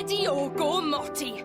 ready or go Morty.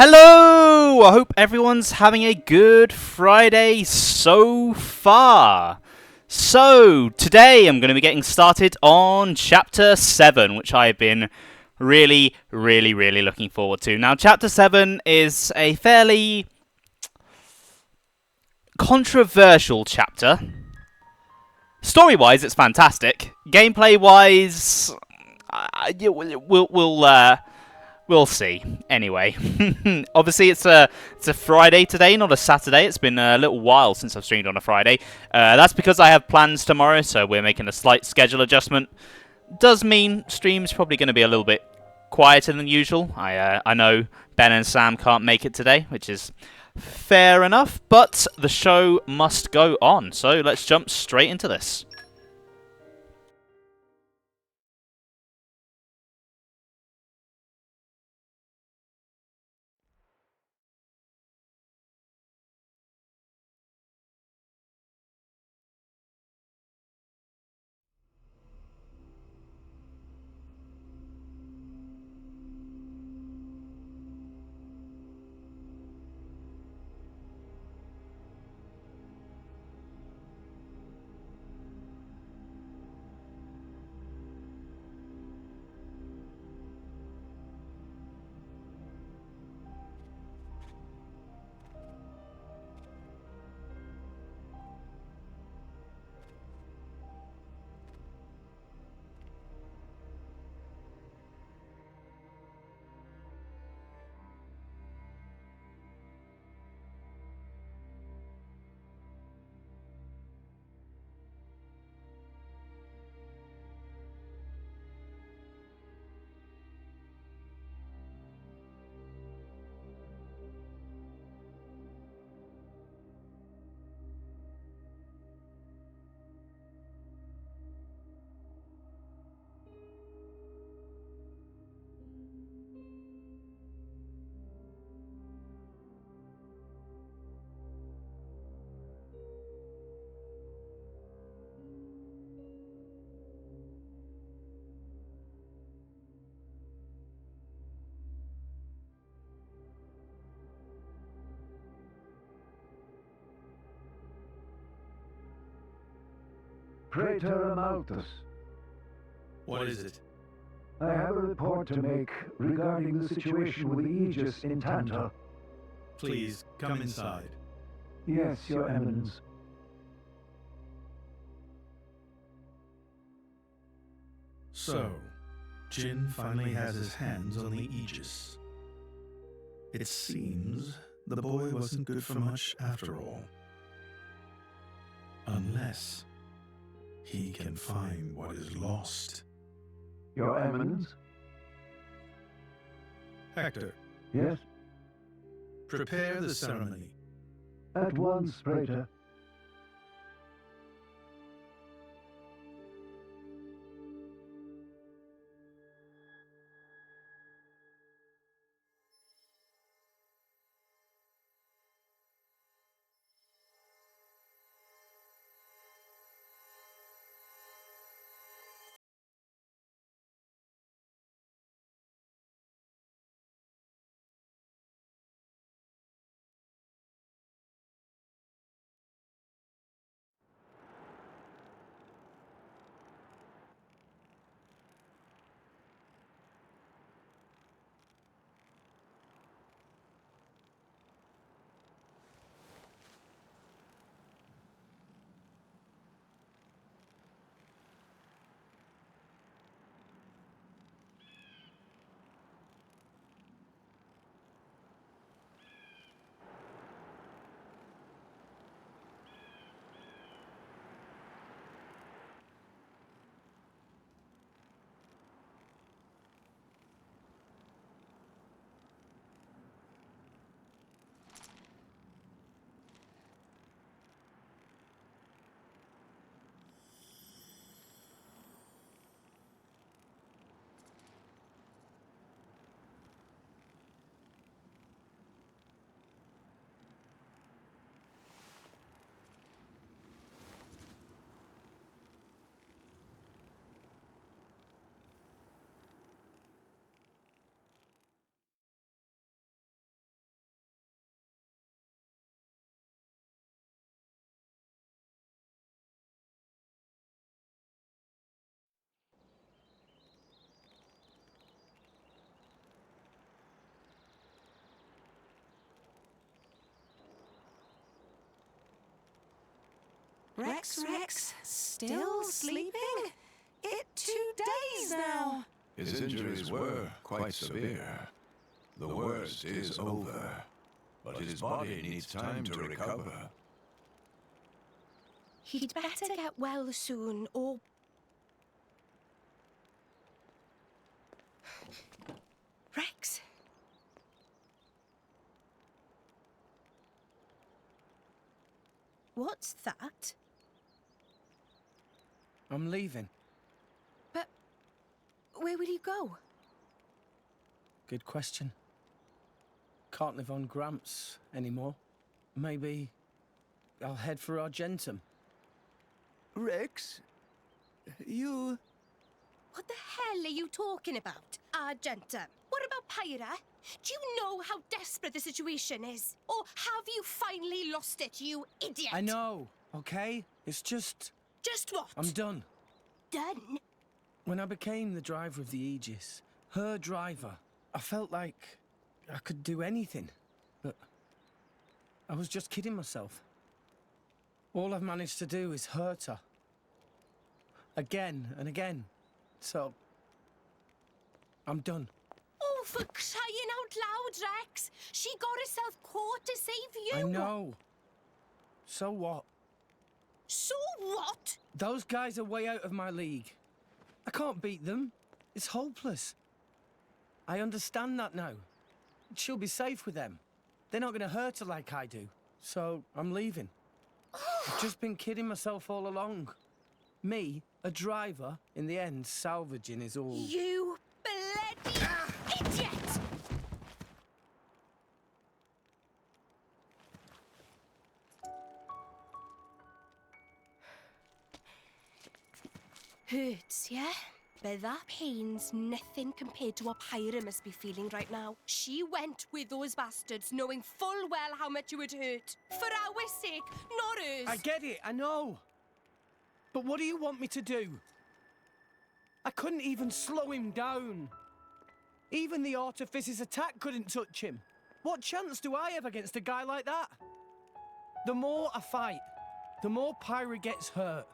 Hello! I hope everyone's having a good Friday so far. So, today I'm going to be getting started on Chapter 7, which I've been really looking forward to. Now, Chapter 7 is a fairly controversial chapter. Story-wise, it's fantastic. Gameplay-wise, we'll see. Anyway, obviously it's a Friday today, not a Saturday. It's been a little while since I've streamed on a Friday. That's because I have plans tomorrow, so we're making a slight schedule adjustment. Does mean stream's probably going to be a little bit quieter than usual. I know Ben and Sam can't make it today, which is fair enough, but the show must go on. So let's jump straight into this. Praetor Amalthus. What is it? I have a report to make regarding the situation with the Aegis in Tantor. Please, come inside. Yes, Your Eminence. So, Jin finally has his hands on the Aegis. It seems the boy wasn't good for much after all. Unless he can find what is lost. Your Eminence? Hector, Yes? prepare the ceremony. At once, Praetor. Rex, still sleeping? It 2 days now. His injuries were quite severe. The worst is over, but his body needs time to recover. He'd better get well soon, or... Rex? What's that? I'm leaving. But where will you go? Good question. Can't live on Gramps anymore. Maybe I'll head for Argentum. Rex? You... What the hell are you talking about, Argentum? What about Pyra? Do you know how desperate the situation is? Or have you finally lost it, you idiot? I know, okay? It's just... Just what? I'm done. Done? When I became the driver of the Aegis, her driver, I felt like I could do anything. But I was just kidding myself. All I've managed to do is hurt her. Again and again. So, I'm done. Oh, for crying out loud, Rex! She got herself caught to save you! I know. So what? So what? Those guys are way out of my league. I can't beat them. It's hopeless. I understand that now. She'll be safe with them. They're not going to hurt her like I do. So, I'm leaving. I've just been kidding myself all along. Me, a driver, in the end, salvaging is all... You bloody idiot! Hurts, yeah? But that pain's nothing compared to what Pyra must be feeling right now. She went with those bastards knowing full well how much it would hurt. For our sake, not hers. I get it, I know. But what do you want me to do? I couldn't even slow him down. Even the Artifice's attack couldn't touch him. What chance do I have against a guy like that? The more I fight, the more Pyra gets hurt.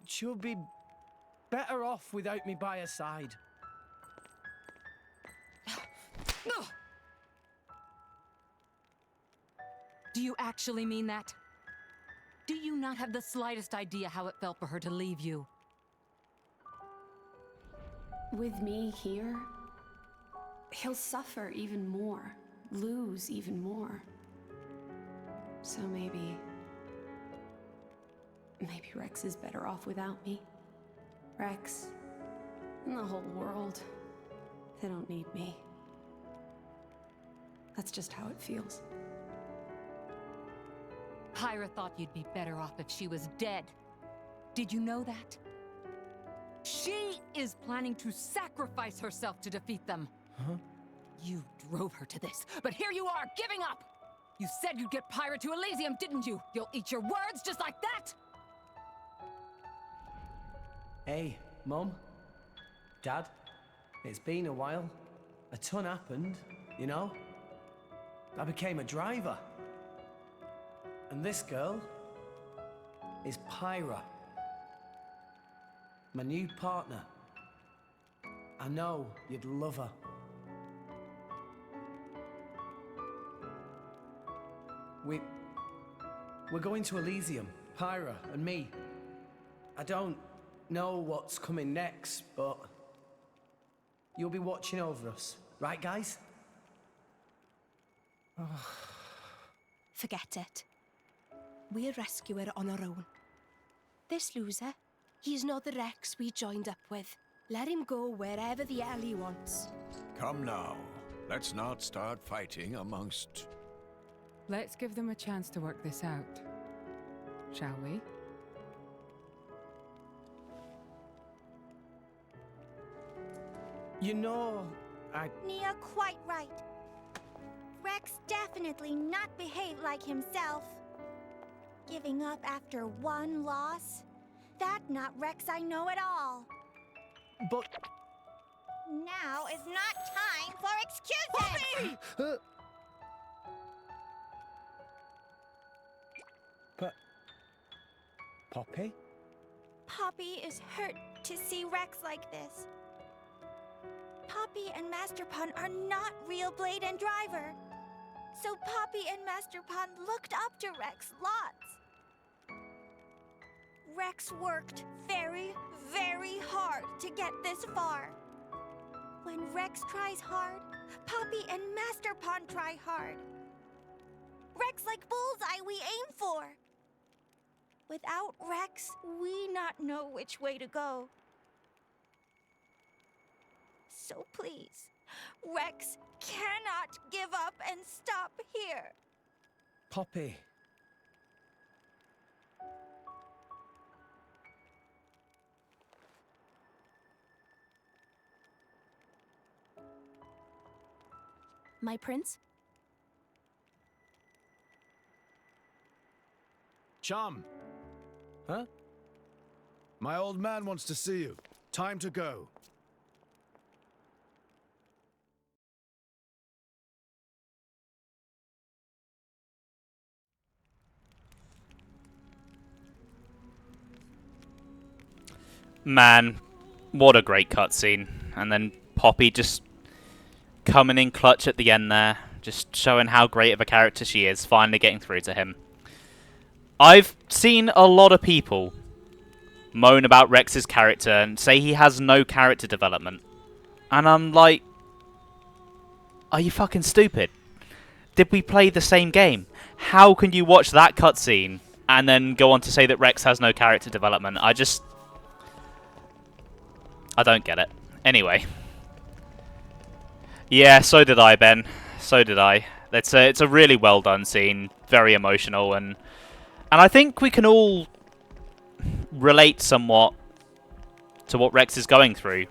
She'll be better off without me by her side. Do you actually mean that? Do you not have the slightest idea how it felt for her to leave you? With me here, he'll suffer even more, lose even more. So maybe Rex is better off without me. Rex, and the whole world, they don't need me. That's just how it feels. Pyra thought you'd be better off if she was dead. Did you know that? She is planning to sacrifice herself to defeat them. Huh? You drove her to this, but here you are, giving up! You said you'd get Pyra to Elysium, didn't you? You'll eat your words just like that? Hey, Mum, Dad, it's been a while. A ton happened, you know? I became a driver. And this girl is Pyra, my new partner. I know you'd love her. We're going to Elysium, Pyra and me. I don't know what's coming next, but you'll be watching over us, right, guys? Forget it. We'll rescue her on our own. This loser, he's not the Rex we joined up with. Let him go wherever the hell he wants. Come now. Let's not start fighting amongst... Let's give them a chance to work this out. Shall we? You know, Nia quite right. Rex definitely not behaved like himself. Giving up after one loss? That not Rex I know at all. But... Now is not time for excuses! Poppy? Poppy is hurt to see Rex like this. Poppy and Master Pun are not real Blade and Driver. So Poppy and Master Pun looked up to Rex lots. Rex worked very, very hard to get this far. When Rex tries hard, Poppy and Master Pun try hard. Rex like bullseye we aim for. Without Rex, we not know which way to go. So please, Rex cannot give up and stop here. Poppy. My prince? Chum, Huh? my old man wants to see you. Time to go. Man, what a great cutscene. And then Poppy just coming in clutch at the end there, just showing how great of a character she is, finally getting through to him. I've seen a lot of people moan about Rex's character and say he has no character development. And I'm like, are you fucking stupid? Did we play the same game? How can you watch that cutscene and then go on to say that Rex has no character development? I don't get it. Anyway. Yeah, so did I, Ben. So did I. It's a really well done scene. Very emotional, and I think we can all relate somewhat to what Rex is going through.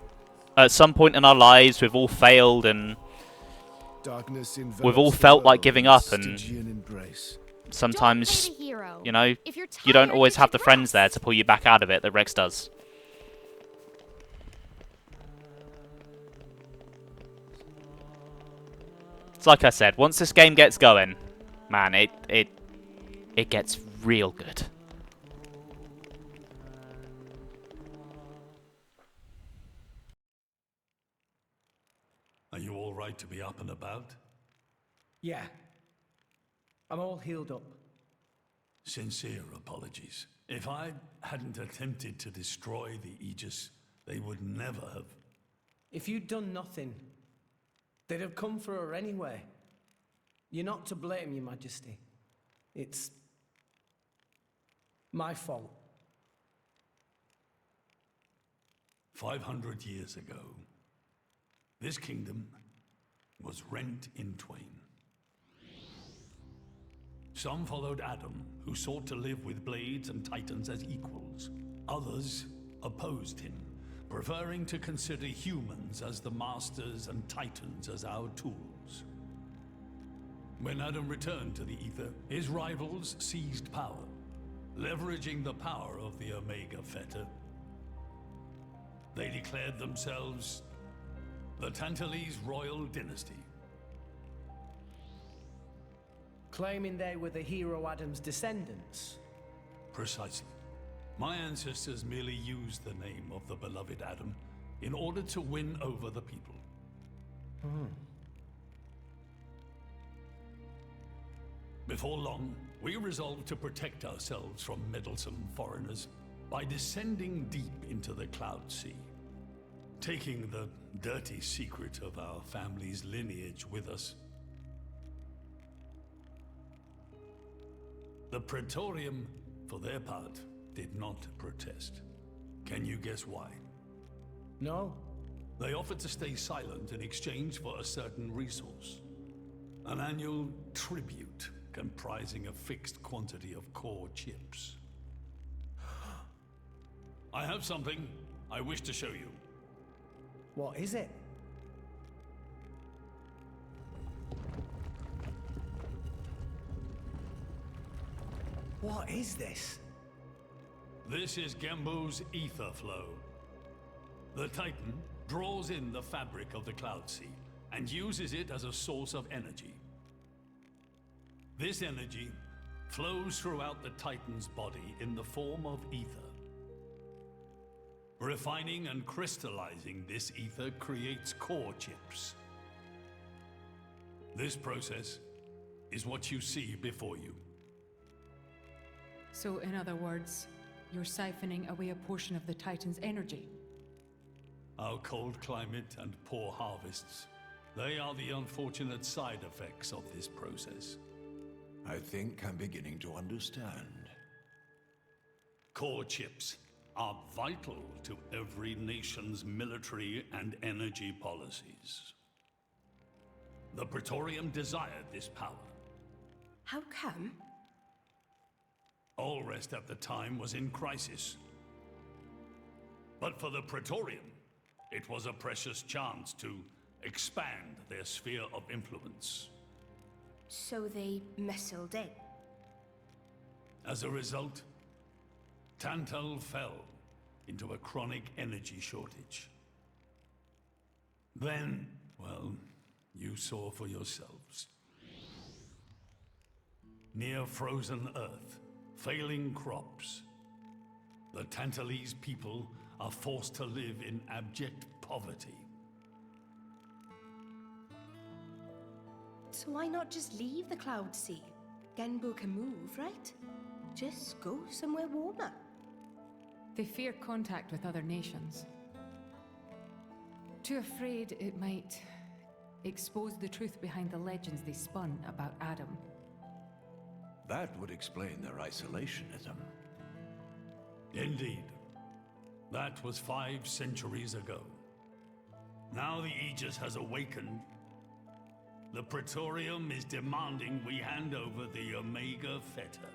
At some point in our lives, we've all failed, and we've all felt like giving up, and sometimes, you know, you don't always have the friends there to pull you back out of it that Rex does. It's like I said, once this game gets going, man, it gets real good. Are you all right to be up and about? Yeah. I'm all healed up. Sincere apologies. If I hadn't attempted to destroy the Aegis, they would never have. If you'd done nothing, they'd have come for her anyway. You're not to blame, Your Majesty. It's my fault. 500 years ago, this kingdom was rent in twain. Some followed Adam, who sought to live with blades and titans as equals. Others opposed him, preferring to consider humans as the masters and titans as our tools. When Adam returned to the Ether, his rivals seized power, leveraging the power of the Omega Fetter. They declared themselves the Tantalese Royal Dynasty. Claiming they were the hero Adam's descendants. Precisely. My ancestors merely used the name of the beloved Adam in order to win over the people. Before long, we resolved to protect ourselves from meddlesome foreigners by descending deep into the Cloud Sea, taking the dirty secret of our family's lineage with us. The Praetorium, for their part, did not protest. Can you guess why? No. They offered to stay silent in exchange for a certain resource. An annual tribute comprising a fixed quantity of core chips. I have something I wish to show you. What is it? What is this? This is Gembo's ether flow. The Titan draws in the fabric of the Cloud Sea and uses it as a source of energy. This energy flows throughout the Titan's body in the form of ether. Refining and crystallizing this ether creates core chips. This process is what you see before you. So, in other words, you're siphoning away a portion of the Titan's energy. Our cold climate and poor harvests, they are the unfortunate side effects of this process. I think I'm beginning to understand. Core chips are vital to every nation's military and energy policies. The Praetorium desired this power. How come? Allrest at the time was in crisis. But for the Praetorium, it was a precious chance to expand their sphere of influence. So they missiled in. As a result, Tantal fell into a chronic energy shortage. Then, well, you saw for yourselves. Near frozen earth, failing crops, the Tantalese people are forced to live in abject poverty. So why not just leave the Cloud Sea? Genbu can move, right? Just go somewhere warmer. They fear contact with other nations. Too afraid it might expose the truth behind the legends they spun about Adam. That would explain their isolationism. Indeed. That was 5 centuries ago. Now the Aegis has awakened. The Praetorium is demanding we hand over the Omega Fetter.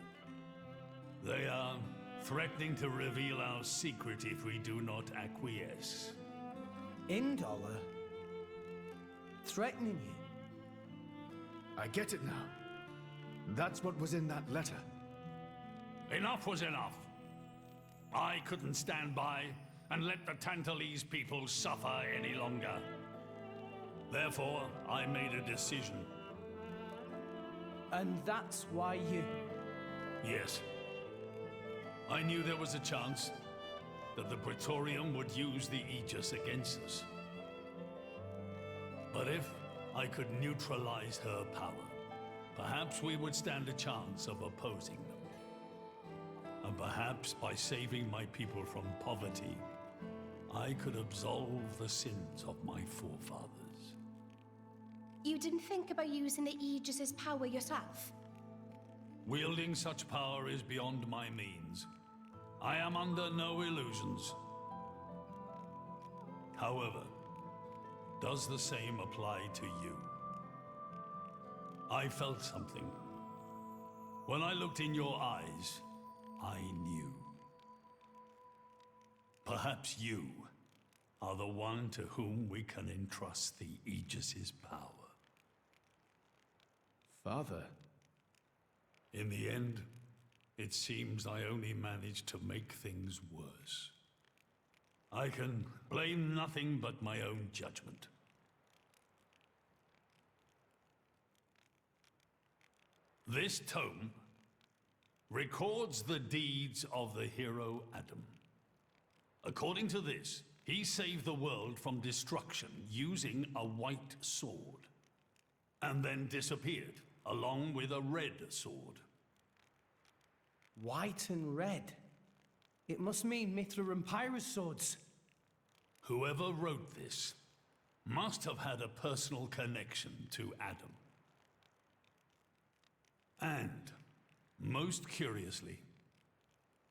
They are threatening to reveal our secret if we do not acquiesce. Indollar? Threatening you? I get it now. That's what was in that letter. Enough was enough. I couldn't stand by and let the Tantalese people suffer any longer. Therefore, I made a decision. And that's why you... Yes. I knew there was a chance that the Praetorium would use the Aegis against us. But if I could neutralize her power, perhaps we would stand a chance of opposing them. And perhaps by saving my people from poverty, I could absolve the sins of my forefathers. You didn't think about using the Aegis' power yourself? Wielding such power is beyond my means. I am under no illusions. However, does the same apply to you? I felt something. When I looked in your eyes, I knew. Perhaps you are the one to whom we can entrust the Aegis' power. Father? In the end, it seems I only managed to make things worse. I can blame nothing but my own judgment. This tome records the deeds of the hero Adam. According to this, he saved the world from destruction using a white sword, and then disappeared, along with a red sword. White and red? It must mean Mithra and Pyrrha's swords. Whoever wrote this must have had a personal connection to Adam. And, most curiously,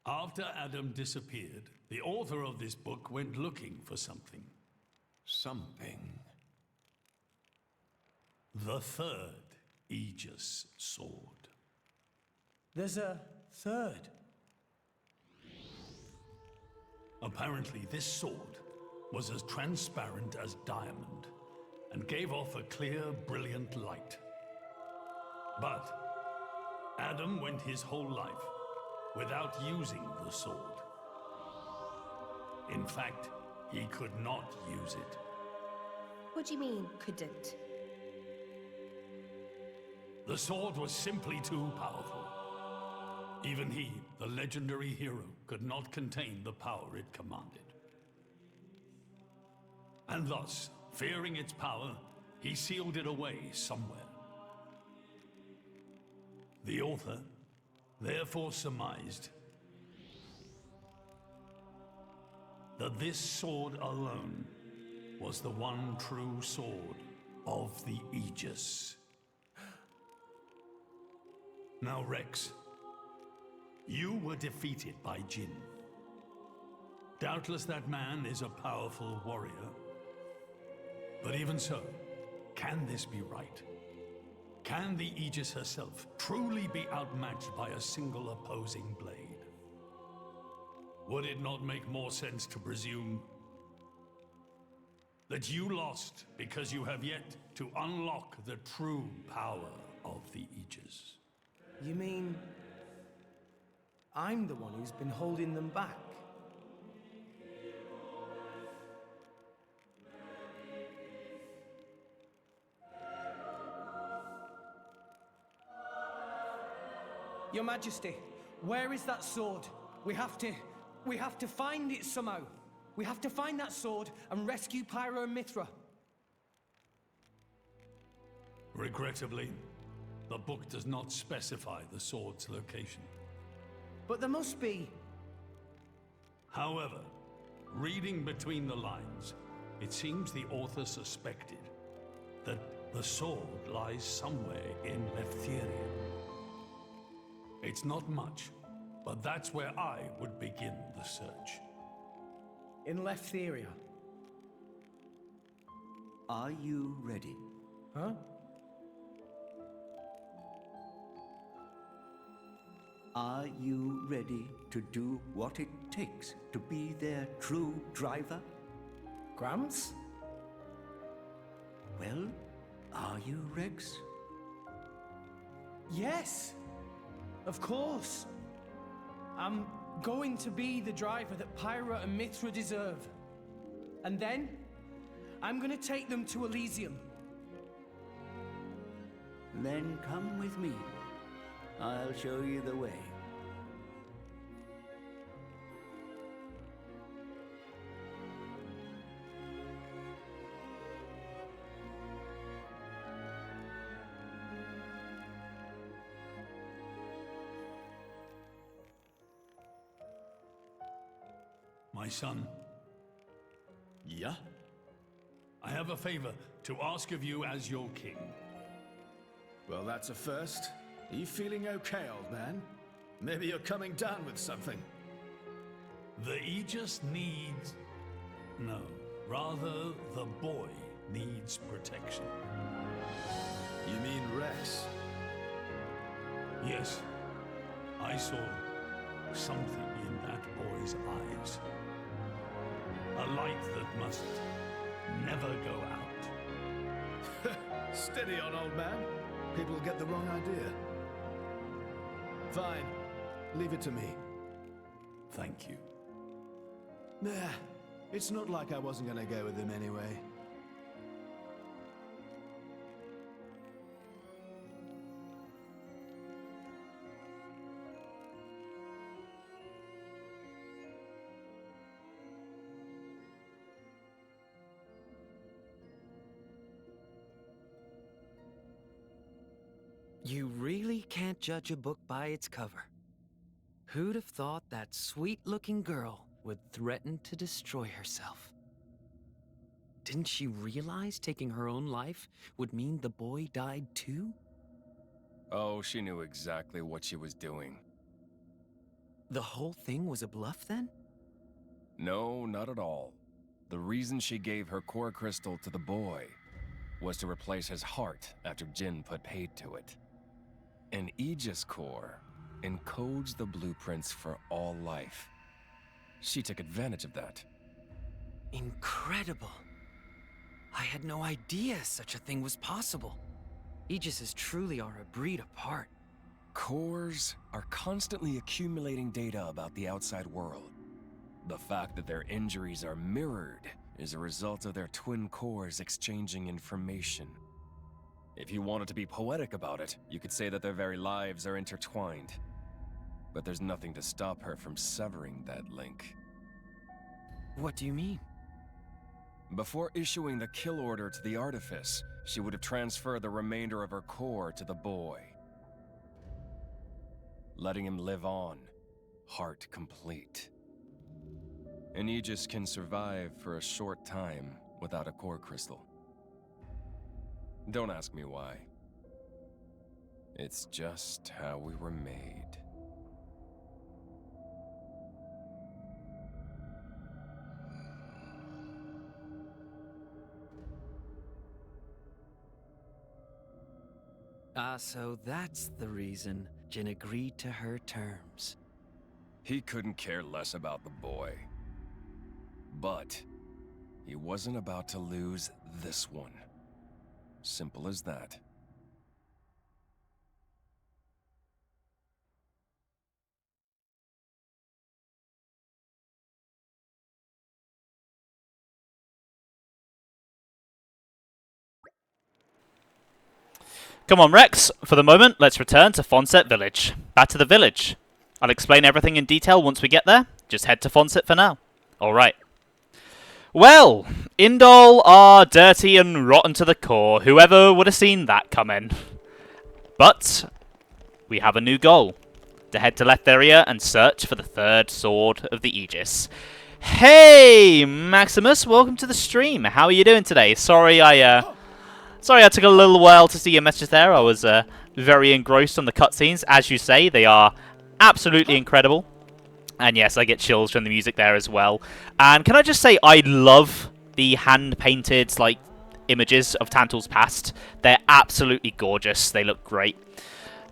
after Adam disappeared, the author of this book went looking for something. Something? The third Aegis sword. There's a third? Apparently, this sword was as transparent as diamond and gave off a clear, brilliant light. But Adam went his whole life without using the sword. In fact, he could not use it. What do you mean, couldn't? The sword was simply too powerful. Even he, the legendary hero, could not contain the power it commanded. And thus, fearing its power, he sealed it away somewhere. The author therefore surmised that this sword alone was the one true sword of the Aegis. Now, Rex, you were defeated by Jin. Doubtless that man is a powerful warrior. But even so, can this be right? Can the Aegis herself truly be outmatched by a single opposing blade? Would it not make more sense to presume that you lost because you have yet to unlock the true power of the Aegis? You mean I'm the one who's been holding them back? Your Majesty, where is that sword? We have to find it somehow. We have to find that sword and rescue Pyro and Mithra. Regrettably, the book does not specify the sword's location. But there must be. However, reading between the lines, it seems the author suspected that the sword lies somewhere in Leftheria. It's not much, but that's where I would begin the search. In Leftheria. Are you ready? Huh? Are you ready to do what it takes to be their true driver? Gramps? Well, are you, Rex? Yes! Of course! I'm going to be the driver that Pyra and Mithra deserve. And then, I'm gonna take them to Elysium. Then come with me. I'll show you the way. My son. Yeah? I have a favor to ask of you as your king. Well, that's a first. Are you feeling okay, old man? Maybe you're coming down with something. The Aegis needs... No, rather the boy needs protection. You mean Rex? Yes, I saw something in that boy's eyes. A light that must never go out. Steady on, old man. People will get the wrong idea. Fine. Leave it to me. Thank you. Nah, it's not like I wasn't gonna go with him anyway. You really can't judge a book by its cover. Who'd have thought that sweet-looking girl would threaten to destroy herself? Didn't she realize taking her own life would mean the boy died too? Oh, she knew exactly what she was doing. The whole thing was a bluff then? No, not at all. The reason she gave her core crystal to the boy was to replace his heart after Jin put paid to it. An Aegis core encodes the blueprints for all life. She took advantage of that. Incredible. I had no idea such a thing was possible. Aegises truly are a breed apart. Cores are constantly accumulating data about the outside world. The fact that their injuries are mirrored is a result of their twin cores exchanging information. If you wanted to be poetic about it, you could say that their very lives are intertwined. but there's nothing to stop her from severing that link. What do you mean? Before issuing the kill order to the Artifice, she would have transferred the remainder of her core to the boy, letting him live on, heart complete. An Aegis can survive for a short time without a core crystal. Don't ask me why. It's just how we were made. So that's the reason Jin agreed to her terms. He couldn't care less about the boy. But he wasn't about to lose this one. Simple as that. Come on, Rex. For the moment, let's return to Fonset Village. Back to the village. I'll explain everything in detail once we get there. Just head to Fonset for now. Alright. Well, Indol are dirty and rotten to the core. Whoever would have seen that coming? But we have a new goal. To head to Letheria and search for the third sword of the Aegis. Hey, Maximus. Welcome to the stream. How are you doing today? Sorry I took a little while to see your message there. I was very engrossed on the cutscenes. As you say, they are absolutely incredible. And yes, I get chills from the music there as well. And can I just say, I love the hand-painted like images of Tantal's past. They're absolutely gorgeous. They look great.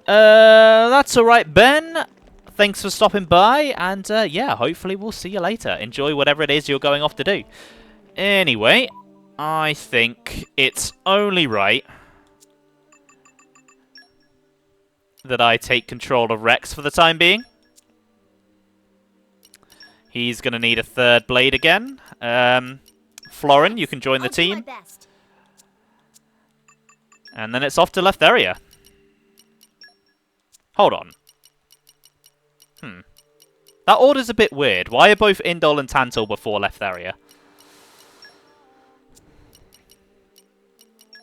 That's alright, Ben. Thanks for stopping by. And yeah, hopefully we'll see you later. Enjoy whatever it is you're going off to do. Anyway, I think it's only right that I take control of Rex for the time being. He's going to need a third blade again. Florin, you can join the team. And then it's off to Letheria. Hold on. That order's a bit weird. Why are both Indol and Tantal before Letheria?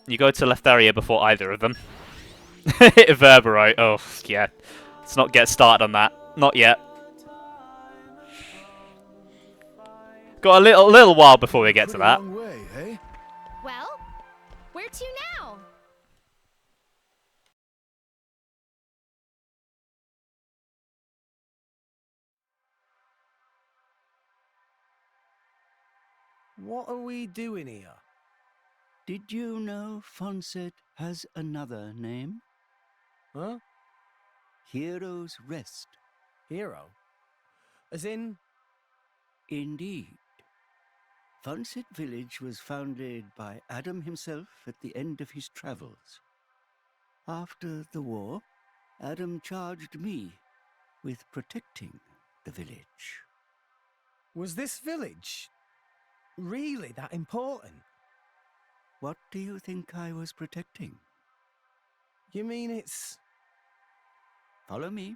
You go to Letheria before either of them. Verberite. Oh, yeah. Let's not get started on that. Not yet. Got a little while before we get to that. Well, where to now? What are we doing here? Did you know Fonset has another name? Huh? Hero's Rest. Hero? As in? Indeed. Fonset Village was founded by Adam himself at the end of his travels. After the war, Adam charged me with protecting the village. Was this village really that important? What do you think I was protecting? You mean it's... Follow me.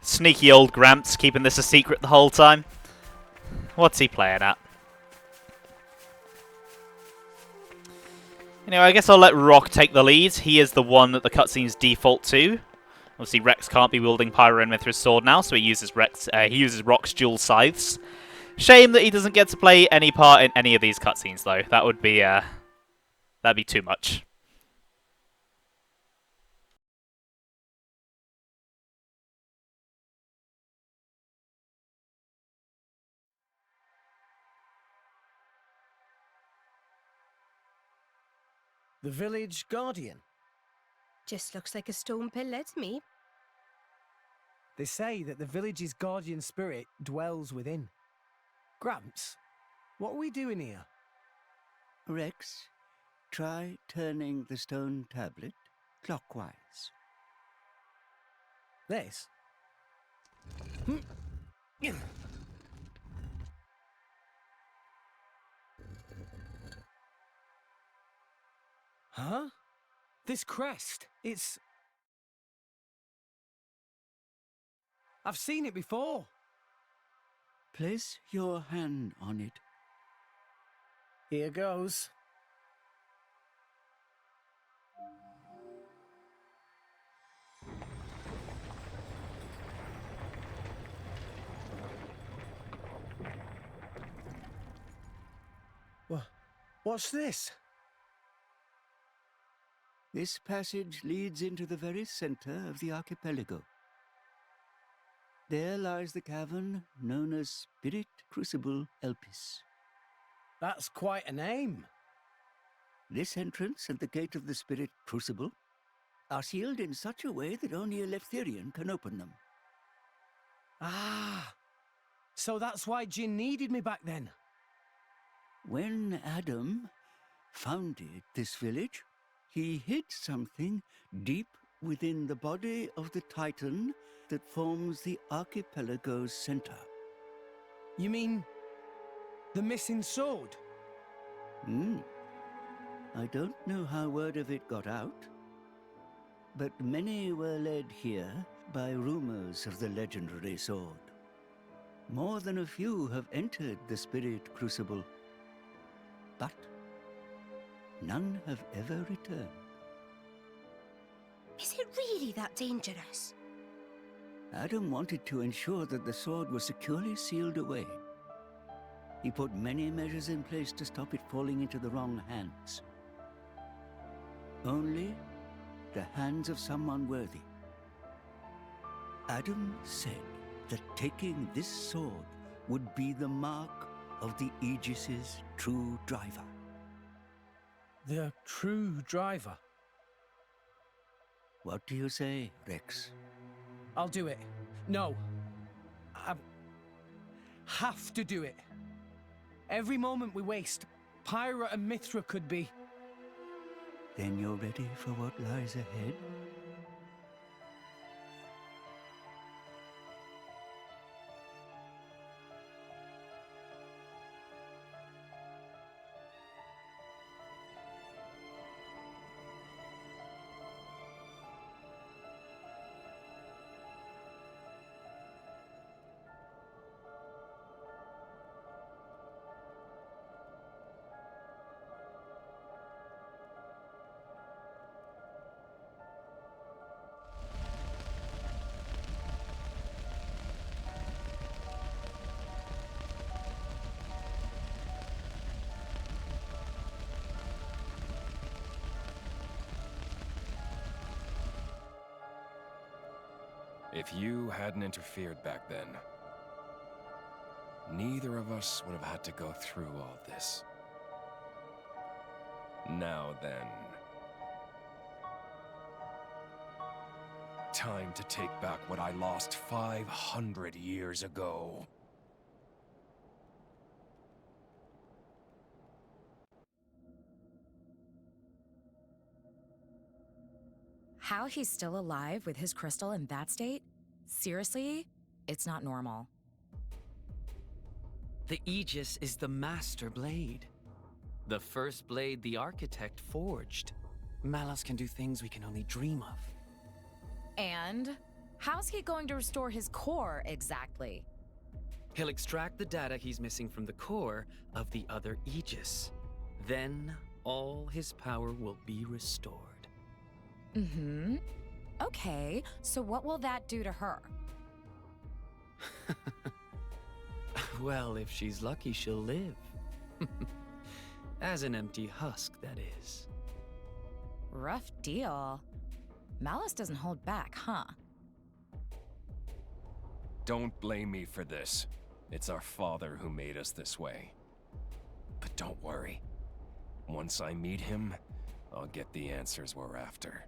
Sneaky old Gramps, keeping this a secret the whole time. What's he playing at? Anyway, I guess I'll let Rock take the lead. He is the one that the cutscenes default to. Obviously, Rex can't be wielding Pyro with his sword now, so he uses Rock's dual scythes. Shame that he doesn't get to play any part in any of these cutscenes, though. That would be that'd be too much. The village guardian? Just looks like a stone pillar to me. They say that the village's guardian spirit dwells within. Gramps, what are we doing here? Rex, try turning the stone tablet clockwise. This? Huh? This crest, it's... I've seen it before. Place your hand on it. Here goes. What's this? This passage leads into the very center of the archipelago. There lies the cavern known as Spirit Crucible Elpis. That's quite a name. This entrance and the gate of the Spirit Crucible are sealed in such a way that only a Leftherian can open them. Ah, so that's why Jin needed me back then. When Adam founded this village, he hid something deep within the body of the Titan that forms the archipelago's center. You mean the missing sword? I don't know how word of it got out, but many were led here by rumors of the legendary sword. More than a few have entered the Spirit Crucible, but none have ever returned. Is it really that dangerous? Adam wanted to ensure that the sword was securely sealed away. He put many measures in place to stop it falling into the wrong hands. Only the hands of someone worthy. Adam said that taking this sword would be the mark of the Aegis's true driver. The true driver? What do you say, Rex? I'll do it. No. I have to do it. Every moment we waste, Pyra and Mithra could be... Then you're ready for what lies ahead? If you hadn't interfered back then, neither of us would have had to go through all this. Now then. Time to take back what I lost 500 years ago. How he's still alive with his crystal in that state? Seriously? It's not normal. The Aegis is the master blade. The first blade the architect forged. Malos can do things we can only dream of. And how's he going to restore his core exactly? He'll extract the data he's missing from the core of the other Aegis. Then all his power will be restored. Mm-hmm. Okay, so what will that do to her? Well, if she's lucky, she'll live. As an empty husk, that is. Rough deal. Malos doesn't hold back, huh? Don't blame me for this. It's our father who made us this way. But don't worry. Once I meet him, I'll get the answers we're after.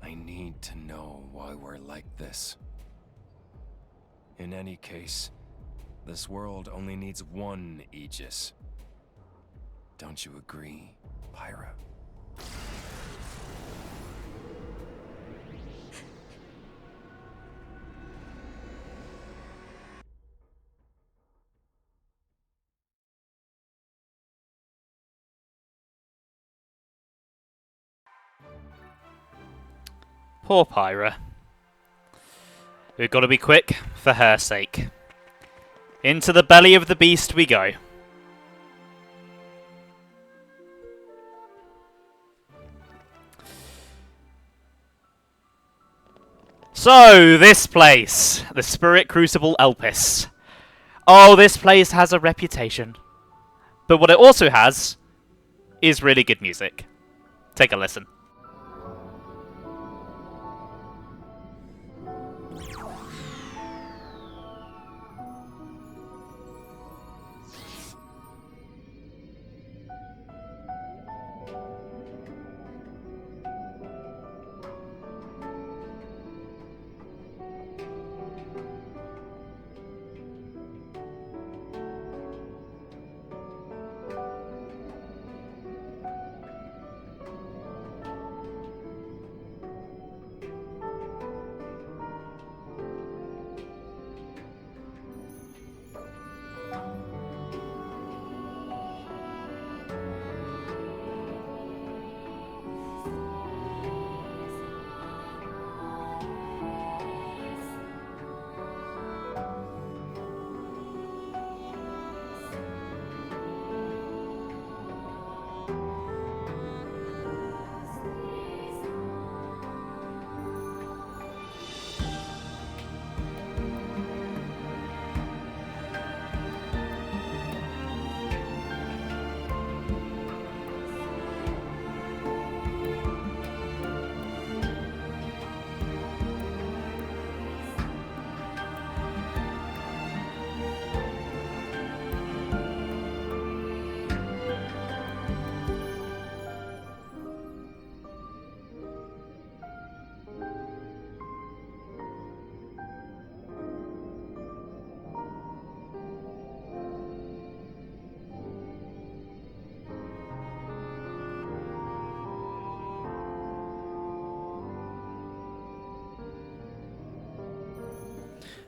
I need to know why we're like this. In any case, this world only needs one Aegis. Don't you agree, Pyra? Poor Pyra. We've got to be quick for her sake. Into the belly of the beast we go. So, this place, the Spirit Crucible Elpis. Oh, this place has a reputation. But what it also has is really good music. Take a listen.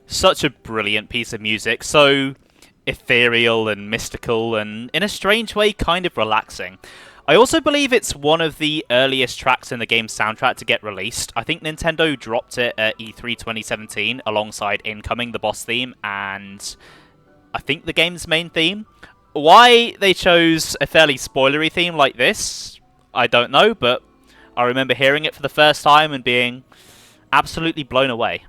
Such a brilliant piece of music, so ethereal and mystical and, in a strange way, kind of relaxing. I also believe it's one of the earliest tracks in the game's soundtrack to get released. I think Nintendo dropped it at E3 2017 alongside Incoming, the boss theme, and I think the game's main theme. Why they chose a fairly spoilery theme like this, I don't know, but I remember hearing it for the first time and being absolutely blown away.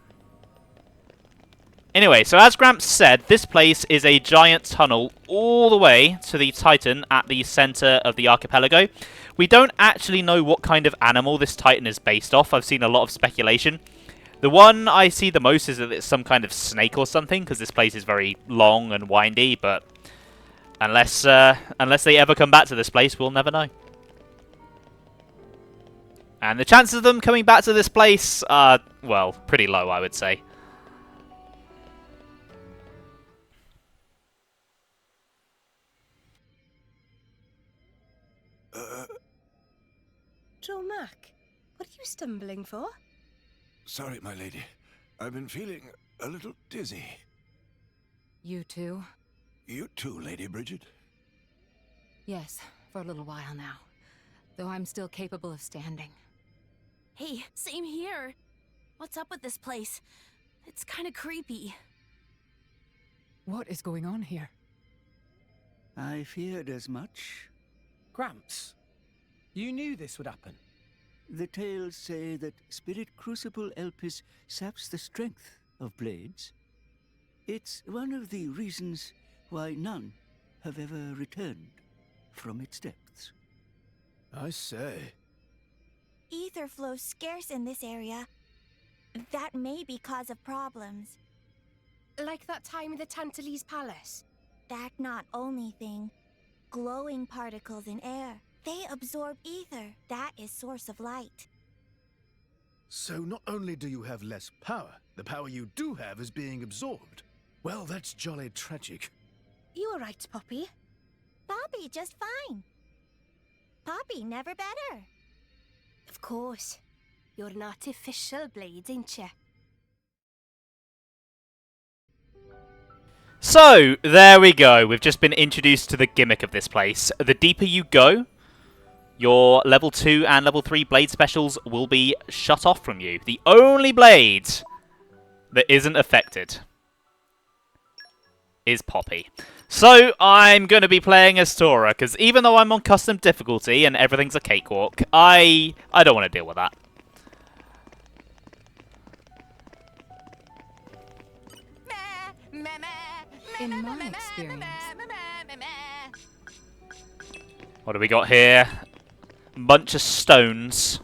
Anyway, so as Gramps said, this place is a giant tunnel all the way to the Titan at the center of the archipelago. We don't actually know what kind of animal this Titan is based off. I've seen a lot of speculation. The one I see the most is that it's some kind of snake or something, because this place is very long and windy, but unless they ever come back to this place, we'll never know. And the chances of them coming back to this place are, well, pretty low, I would say. Joe Mac, what are you stumbling for? Sorry, my lady. I've been feeling a little dizzy. You too? You too, Lady Bridget? Yes, for a little while now. Though I'm still capable of standing. Hey, same here. What's up with this place? It's kind of creepy. What is going on here? I feared as much. Gramps, you knew this would happen. The tales say that Spirit Crucible Elpis saps the strength of blades. It's one of the reasons why none have ever returned from its depths. I say. Ether flows scarce in this area. That may be cause of problems. Like that time in the Tantalese Palace? That not only thing. Glowing particles in air. They absorb ether. That is source of light. So not only do you have less power, the power you do have is being absorbed. Well, that's jolly tragic. You alright, Poppy? Poppy just fine. Poppy never better. Of course. You're an artificial blade, ain't you? So, there we go. We've just been introduced to the gimmick of this place. The deeper you go, your level 2 and level 3 blade specials will be shut off from you. The only blade that isn't affected is Poppy. So I'm going to be playing as Tora, because even though I'm on custom difficulty and everything's a cakewalk, I don't want to deal with that. In my experience, What do we got here? Bunch of stones.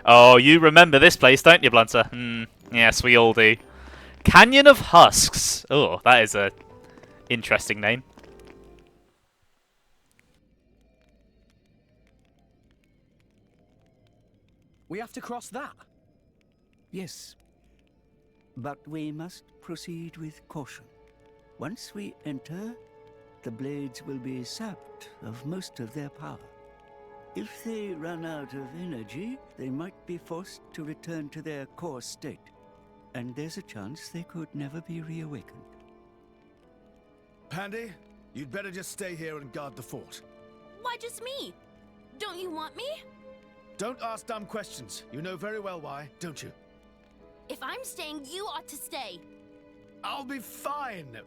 Oh, you remember this place, don't you, Blunter? Yes, we all do. Canyon of Husks. Oh, that is a interesting name. We have to cross that. Yes. But we must proceed with caution. Once we enter, the blades will be sapped of most of their power. If they run out of energy, they might be forced to return to their core state. And there's a chance they could never be reawakened. Pandy, you'd better just stay here and guard the fort. Why just me? Don't you want me? Don't ask dumb questions. You know very well why, don't you? If I'm staying, you ought to stay. I'll be fine.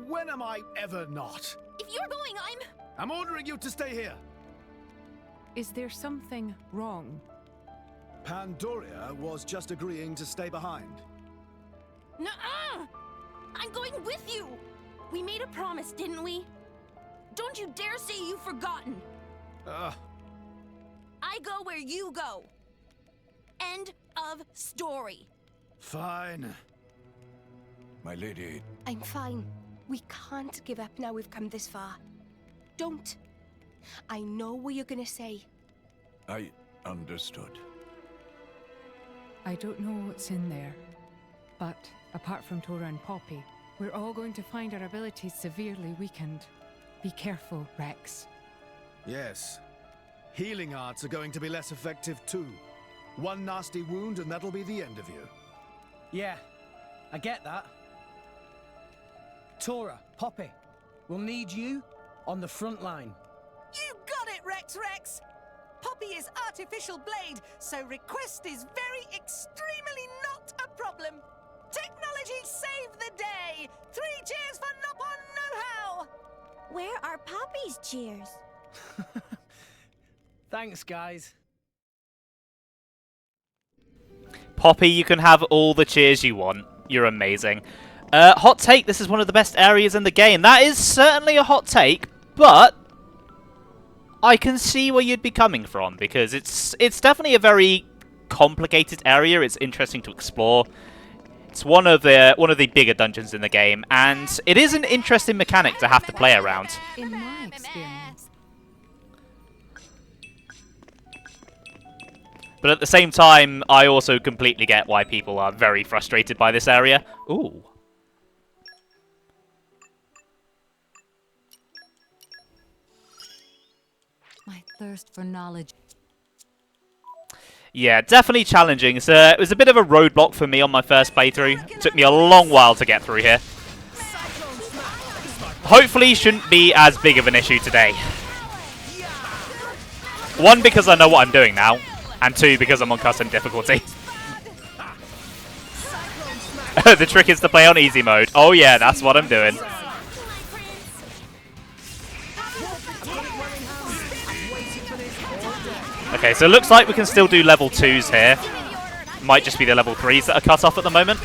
When am I ever not? If you're going, I'm ordering you to stay here. is there something wrong? Pandoria was just agreeing to stay behind. Nuh-uh! I'm going with you! We made a promise, didn't we? Don't you dare say you've forgotten! I go where you go. End of story. Fine. My lady. I'm fine. We can't give up now we've come this far. Don't. I know what you're gonna say. I understood. I don't know what's in there, but apart from Tora and Poppy, we're all going to find our abilities severely weakened. Be careful, Rex. Yes. Healing arts are going to be less effective too. One nasty wound and that'll be the end of you. Yeah, I get that. Tora, Poppy, we'll need you on the front line. You got it, Rex! Poppy is artificial blade, so request is very extremely not a problem. Technology saved the day! 3 cheers for Nopon Know-How! Where are Poppy's cheers? Thanks, guys. Poppy, you can have all the cheers you want. You're amazing. Hot take, this is one of the best areas in the game. That is certainly a hot take, but I can see where you'd be coming from, because it's definitely a very complicated area. It's interesting to explore. It's one of the bigger dungeons in the game, and it is an interesting mechanic to have to play around. In my experience. But at the same time, I also completely get why people are very frustrated by this area. Ooh. My thirst for knowledge. Yeah, definitely challenging. So it was a bit of a roadblock for me on my first playthrough. It took me a long while to get through here. Hopefully shouldn't be as big of an issue today. 1, because I know what I'm doing now. And 2, because I'm on custom difficulty. The trick is to play on easy mode. Oh yeah, that's what I'm doing. Okay, so it looks like we can still do level 2s here. Might just be the level 3s that are cut off at the moment.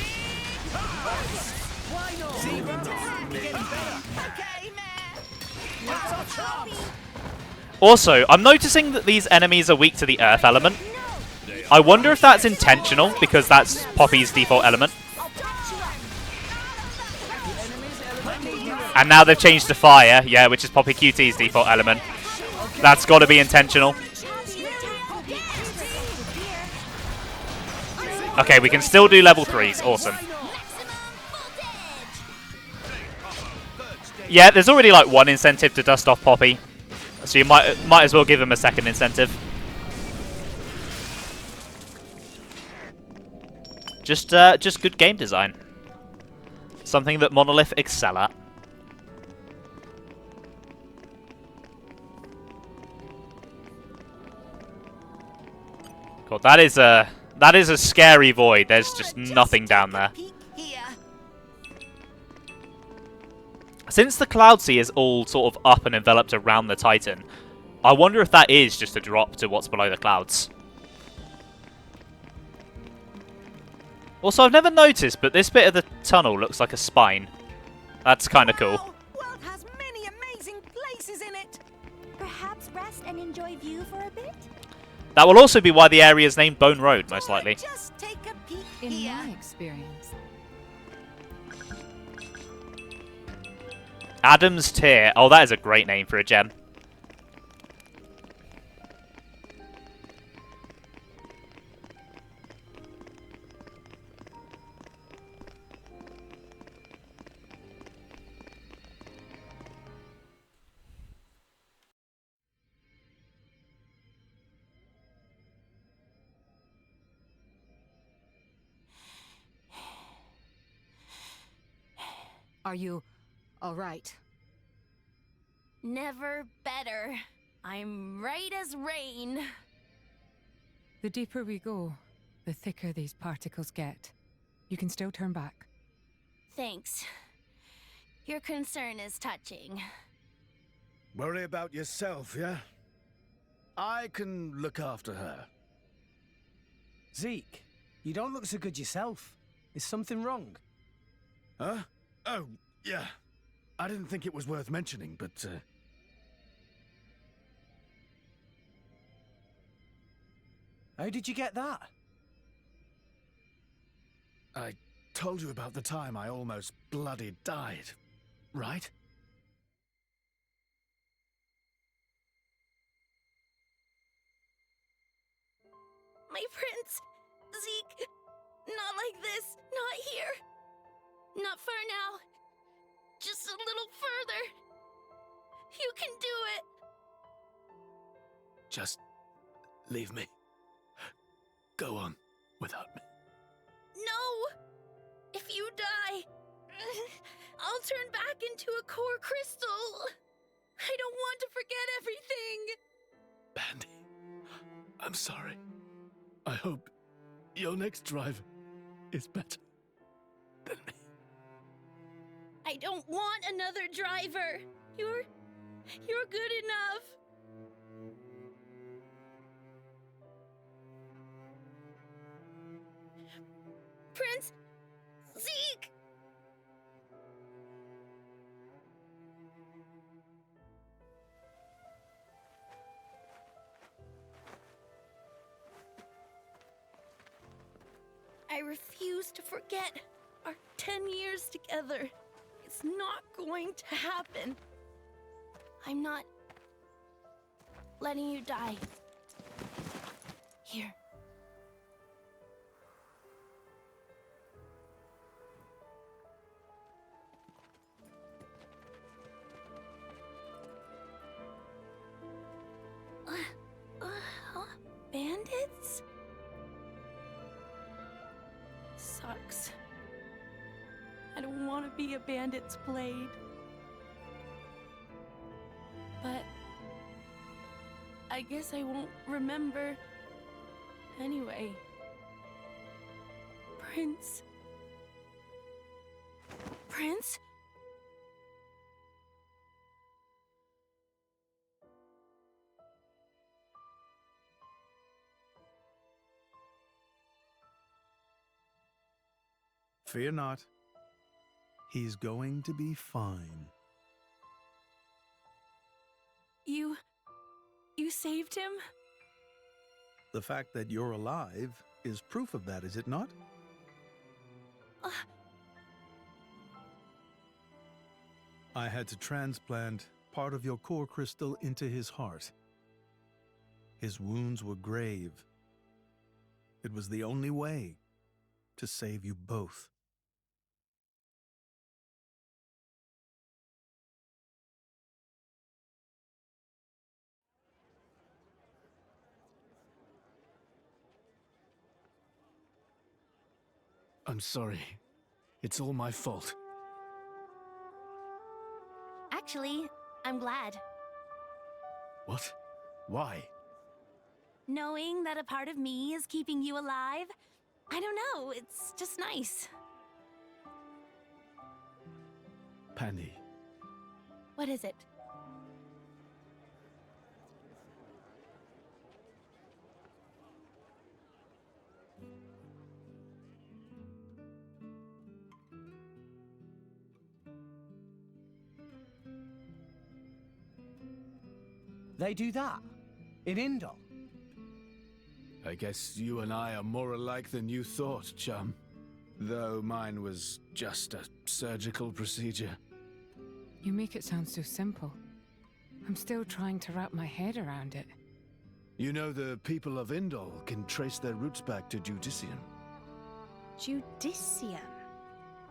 Also, I'm noticing that these enemies are weak to the earth element. I wonder if that's intentional, because that's Poppy's default element. And now they've changed to fire, yeah, which is Poppy QT's default element. That's got to be intentional. Okay, we can still do level 3s. Awesome. Yeah, there's already like 1 incentive to dust off Poppy. So you might as well give him a second incentive. Just good game design. Something that Monolith excel at. God, that is a scary void. There's just nothing down there. Since the Cloud Sea is all sort of up and enveloped around the Titan, I wonder if that is just a drop to what's below the clouds. Also, I've never noticed, but this bit of the tunnel looks like a spine. That's kind of cool. World has many amazing places in it. Perhaps rest and enjoy view for a bit? That will also be why the area is named Bone Road, most likely. Just take a peek In here. my experience. Adam's Tier. Oh, that is a great name for a gem. Are you all right? Never better. I'm right as rain. The deeper we go, the thicker these particles get. You can still turn back. Thanks. Your concern is touching. Worry about yourself, yeah? I can look after her. Zeke, you don't look so good yourself. Is something wrong? Huh? Oh, yeah. I didn't think it was worth mentioning, but, How did you get that? I told you about the time I almost bloody died, right? My prince! Zeke! Not like this! Not here! Not far now! Just a little further! You can do it! Just leave me. Go on without me. No! If you die, I'll turn back into a core crystal! I don't want to forget everything! Bandy, I'm sorry. I hope your next driver is better than me. I don't want another driver! You're good enough! Prince! Zeke! I refuse to forget our 10 years together. It's not going to happen. I'm not letting you die. Here. Bandits? Sucks. I don't want to be a bandit's blade. But I guess I won't remember anyway. Prince? Prince? Fear not. He's going to be fine. You saved him? The fact that you're alive is proof of that, is it not? I had to transplant part of your core crystal into his heart. His wounds were grave. It was the only way to save you both. I'm sorry. It's all my fault. Actually, I'm glad. What? Why? Knowing that a part of me is keeping you alive? I don't know, it's just nice. Pandy. What is it? They do that? In Indol? I guess you and I are more alike than you thought, chum. Though mine was just a surgical procedure. You make it sound so simple. I'm still trying to wrap my head around it. You know the people of Indol can trace their roots back to Judicium. Judicium?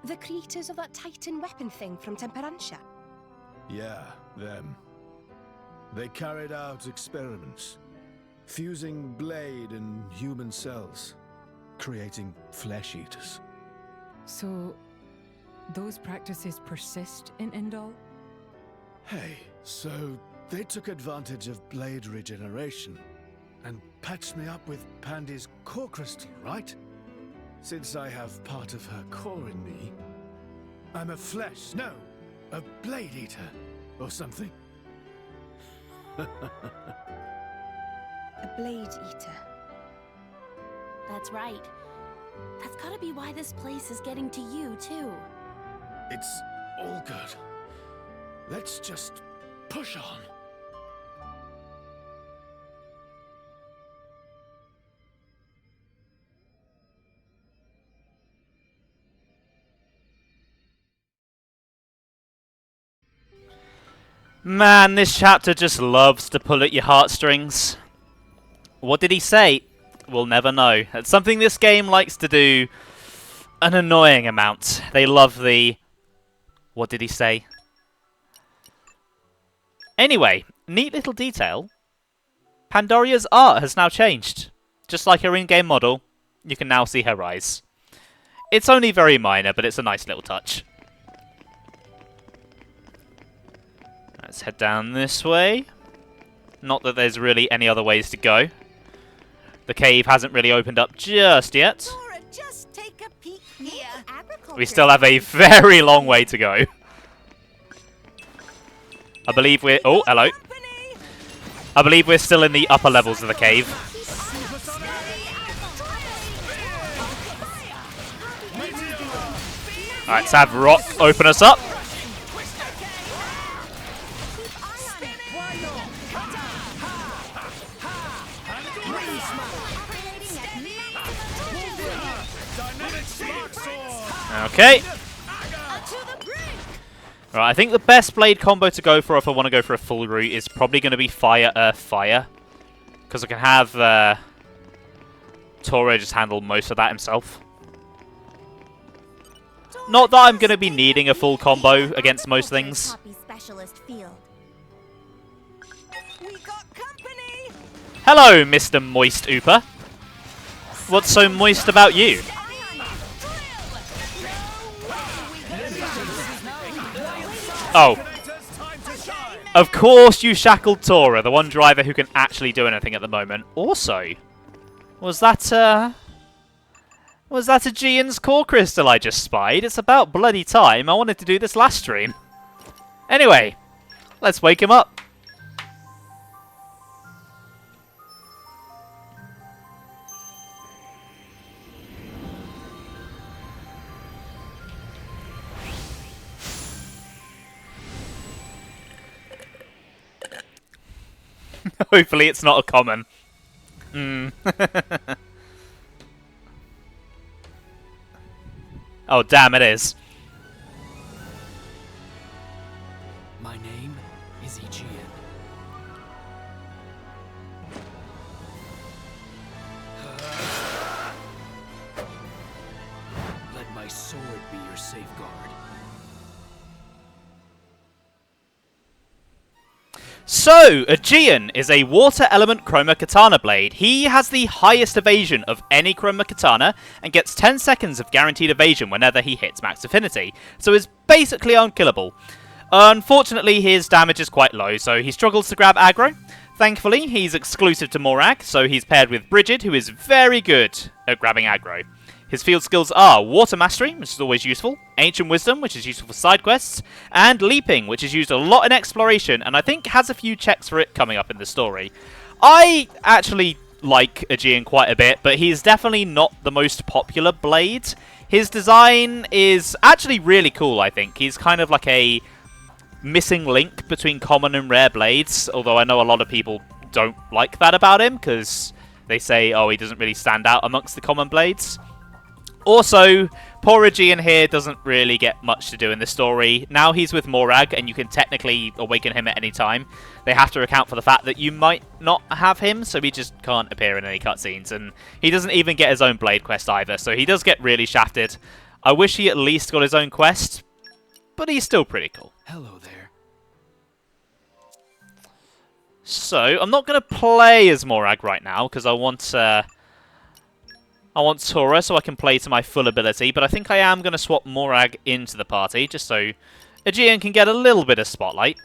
The creators of that Titan weapon thing from Temperantia? Yeah, them. They carried out experiments, fusing blade and human cells, creating flesh eaters. So, those practices persist in Indol? Hey, so they took advantage of blade regeneration and patched me up with Pandy's core crystal, right? Since I have part of her core in me, I'm a blade eater or something. A blade eater. That's right. That's gotta be why this place is getting to you, too. It's all good. Let's just push on. Man, this chapter just loves to pull at your heartstrings. What did he say? We'll never know. It's something this game likes to do an annoying amount. They love the... What did he say? Anyway, neat little detail. Pandoria's art has now changed. Just like her in-game model, you can now see her eyes. It's only very minor, but it's a nice little touch. Let's head down this way. Not that there's really any other ways to go. The cave hasn't really opened up just yet. Laura, just take a peek here. We still have a very long way to go. I believe we're... Oh, hello. I believe we're still in the upper levels of the cave. Alright, let's have Rock open us up. Okay. Right, I think the best blade combo to go for if I want to go for a full route is probably going to be Fire, Earth, Fire. Because I can have Toro just handle most of that himself. Not that I'm going to be needing a full combo against most things. Hello, Mr. Moist Ooper. What's so moist about you? Oh. Of course you shackled Tora, the one driver who can actually do anything at the moment. Also, was that a Gian's core crystal I just spied? It's about bloody time. I wanted to do this last stream. Anyway, let's wake him up. Hopefully it's not a common. Oh, damn, it is. My name is Aegian. Let my sword be your safeguard. So, Aegian is a water element chroma katana blade. He has the highest evasion of any chroma katana and gets 10 seconds of guaranteed evasion whenever he hits max affinity, so is basically unkillable. Unfortunately, his damage is quite low, so he struggles to grab aggro. Thankfully, he's exclusive to Morag, so he's paired with Brigid, who is very good at grabbing aggro. His field skills are Water Mastery, which is always useful, Ancient Wisdom, which is useful for side quests, and Leaping, which is used a lot in exploration, and I think has a few checks for it coming up in the story. I actually like Aegean quite a bit, but he's definitely not the most popular blade. His design is actually really cool, I think. He's kind of like a missing link between common and rare blades, although I know a lot of people don't like that about him, because they say, oh, he doesn't really stand out amongst the common blades. Also, poor Aegean here doesn't really get much to do in the story. Now he's with Morag, and you can technically awaken him at any time. They have to account for the fact that you might not have him, so he just can't appear in any cutscenes. And he doesn't even get his own blade quest either, so he does get really shafted. I wish he at least got his own quest, but he's still pretty cool. Hello there. So, I'm not going to play as Morag right now, because I want Tora so I can play to my full ability, but I think I am going to swap Morag into the party, just so Aegean can get a little bit of spotlight.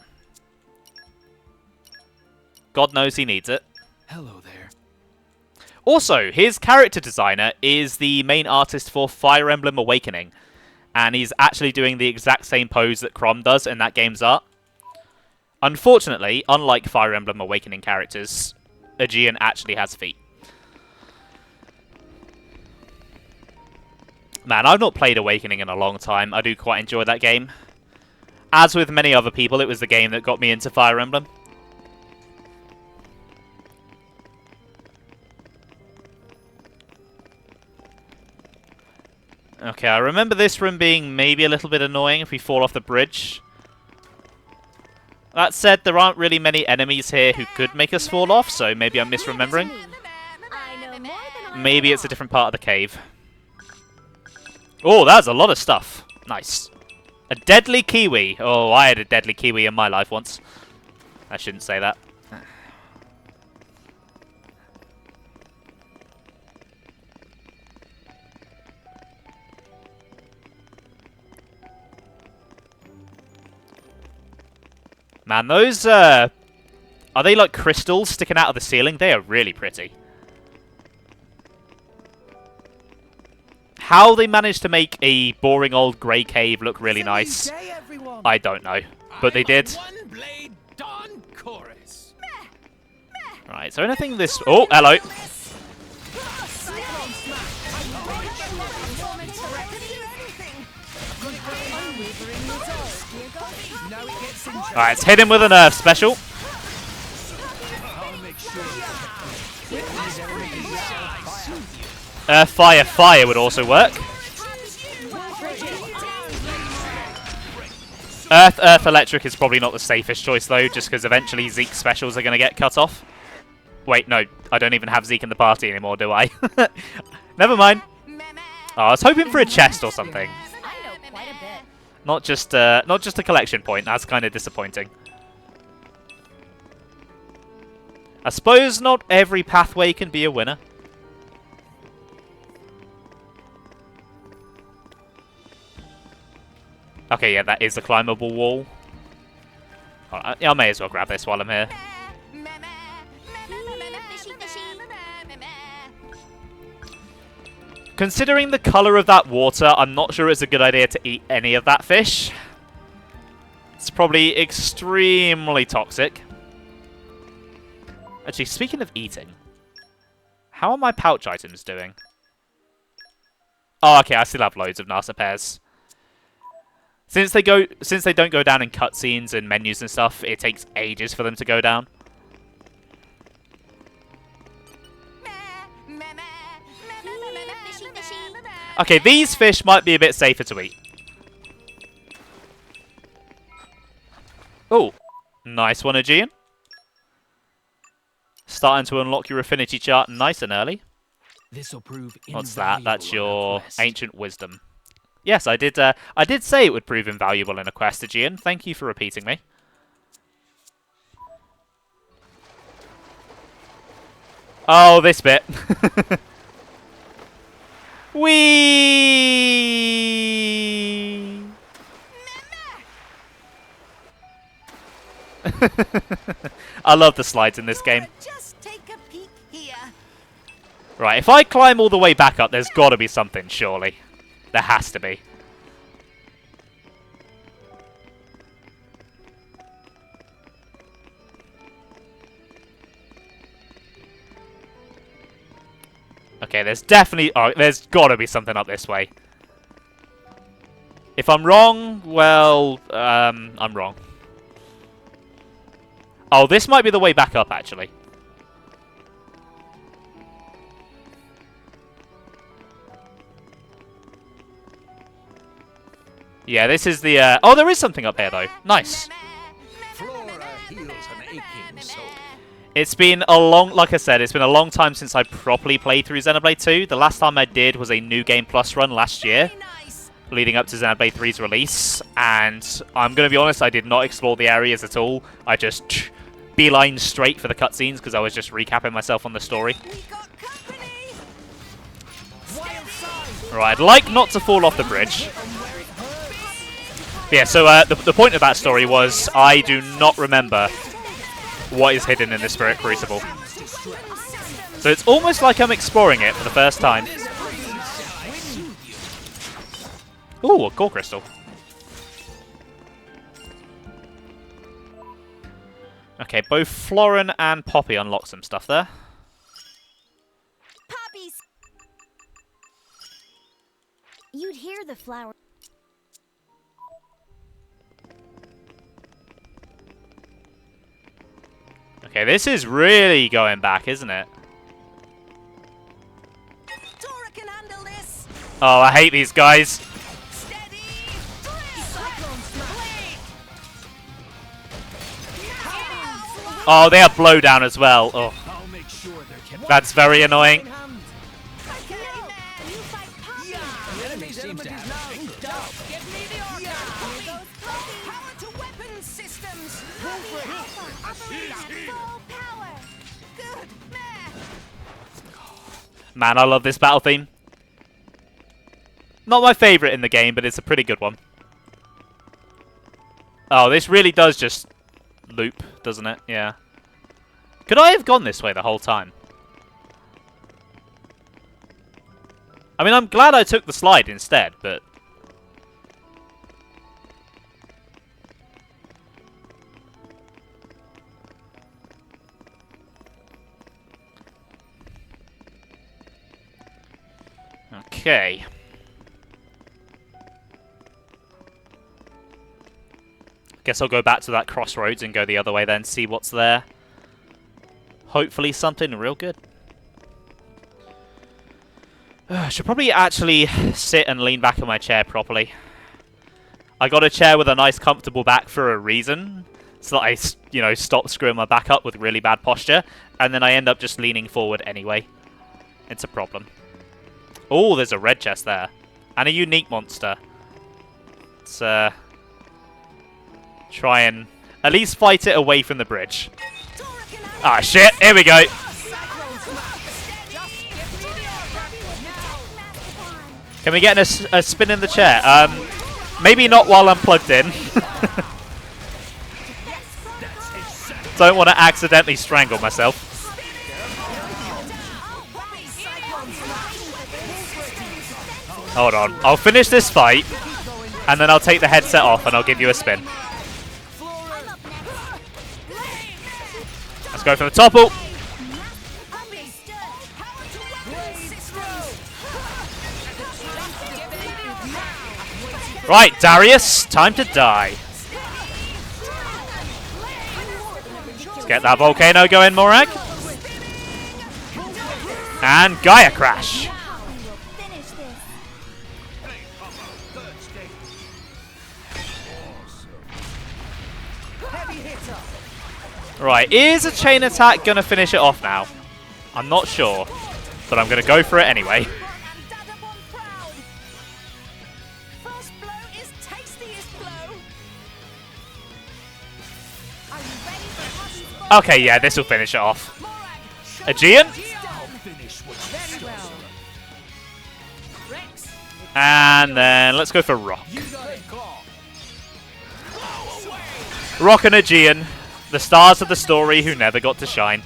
God knows he needs it. Hello there. Also, his character designer is the main artist for Fire Emblem Awakening, and he's actually doing the exact same pose that Chrom does in that game's art. Unfortunately, unlike Fire Emblem Awakening characters, Aegean actually has feet. Man, I've not played Awakening in a long time. I do quite enjoy that game. As with many other people, it was the game that got me into Fire Emblem. Okay, I remember this room being maybe a little bit annoying if we fall off the bridge. That said, there aren't really many enemies here who could make us fall off, so maybe I'm misremembering. Maybe it's a different part of the cave. Oh, that's a lot of stuff. Nice. A deadly kiwi. Oh, I had a deadly kiwi in my life once. I shouldn't say that. Man, those, are they like crystals sticking out of the ceiling? They are really pretty. How they managed to make a boring old grey cave look really nice, I don't know. But they did. Right, is there anything this... Oh, hello. Alright, let's hit him with an Earth special. Fire, fire would also work. Earth, Earth, Electric is probably not the safest choice though, just because eventually Zeke's specials are going to get cut off. Wait, no, I don't even have Zeke in the party anymore, do I? Never mind. Oh, I was hoping for a chest or something. Not just a collection point. That's kind of disappointing. I suppose not every pathway can be a winner. Okay, yeah, that is a climbable wall. Right, I may as well grab this while I'm here. Considering the colour of that water, I'm not sure it's a good idea to eat any of that fish. It's probably extremely toxic. Actually, speaking of eating, how are my pouch items doing? Oh, okay, I still have loads of Nasa pears. Since they don't go down in cutscenes and menus and stuff, it takes ages for them to go down. Okay, these fish might be a bit safer to eat. Oh, nice one, Aegean. Starting to unlock your affinity chart nice and early. This'll prove What's that? That's your Ancient Wisdom. Yes, I did say it would prove invaluable in a quest, Aegean. Thank you for repeating me. Oh, this bit. Whee! I love the slides in this game. Just take a peek here. Right, if I climb all the way back up, there's got to be something, surely. There has to be. Okay, there's definitely... Oh, there's got to be something up this way. If I'm wrong, well, I'm wrong. Oh, this might be the way back up, actually. Yeah, this is the... Oh, there is something up there, though. Nice. It's been a long... Like I said, it's been a long time since I properly played through Xenoblade 2. The last time I did was a New Game Plus run last year, leading up to Xenoblade 3's release. And I'm going to be honest, I did not explore the areas at all. I just beeline straight for the cutscenes because I was just recapping myself on the story. Right, I'd like not to fall off the bridge. Yeah, so the point of that story was I do not remember what is hidden in the Spirit Crucible. So it's almost like I'm exploring it for the first time. Ooh, a core crystal. Okay, both Florin and Poppy unlock some stuff there. Poppies! You'd hear the flower. Okay, this is really going back, isn't it? Oh, I hate these guys. Oh, they have blowdown as well. Oh, that's very annoying. Man, I love this battle theme. Not my favourite in the game, but it's a pretty good one. Oh, this really does just loop, doesn't it? Yeah. Could I have gone this way the whole time? I mean, I'm glad I took the slide instead, but... Okay. Guess I'll go back to that crossroads and go the other way then, see what's there. Hopefully something real good. Should probably actually sit and lean back in my chair properly. I got a chair with a nice comfortable back for a reason. So that I, you know, stop screwing my back up with really bad posture. And then I end up just leaning forward anyway. It's a problem. Oh, there's a red chest there. And a unique monster. Let's try and at least fight it away from the bridge. Ah, shit. Here we go. Can we get a spin in the chair? Maybe not while I'm plugged in. Don't want to accidentally strangle myself. Hold on. I'll finish this fight, and then I'll take the headset off, and I'll give you a spin. Let's go for the topple. Right, Darius, time to die. Let's get that volcano going, Morag. And Gaia Crash. Right, is a chain attack going to finish it off now? I'm not sure, but I'm going to go for it anyway. Okay, yeah, this will finish it off. Aegean? And then let's go for Rock. Rock and Aegean. The stars of the story who never got to shine.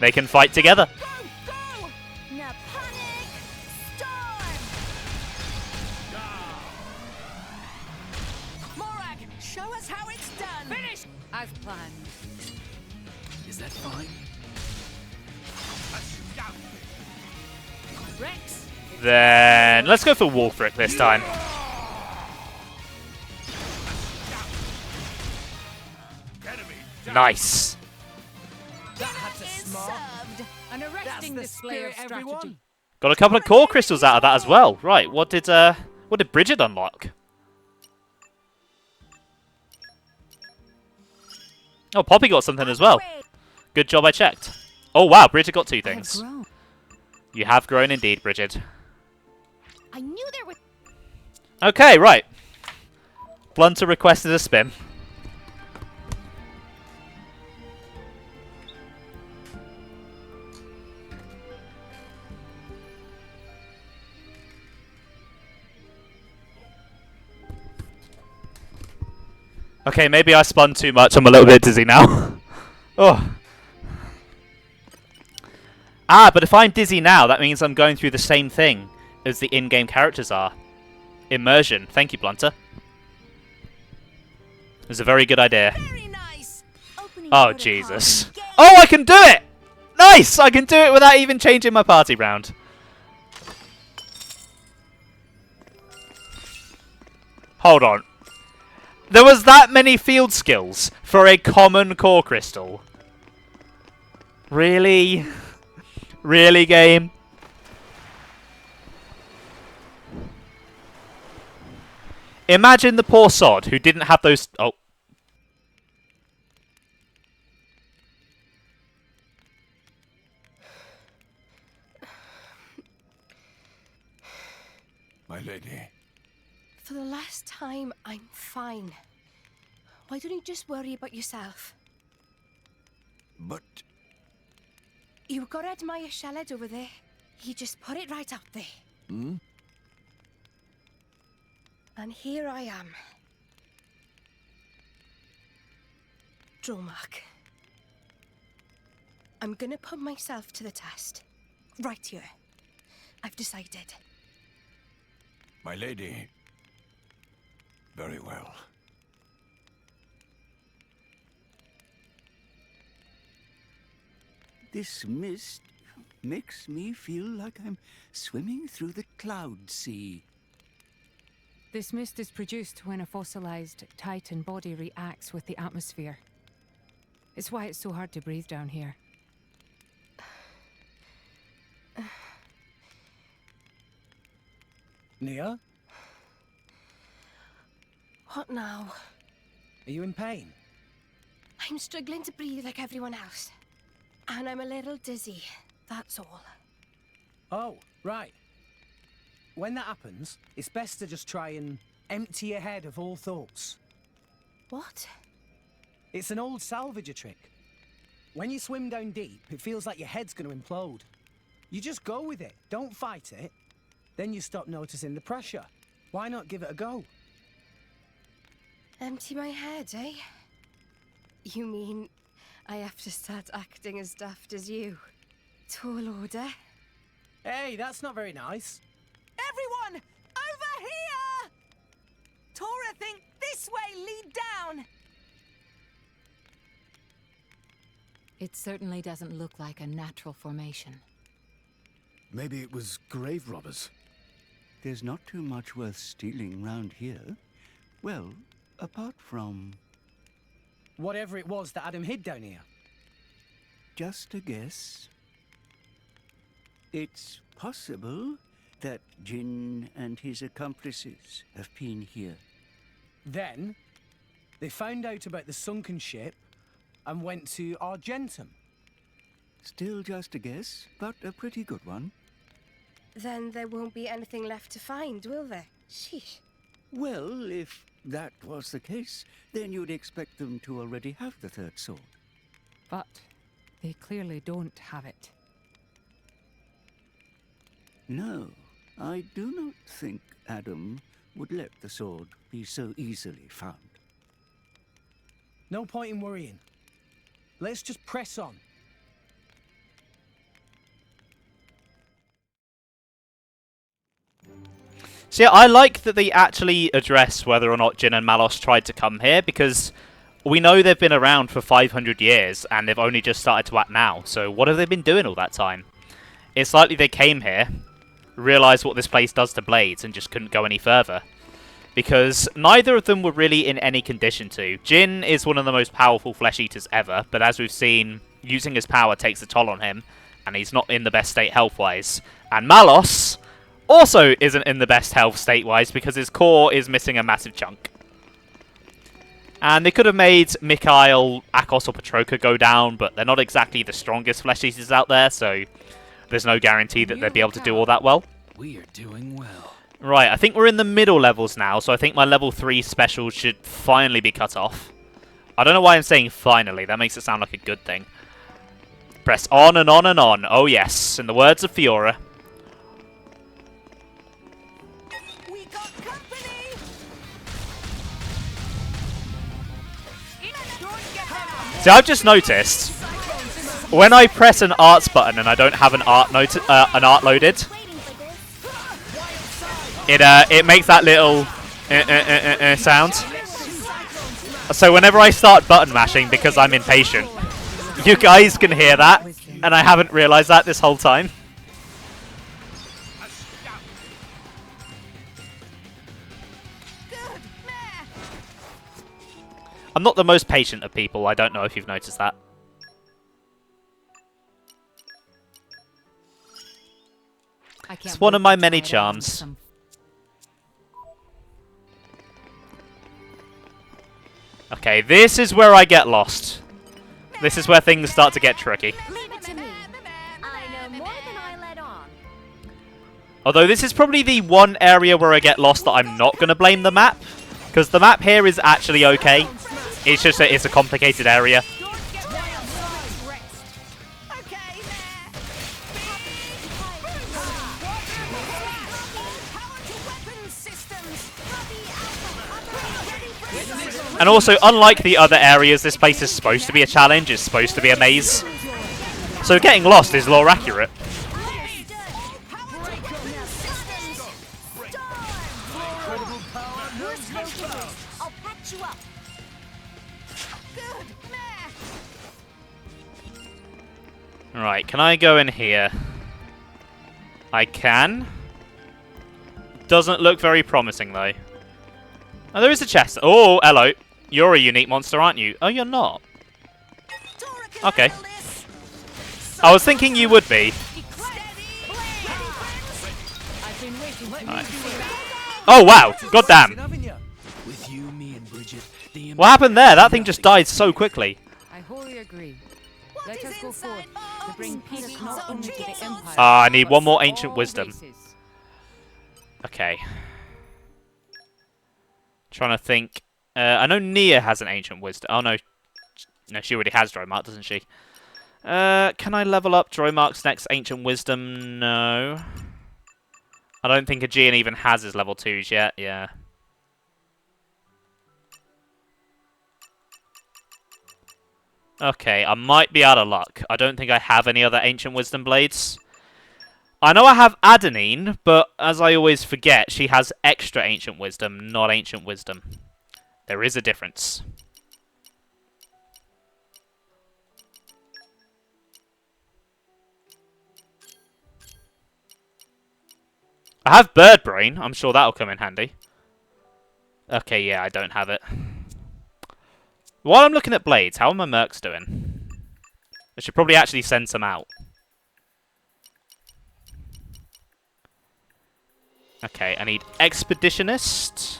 They can fight together. Show us how it's done! Finish! As planned. Is that fine? Rex! Then let's go for Wolfric this time. Nice. That had to smart. An arresting That's the display of spirit, strategy. everyone. Got a couple of core crystals out of that as well. Right, what did Bridget unlock? Oh, Poppy got something as well. Good job I checked. Oh wow, Bridget got 2 things. You have grown indeed, Bridget. I knew there was. Okay, right. Blunter requested a spin. Okay, maybe I spun too much. I'm a little bit dizzy now. Oh. Ah, but if I'm dizzy now, that means I'm going through the same thing as the in-game characters are. Immersion. Thank you, Blunter. It was a very good idea. Oh, Jesus. Oh, I can do it! Nice! I can do it without even changing my party round. Hold on. There was that many field skills for a common core crystal. Really? Really, game? Imagine the poor sod who didn't have those... Oh. My lady. For the last time, I'm fine. Why don't you just worry about yourself? But... You got to admire Shaled over there. He just put it right out there. Hmm? And here I am. Dromark. I'm gonna put myself to the test. Right here. I've decided. My lady. Very well. This mist makes me feel like I'm swimming through the cloud sea. This mist is produced when a fossilized Titan body reacts with the atmosphere. It's why it's so hard to breathe down here. Nia? What now? Are you in pain? I'm struggling to breathe like everyone else. And I'm a little dizzy, that's all. Oh, right. When that happens, it's best to just try and empty your head of all thoughts. What? It's an old salvager trick. When you swim down deep, it feels like your head's going to implode. You just go with it, don't fight it. Then you stop noticing the pressure. Why not give it a go? Empty my head, eh? You mean I have to start acting as daft as you? Tall order? Hey, that's not very nice. Everyone, over here! Tora, think this way, lead down! It certainly doesn't look like a natural formation. Maybe it was grave robbers. There's not too much worth stealing round here. Well, apart from... Whatever it was that Adam hid down here. Just a guess. It's possible that Jin and his accomplices have been here. Then, they found out about the sunken ship and went to Argentum. Still just a guess, but a pretty good one. Then there won't be anything left to find, will there? Sheesh. Well, if that was the case, then you'd expect them to already have the third sword. But they clearly don't have it. No, I do not think Adam would let the sword be so easily found. No point in worrying. Let's just press on. So yeah, I like that they actually address whether or not Jin and Malos tried to come here, because we know they've been around for 500 years, and they've only just started to act now. So what have they been doing all that time? It's likely they came here, realised what this place does to blades, and just couldn't go any further. Because neither of them were really in any condition to. Jin is one of the most powerful flesh eaters ever, but as we've seen, using his power takes a toll on him, and he's not in the best state health-wise. And Malos also isn't in the best health state-wise, because his core is missing a massive chunk. And they could have made Mikhail, Akos, or Petroka go down, but they're not exactly the strongest flesh eaters out there, so there's no guarantee that they'd be able to do all that well. We are doing well. Right, I think we're in the middle levels now, so I think my level 3 special should finally be cut off. I don't know why I'm saying finally, that makes it sound like a good thing. Press on and on and on, oh yes, in the words of Fiora. See, I've just noticed, when I press an arts button and I don't have an art loaded, it makes that little sound. So whenever I start button mashing because I'm impatient, you guys can hear that, and I haven't realised that this whole time. I'm not the most patient of people, I don't know if you've noticed that. It's one of my many charms. Okay, this is where I get lost. This is where things start to get tricky. Although this is probably the one area where I get lost that I'm not going to blame the map. Because the map here is actually okay. It's just that it's a complicated area. And also, unlike the other areas, this place is supposed to be a challenge. It's supposed to be a maze. So getting lost is lore accurate. Right, can I go in here? I can. Doesn't look very promising, though. Oh, there is a chest. Oh, hello. You're a unique monster, aren't you? Oh, you're not. Okay. I was thinking you would be. Right. Oh, wow. God damn. What happened there? That thing just died so quickly. I wholly agree. Let us go forth to bring peace not only to the Empire. I need one more ancient wisdom. Okay. Trying to think. I know Nia has an ancient wisdom. Oh no. No, she already has Dromark, doesn't she? Can I level up Dromark's next ancient wisdom? No. I don't think Aegean even has his level 2s yet. Yeah. Okay, I might be out of luck. I don't think I have any other Ancient Wisdom Blades. I know I have Adenine, but as I always forget, she has extra Ancient Wisdom, not Ancient Wisdom. There is a difference. I have Bird Brain. I'm sure that'll come in handy. Okay, yeah, I don't have it. While I'm looking at blades, how are my mercs doing? I should probably actually send some out. Okay, I need Expeditionist.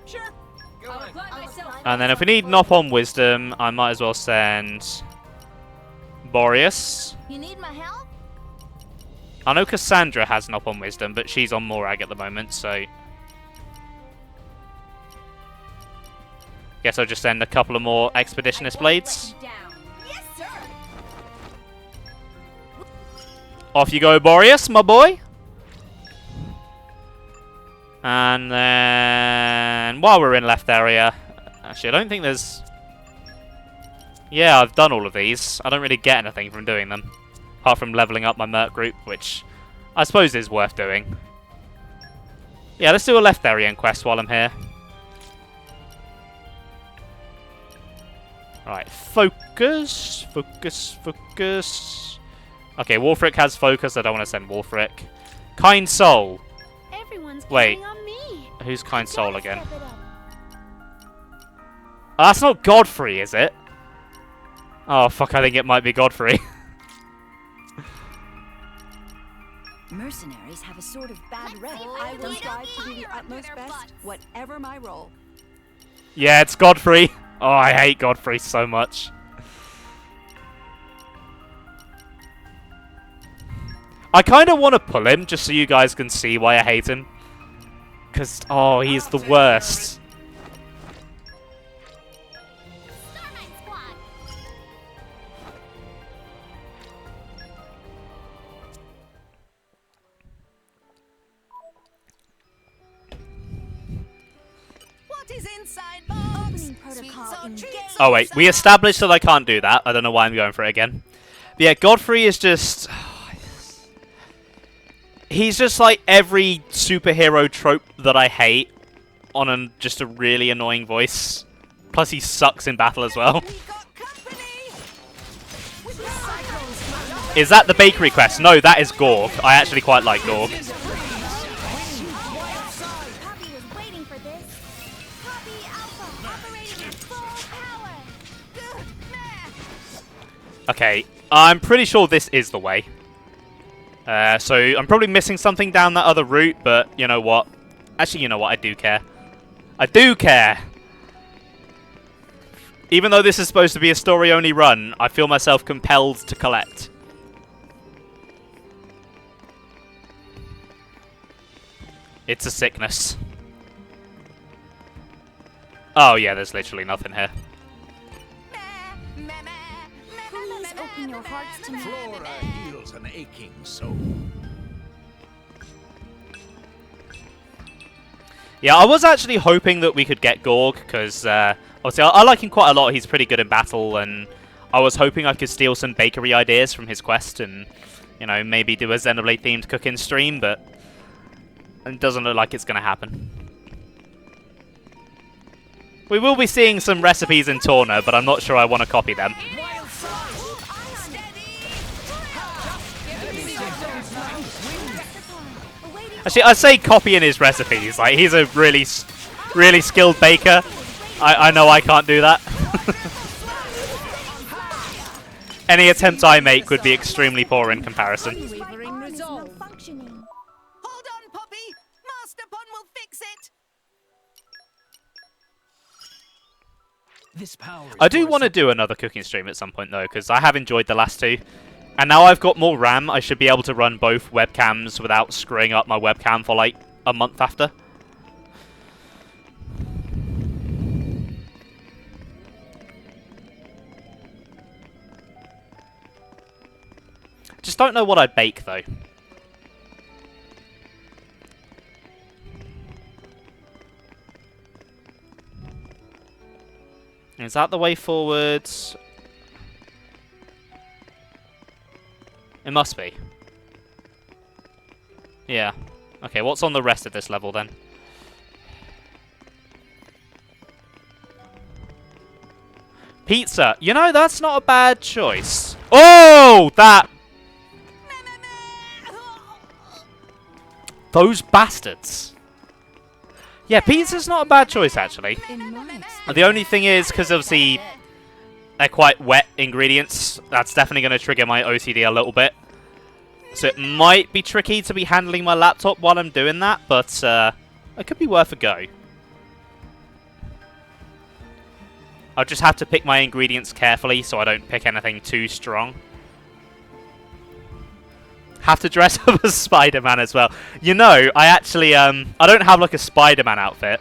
Sure. And then if we need Nop on Wisdom, I might as well send Boreas. You need my help? I know Cassandra has Nop on Wisdom, but she's on Morag at the moment, so guess I'll just send a couple of more Expeditionist Blades. Yes, sir. Off you go, Boreas, my boy. And then And while we're in left area, actually I don't think there's... Yeah, I've done all of these. I don't really get anything from doing them. Apart from leveling up my Merc group, which I suppose is worth doing. Yeah, let's do a left area quest while I'm here. Right, focus. Focus, focus. Okay, Wolfric has focus. I don't want to send Wolfric. Kind Soul. Everyone's Wait. counting on me. Who's Kind Soul again? Oh, that's not Godfrey, is it? Oh, fuck, I think it might be Godfrey. Mercenaries have a sort of bad rep. I will strive to do the utmost best, whatever my role. Yeah, it's Godfrey. Oh, I hate Godfrey so much. I kind of want to pull him just so you guys can see why I hate him. Because, oh, he's the worst. What is inside box? Oh, wait. We established that I can't do that. I don't know why I'm going for it again. But yeah, Godfrey is just... He's just like every superhero trope that I hate on just a really annoying voice. Plus he sucks in battle as well. Is that the bakery quest? No, that is Gorg. I actually quite like Gorg. Okay, I'm pretty sure this is the way. So I'm probably missing something down that other route, but you know what? Actually, you know what? I do care. I do care! Even though this is supposed to be a story-only run, I feel myself compelled to collect. It's a sickness. Oh yeah, there's literally nothing here. Please open your hearts to me. Flora heals an aching soul. Yeah, I was actually hoping that we could get Gorg, because obviously I like him quite a lot. He's pretty good in battle, and I was hoping I could steal some bakery ideas from his quest and, you know, maybe do a Xenoblade themed cooking stream, but it doesn't look like it's going to happen. We will be seeing some recipes in Torna, but I'm not sure I want to copy them. Actually, I say copying his recipes. Like, he's a really skilled baker. I know I can't do that. Any attempt I make would be extremely poor in comparison. Hold on, Poppy. Master Pon will fix it. This power I do want to do another cooking stream at some point, though, because I have enjoyed the last two. And now I've got more RAM, I should be able to run both webcams without screwing up my webcam for, like, a month after. Just don't know what I'd bake, though. Is that the way forwards? It must be. Yeah. Okay, what's on the rest of this level then? Pizza. You know, that's not a bad choice. Oh, that... Those bastards. Yeah, pizza's not a bad choice, actually. The only thing is, because obviously they're quite wet ingredients, that's definitely going to trigger my OCD a little bit. So it might be tricky to be handling my laptop while I'm doing that, but it could be worth a go. I'll just have to pick my ingredients carefully so I don't pick anything too strong. Have to dress up as Spider-Man as well. You know, I actually, I don't have like a Spider-Man outfit.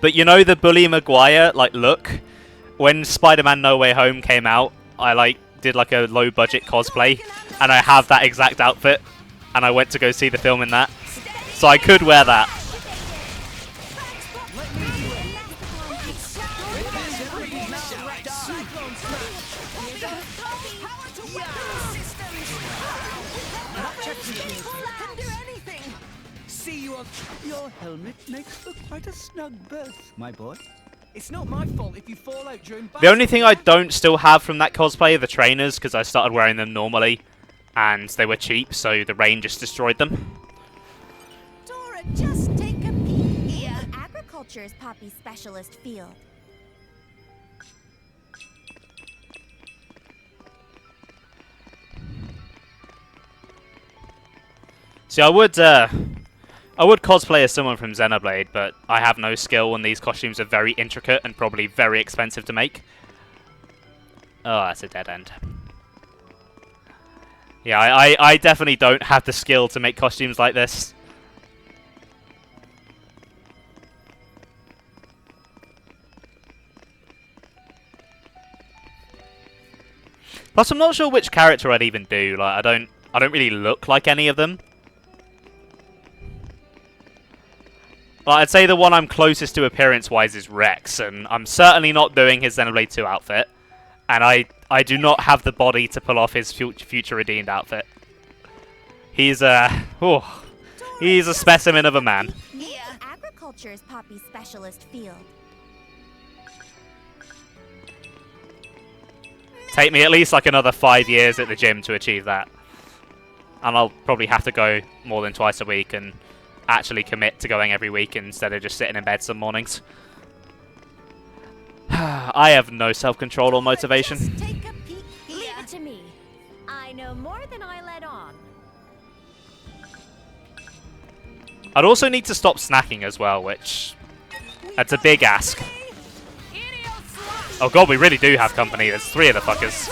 But you know the Bully Maguire, like, look? When Spider-Man No Way Home came out, I, like, did like a low-budget cosplay. And I have that exact outfit. And I went to go see the film in that. So I could wear that. Can do anything. See you on. Your helmet makes for quite a snug berth, my boy. It's not my fault if you fall out during battle. The only thing I don't still have from that cosplay are the trainers, because I started wearing them normally, and they were cheap, so the rain just destroyed them. Dora, just take a peek here. Agriculture's Poppy's specialist field. See, I would cosplay as someone from Xenoblade, but I have no skill, and these costumes are very intricate and probably very expensive to make. Oh, that's a dead end. Yeah, I definitely don't have the skill to make costumes like this. Plus, I'm not sure which character I'd even do. Like, I don't really look like any of them. Like, I'd say the one I'm closest to appearance-wise is Rex, and I'm certainly not doing his Xenoblade 2 outfit. And I do not have the body to pull off his future redeemed outfit. He's he's a specimen of a man. Agriculture's Poppy's specialist field. Take me at least like another 5 years at the gym to achieve that. And I'll probably have to go more than twice a week and actually commit to going every week instead of just sitting in bed some mornings. I have no self-control or motivation. Take a peek. Leave it to me. I know more than I let on. I'd also need to stop snacking as well, which that's a big ask. Oh god, we really do have company. There's 3 of the fuckers.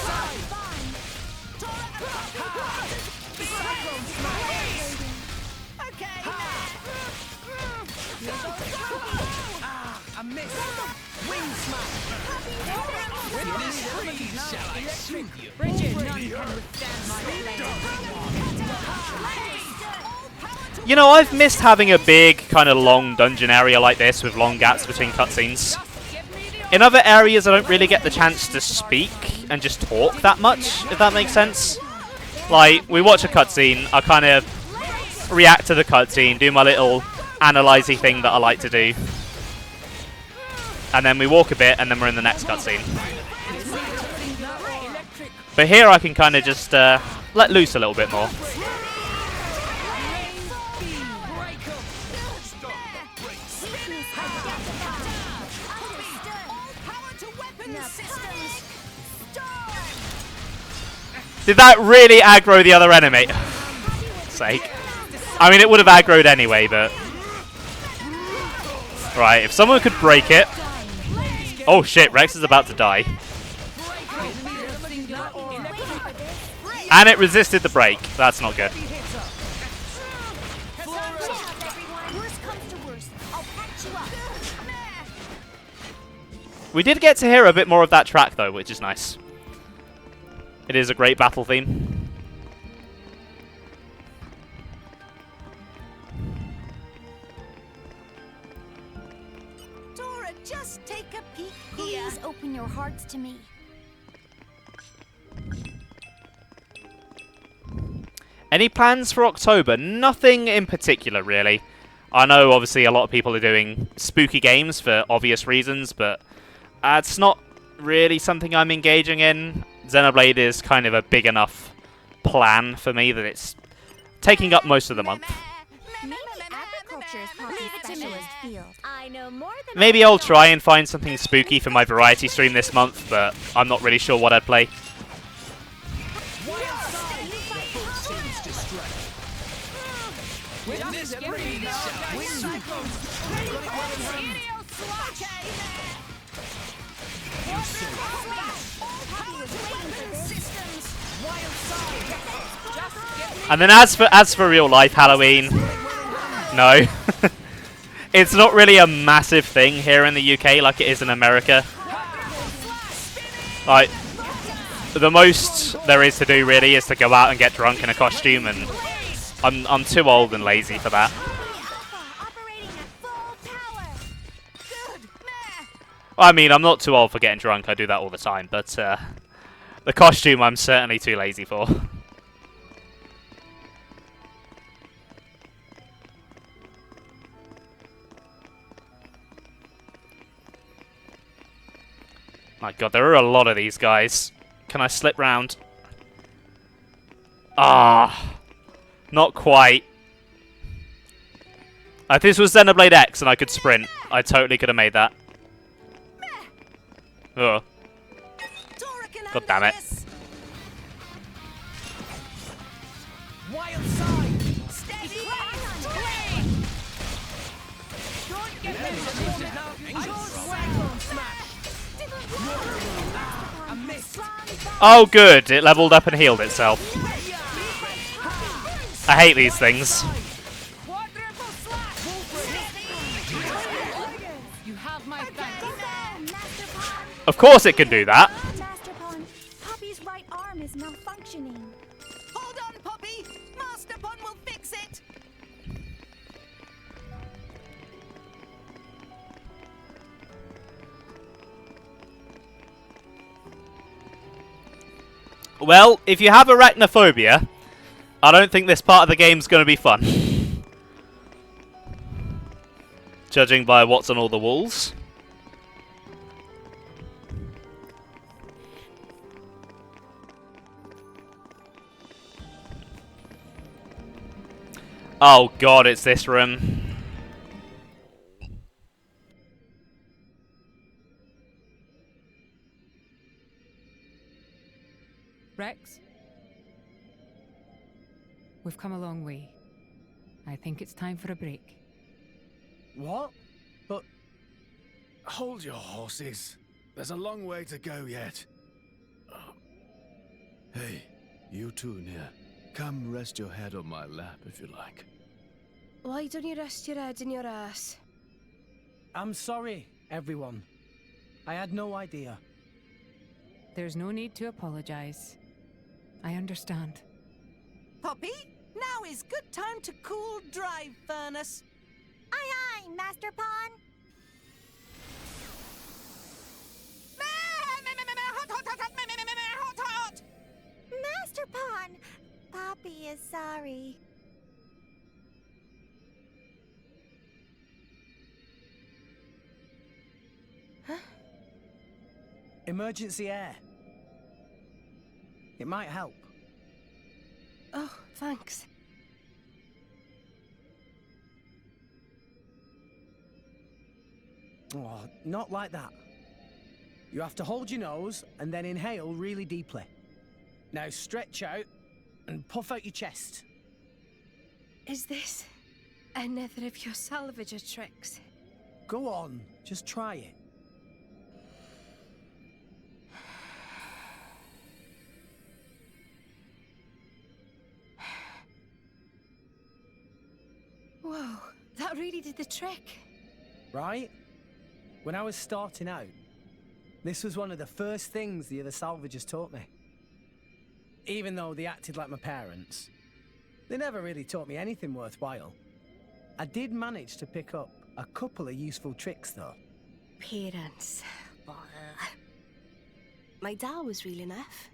You know, I've missed having a big, kind of long dungeon area like this with long gaps between cutscenes. In other areas, I don't really get the chance to speak and just talk that much, if that makes sense. Like, we watch a cutscene, I kind of react to the cutscene, do my little analyzing thing that I like to do. And then we walk a bit, and then we're in the next cutscene. But here I can kind of just let loose a little bit more. Did that really aggro the other enemy? Sake. I mean, it would have aggroed anyway, but... Right, if someone could break it... Oh shit, Rex is about to die. And it resisted the break. That's not good. We did get to hear a bit more of that track, though, which is nice. It is a great battle theme. Dora, just take a peek here. Please open your hearts to me. Any plans for October? Nothing in particular, really. I know, obviously, a lot of people are doing spooky games for obvious reasons, but it's not really something I'm engaging in. Xenoblade is kind of a big enough plan for me that it's taking up most of the month. Maybe I'll try and find something spooky for my variety stream this month, but I'm not really sure what I'd play. And then as for real life Halloween, no. It's not really a massive thing here in the UK like it is in America. Like, the most there is to do really is to go out and get drunk in a costume, and I'm too old and lazy for that. I mean, I'm not too old for getting drunk, I do that all the time, but The costume I'm certainly too lazy for. My god, there are a lot of these guys. Can I slip round? Ah, not quite. If this was Xenoblade X and I could sprint, I totally could have made that. Oh. God damn it. Wild side! Steady! Don't get I missed. Oh good, it leveled up and healed itself. I hate these things. You have my Of course it can do that. Master Pawn, Poppy's right arm is malfunctioning. Hold on, Poppy! Master Pawn will fix it! Well, if you have arachnophobia, I don't think this part of the game's going to be fun. Judging by what's on all the walls. Oh god, it's this room. Rex? We've come a long way. I think it's time for a break. What? But... Hold your horses. There's a long way to go yet. Hey, you two near. Come rest your head on my lap if you like. Why don't you rest your head in your ass? I'm sorry, everyone. I had no idea. There's no need to apologize. I understand. Poppy, now is good time to cool drive furnace. Aye aye, Master Pawn. Master Pawn, Poppy is sorry. Huh? Emergency air. It might help. Oh, thanks. Oh, not like that. You have to hold your nose and then inhale really deeply. Now stretch out and puff out your chest. Is this another of your salvager tricks? Go on, just try it. Whoa, that really did the trick. Right? When I was starting out, this was one of the first things the other salvagers taught me. Even though they acted like my parents, they never really taught me anything worthwhile. I did manage to pick up a couple of useful tricks, though. Parents. My dad was real enough,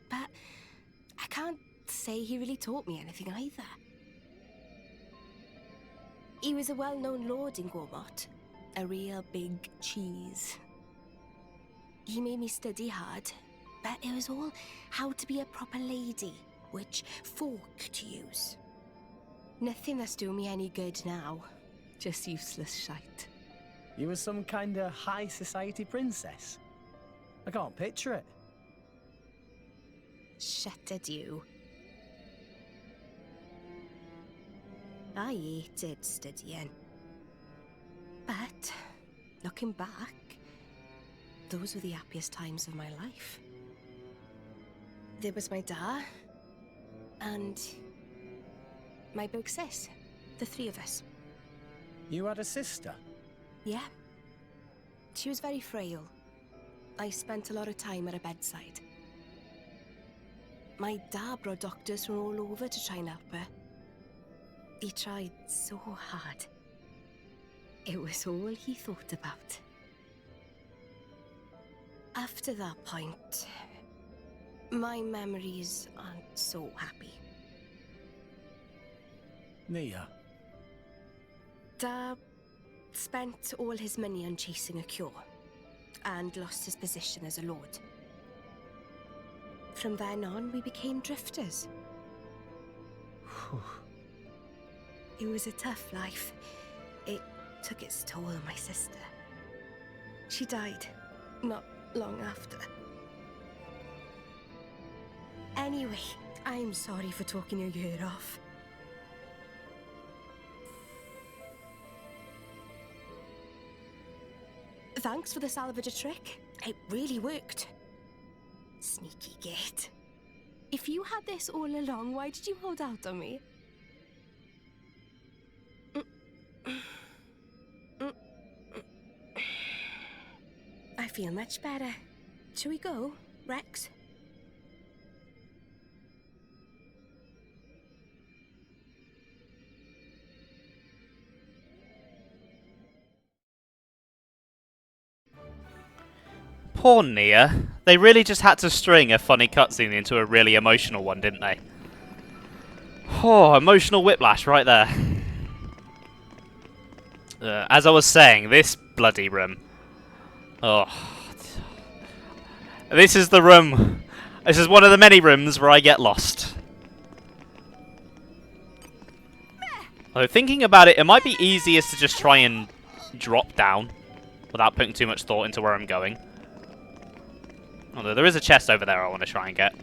but I can't say he really taught me anything either. He was a well-known lord in Gormott, a real big cheese. He made me study hard, but it was all how to be a proper lady, which fork to use. Nothing that's doing me any good now, just useless shite. You were some kind of high society princess. I can't picture it. Shut at you. I hated studying. But, looking back, those were the happiest times of my life. There was my dad, and my big sis, the three of us. You had a sister? Yeah. She was very frail. I spent a lot of time at her bedside. My dad brought doctors from all over to try and help her. He tried so hard. It was all he thought about. After that point, My memories aren't so happy. Nia. Dad spent all his money on chasing a cure, and lost his position as a lord. From then on, we became drifters. It was a tough life. It took its toll on my sister. She died not long after. Anyway, I'm sorry for talking your ear off. Thanks for the salvage trick. It really worked. Sneaky git. If you had this all along, why did you hold out on me? I feel much better. Shall we go, Rex? Poor Nia. They really just had to string a funny cutscene into a really emotional one, didn't they? Oh, emotional whiplash right there. As I was saying, this bloody room. Oh. This is the room. This is one of the many rooms where I get lost. Although thinking about it, it might be easiest to just try and drop down without putting too much thought into where I'm going. Although there is a chest over there I want to try and get.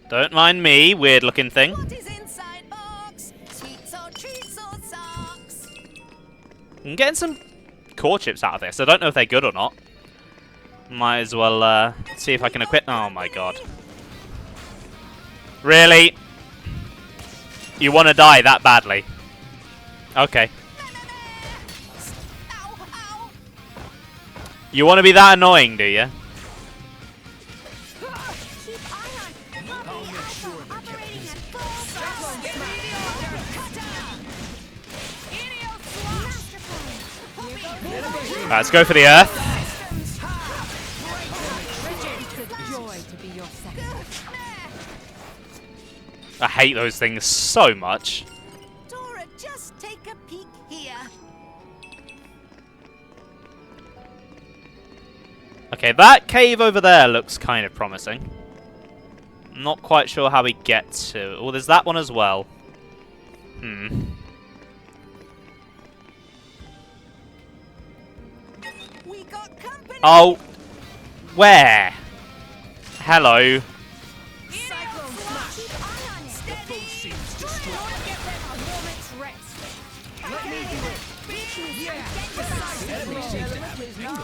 Don't mind me, weird looking thing. What is inside box? Sweets or treats or socks? I'm getting some core chips out of this. I don't know if they're good or not. Might as well see if I can equip. Oh my god. Really? You want to die that badly? Okay. You want to be that annoying, do you? Right, let's go for the earth. I hate those things so much. Dora, just take a peek here. Okay, that cave over there looks kind of promising. Not quite sure how we get to. Oh, there's that one as well. We got company. Oh, where? Hello.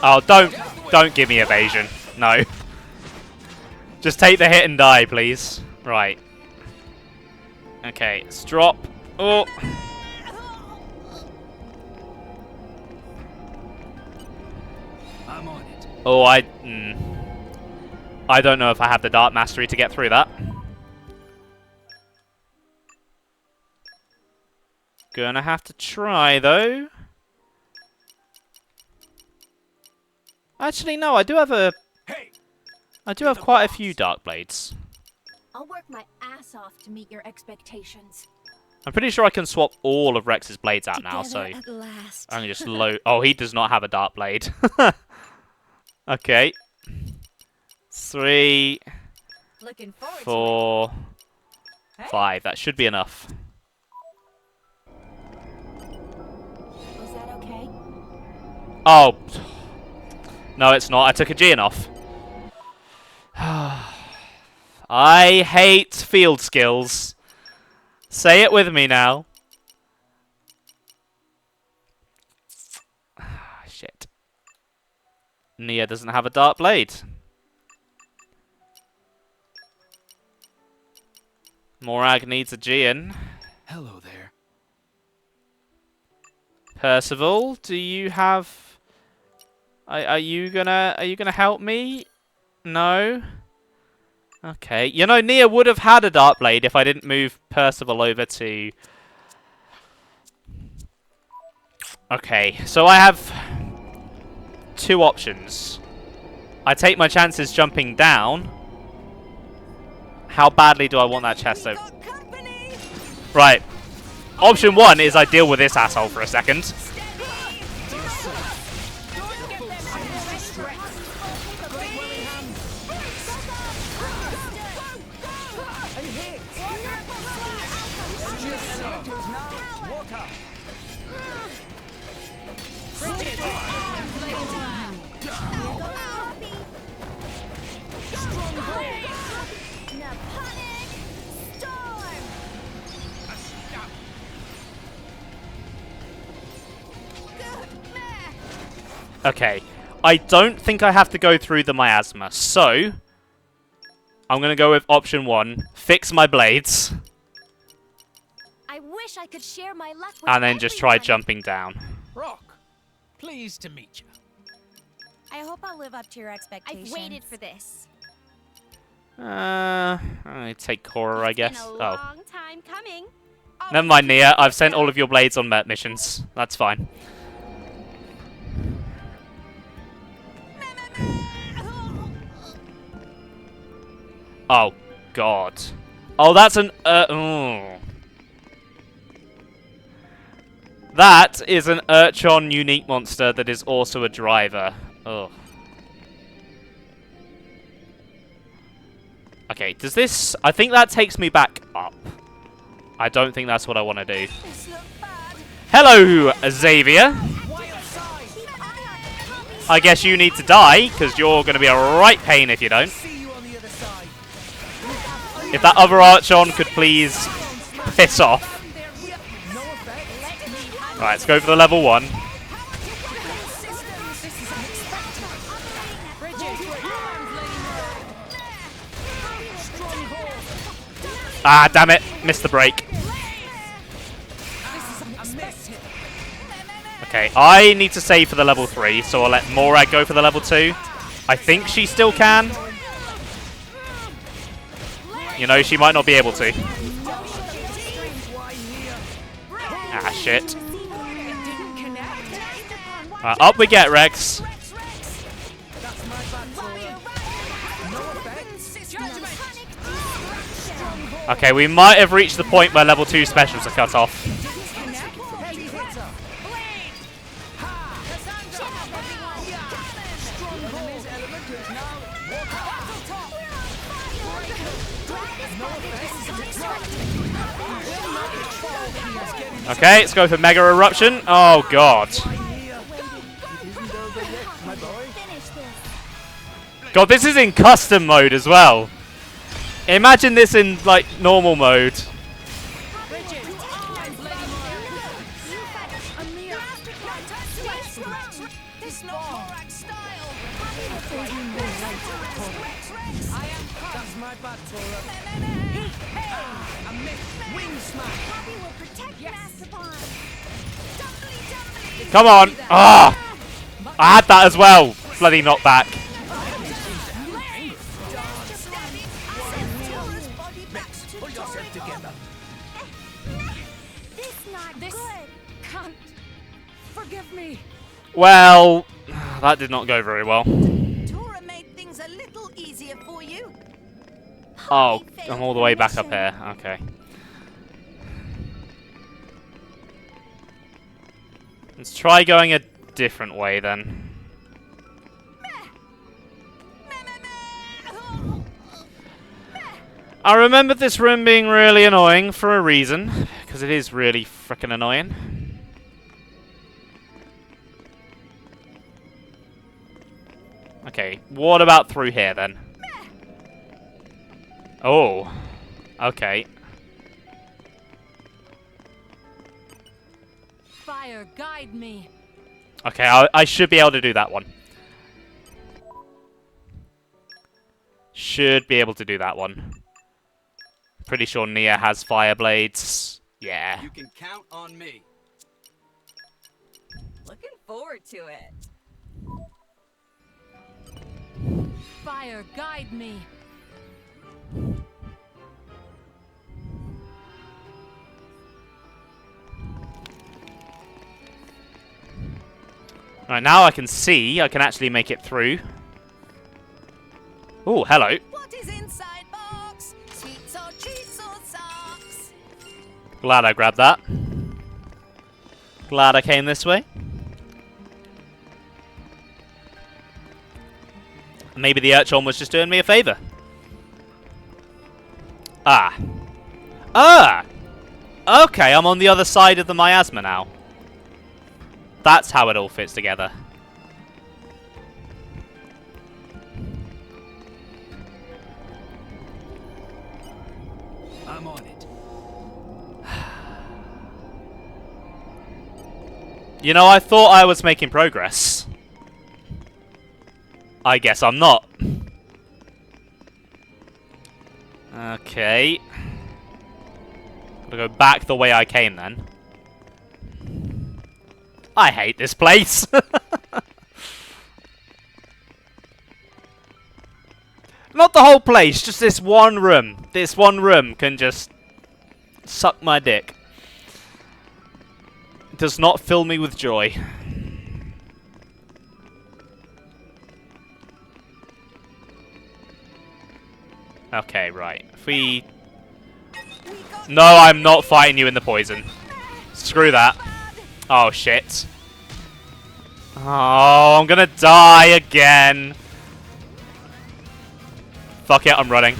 Oh, don't give me evasion. No. Just take the hit and die, please. Right. Okay, let's drop. Oh. I'm on it. Oh, I don't know if I have the Dark Mastery to get through that. Gonna have to try, though. Actually, no, I do have a... I do have quite a few Dark Blades. I'll work my ass off to meet your expectations. I'm pretty sure I can swap all of Rex's blades out now, so... At last. I'm just load... Oh, he does not have a Dark Blade. Okay. 3... 4... 5. That should be enough. Was that okay? Oh. No, it's not. I took a Jin off. I hate field skills. Say it with me now. Shit. Nia doesn't have a Dark Blade. Morag needs a Jin. Hello there. Percival, do you have... Are you gonna help me? No? Okay. You know, Nia would have had a Dark Blade if I didn't move Percival over to... Okay, so I have two options. I take my chances jumping down. How badly do I want that chest open? Right. Option one is I deal with this asshole for a second. Okay, I don't think I have to go through the miasma, so I'm gonna go with option one, fix my blades, I wish I could share my luck with and then just try everyone. jumping down. Rock, pleased to meet you. I hope I'll live up to your expectations. I've waited for this. I take Cora, I guess. It's been a Oh, long time coming. never mind, Nia. I've sent all of your blades on Met missions. That's fine. Oh, God. Oh, that's an... That is an Urchon unique monster that is also a driver. Oh. Okay, does this... I think that takes me back up. I don't think that's what I want to do. Hello, Xavier. I guess you need to die, because you're going to be a right pain if you don't. If that other Archon could please piss off. Right, let's go for the level 1. Ah, damn it. Missed the break. Okay, I need to save for the level 3, so I'll let Morag go for the level 2. I think she still can. You know, she might not be able to. Ah, shit. Up we get, Rex. Okay, we might have reached the point where level 2 specials are cut off. Okay, let's go for Mega Eruption. Oh, God. God, this is in custom mode as well. Imagine this in, like, normal mode. Come on. Ah! I had that as well. Bloody knockback. Forgive me. Well, that did not go very well. Tora made things a little easier for you. Oh, I'm all the way back up here. Okay. Let's try going a different way then. I remember this room being really annoying for a reason, because it is really frickin' annoying. Okay, what about through here then? Oh, okay. Fire, guide me. Okay, I should be able to do that one. Should be able to do that one. Pretty sure Nia has fire blades. Yeah. You can count on me. Looking forward to it. Fire, guide me. Right, now I can see. I can actually make it through. Oh, hello. What is inside box? Sweets or treats or socks? Glad I grabbed that. Glad I came this way. Maybe the Urchin was just doing me a favour. Ah. Ah! Okay, I'm on the other side of the miasma now. That's how it all fits together. I'm on it. You know, I thought I was making progress. I guess I'm not. Okay. Gotta go back the way I came then. I hate this place. Not the whole place, just this one room. This one room can just suck my dick. It does not fill me with joy. Okay, right. If we... No, I'm not fighting you in the poison. Screw that. Oh, shit. Oh, I'm gonna die again. Fuck it, I'm running.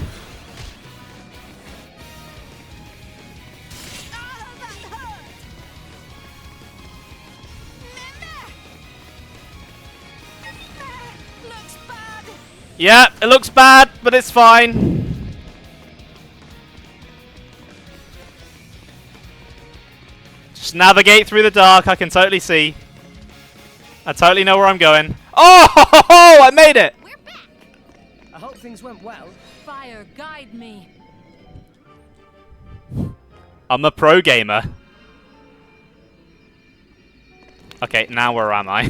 Yeah, it looks bad, but it's fine. Just navigate through the dark, I can totally see. I totally know where I'm going. Oh, I made it! I hope things went well. Fire, guide me. I'm a pro gamer. Okay, now where am I?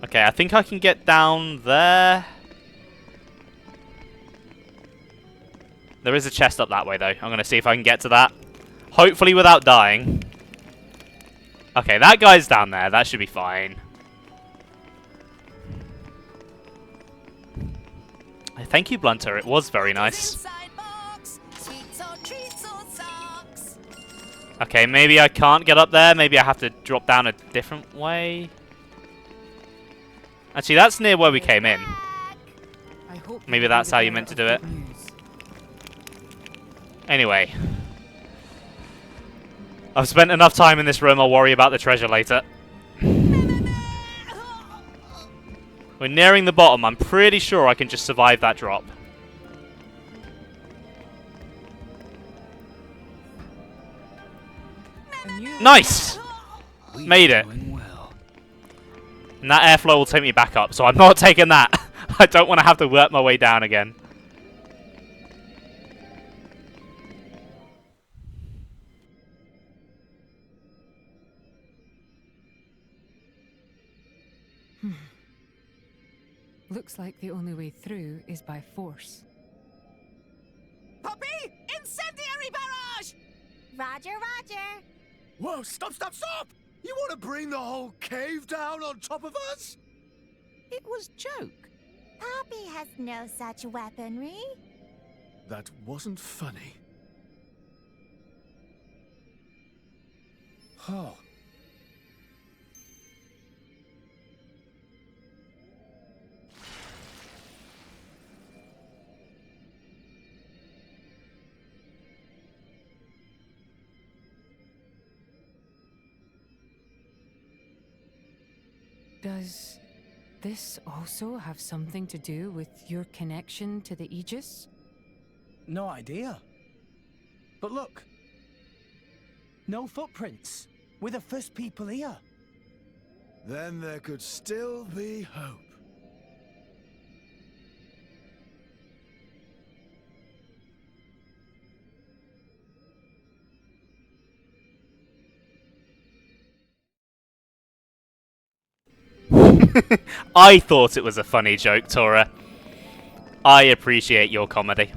Okay, I think I can get down there. There is a chest up that way, though. I'm going to see if I can get to that. Hopefully without dying. Okay, that guy's down there. That should be fine. Thank you, Blunter. It was very nice. Okay, maybe I can't get up there. Maybe I have to drop down a different way. Actually, that's near where we came in. Maybe that's how you meant to do it. Anyway. I've spent enough time in this room, I'll worry about the treasure later. We're nearing the bottom. I'm pretty sure I can just survive that drop. Nice! Made it. And that airflow will take me back up, so I'm not taking that. I don't want to have to work my way down again. Looks like the only way through is by force. Poppy! Incendiary barrage! Roger, roger. Whoa, stop, stop, stop! You want to bring the whole cave down on top of us? It was joke. Poppy has no such weaponry. That wasn't funny. Oh. Does this also have something to do with your connection to the Aegis? No idea. But look. No footprints. We're the first people here. Then there could still be hope. I thought it was a funny joke, Tora. I appreciate your comedy.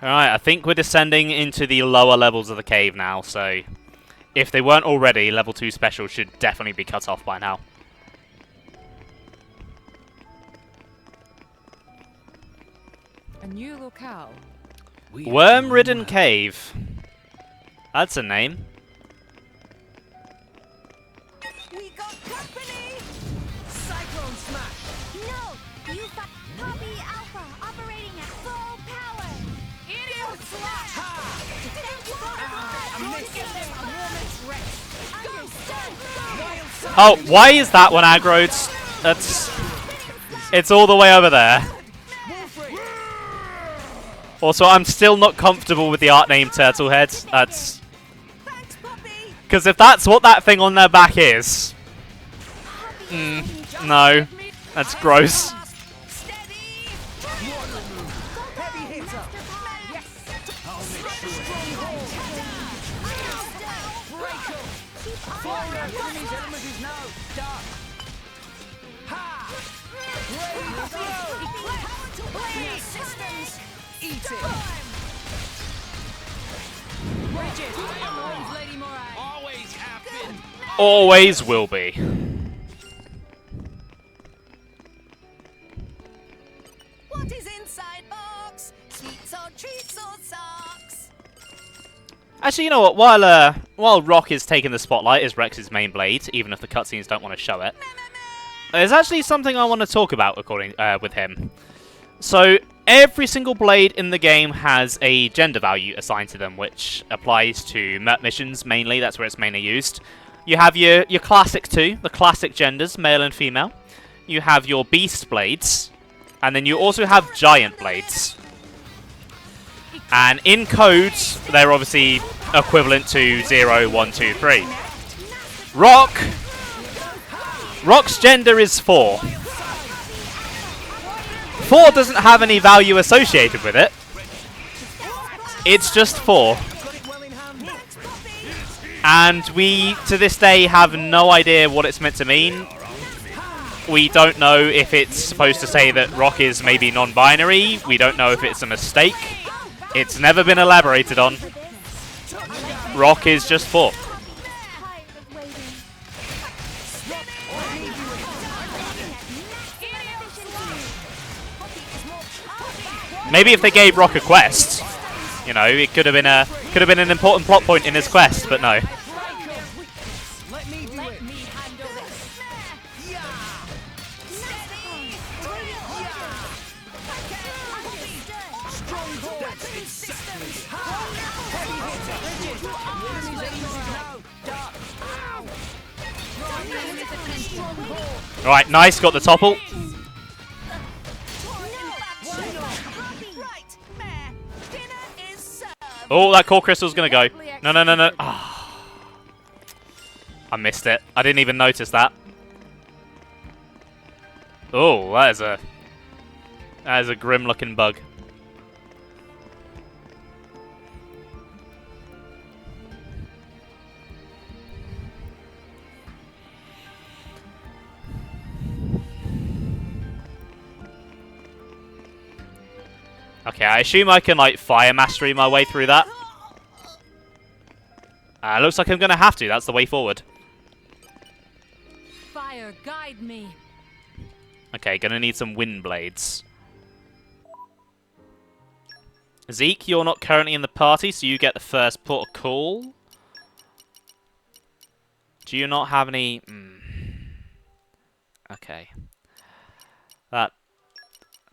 Alright, I think we're descending into the lower levels of the cave now, so if they weren't already, level 2 special should definitely be cut off by now. A new locale. Worm-ridden cave. That's a name. We got company! Cyclone smash! No! You got Poppy Alpha operating at full power! Idiot slash! I missed it! Oh, why is that one aggroed? That's... It's all the way over there. Also, I'm still not comfortable with the art name Turtlehead. That's... Because if that's what that thing on their back is... no. That's gross. Always will be. What is inside box? Sweets or treats or socks? Actually, you know what? While Rock is taking the spotlight as Rex's main blade, even if the cutscenes don't want to show it, there's actually something I want to talk about with him. So, every single blade in the game has a gender value assigned to them, which applies to merc missions mainly. That's where it's mainly used. You have your classic two, the classic genders, male and female. You have your beast blades, and then you also have giant blades. And in codes, they're obviously equivalent to 0, 1, 2, 3. Rock's gender is 4. 4 doesn't have any value associated with it. It's just 4. And we, to this day, have no idea what it's meant to mean. We don't know if it's supposed to say that Rock is maybe non-binary. We don't know if it's a mistake. It's never been elaborated on. Rock is just 4. Maybe if they gave Rock a quest, you know, it could have been an important plot point in his quest, but no. Alright, nice, got the topple. Oh, that core crystal's gonna go. No, no, no, no. Oh. I missed it. I didn't even notice that. Oh, that is a grim looking bug. Okay, I assume I can, like, fire mastery my way through that. Looks like I'm gonna have to. That's the way forward. Fire, guide me. Okay, gonna need some wind blades. Zeke, you're not currently in the party, so you get the first port of call. Do you not have any... Okay. That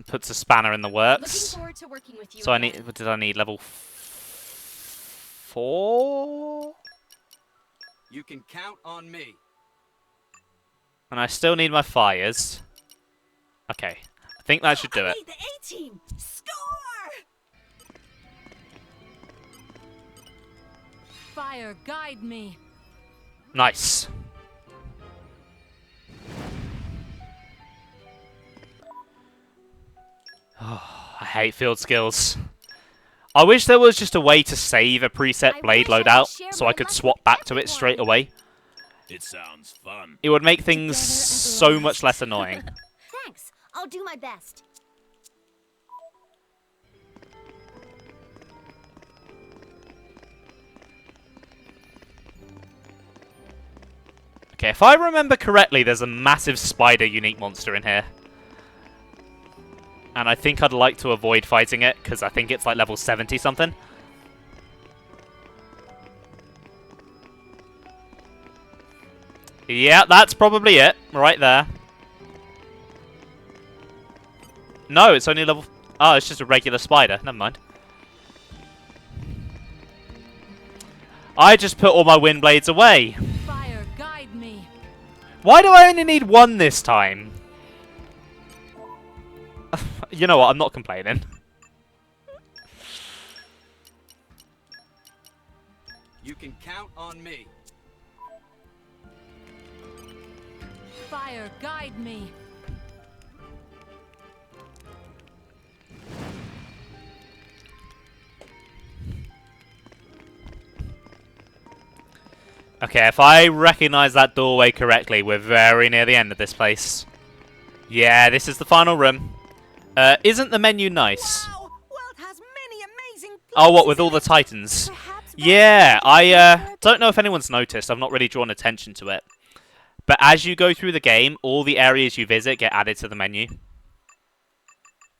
puts a spanner in the works. Looking forward to working with you So again. what did I need? Level 4? You can count on me. And I still need my fires. Okay. I think that should do it. The A-team! Score! Fire, guide me. Nice. Oh, I hate field skills. I wish there was just a way to save a preset blade loadout so I could swap back to it straight away. It sounds fun. It would make things so much less annoying. Thanks. I'll do my best. Okay, if I remember correctly, there's a massive spider unique monster in here. And I think I'd like to avoid fighting it, because I think it's like level 70 something. Yeah, that's probably it, right there. No, it's only level... Oh, it's just a regular spider. Never mind. I just put all my wind blades away. Fire, guide me. Why do I only need one this time? You know what? I'm not complaining. You can count on me. Fire, guide me. Okay, if I recognize that doorway correctly, we're very near the end of this place. Yeah, this is the final room. Isn't the menu nice? Oh, what, with all the titans? Yeah, I don't know if anyone's noticed. I've not really drawn attention to it. But as you go through the game, all the areas you visit get added to the menu.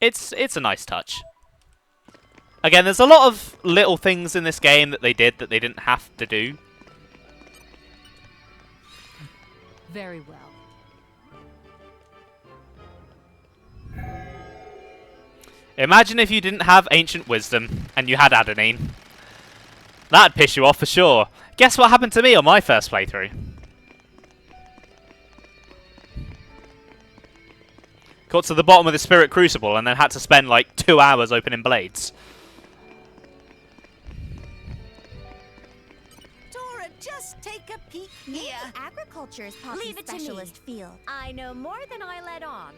It's a nice touch. Again, there's a lot of little things in this game that they did that they didn't have to do. Very well. Imagine if you didn't have Ancient Wisdom and you had Adenine. That'd piss you off for sure. Guess what happened to me on my first playthrough? Got to the bottom of the Spirit Crucible and then had to spend like 2 hours opening blades. Dora, just take a peek here. Agriculture is Poppy's Leave it to me. specialist field. I know more than I let on.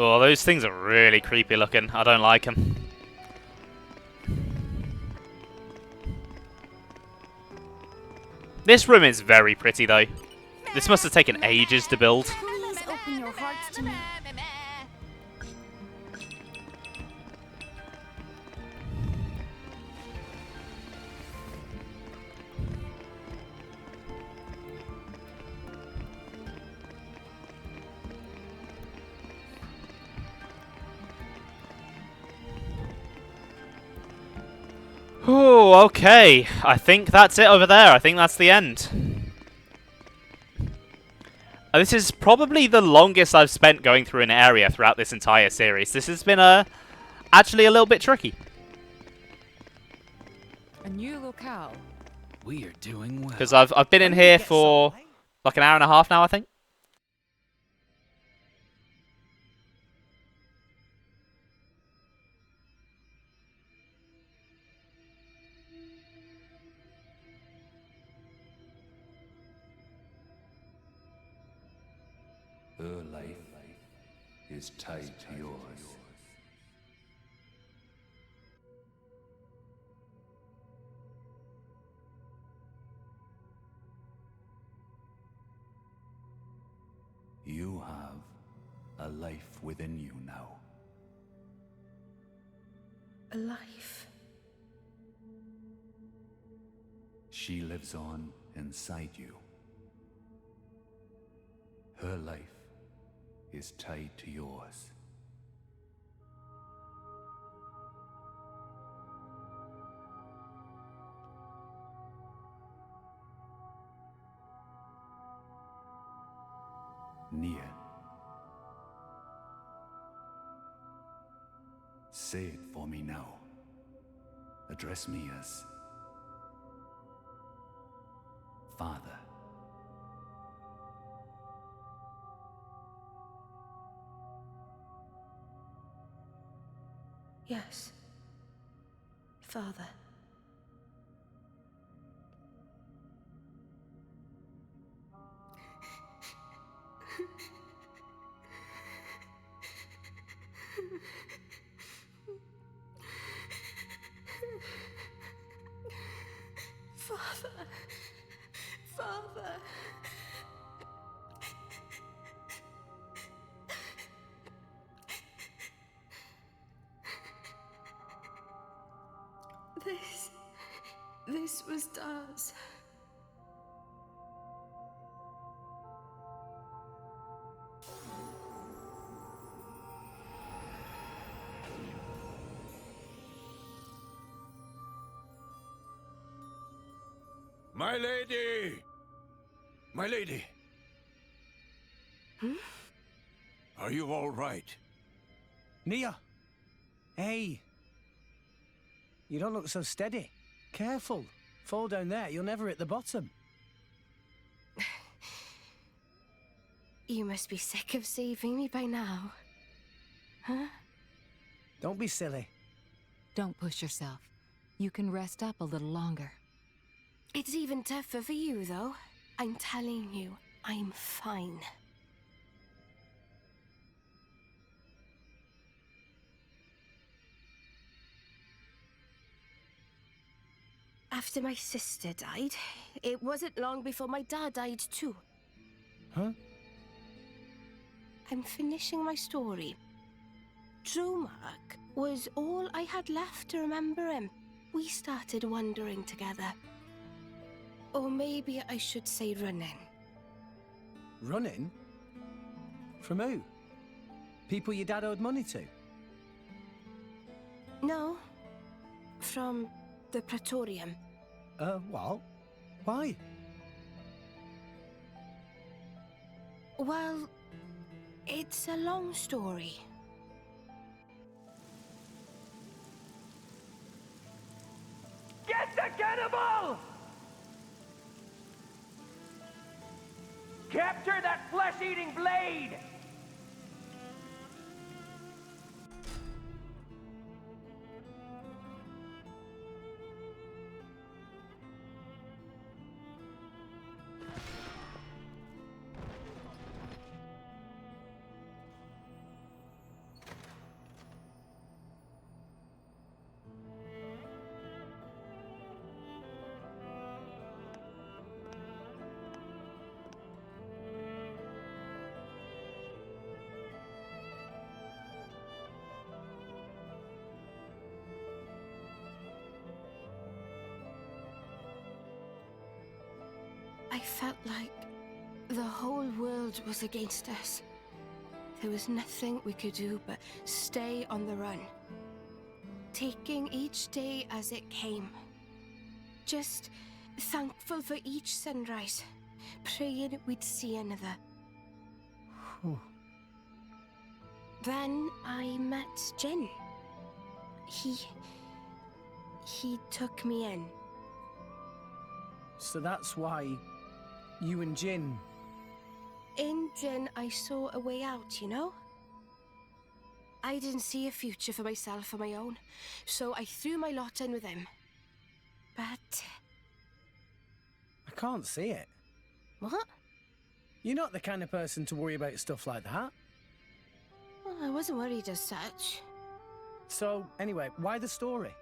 Oh, those things are really creepy looking. I don't like them. This room is very pretty though. This must have taken ages to build. Please open your hearts to me. Oh, okay. I think that's it over there. I think that's the end. This is probably the longest I've spent going through an area throughout this entire series. This has been actually a little bit tricky. A new locale. We are doing well. Because I've been in here for like an hour and a half now, I think. Her life is tied to yours. You have a life within you now. A life. She lives on inside you. Her life is tied to yours. Near. Say it for me now. Address me as Father. Yes. Father. Father. Father. This was Daz. My lady! My lady! Hmm? Are you all right? Nia! Hey! You don't look so steady. Careful. Fall down there, you'll never hit the bottom. You must be sick of saving me by now. Huh? Don't be silly. Don't push yourself. You can rest up a little longer. It's even tougher for you, though. I'm telling you, I'm fine. After my sister died, it wasn't long before my dad died too. Huh? I'm finishing my story. Dromark was all I had left to remember him. We started wandering together. Or maybe I should say running. Running? From who? People your dad owed money to? No. From the Praetorium. What? Why? Well, it's a long story. Get the cannibal! Capture that flesh-eating blade! I felt like the whole world was against us. There was nothing we could do but stay on the run. Taking each day as it came. Just thankful for each sunrise. Praying we'd see another. Whew. Then I met Jin. He took me in. So that's why you and Jin... In Jin, I saw a way out, you know? I didn't see a future for myself on my own, so I threw my lot in with him. But... I can't see it. What? You're not the kind of person to worry about stuff like that. Well, I wasn't worried as such. So, anyway, why the story?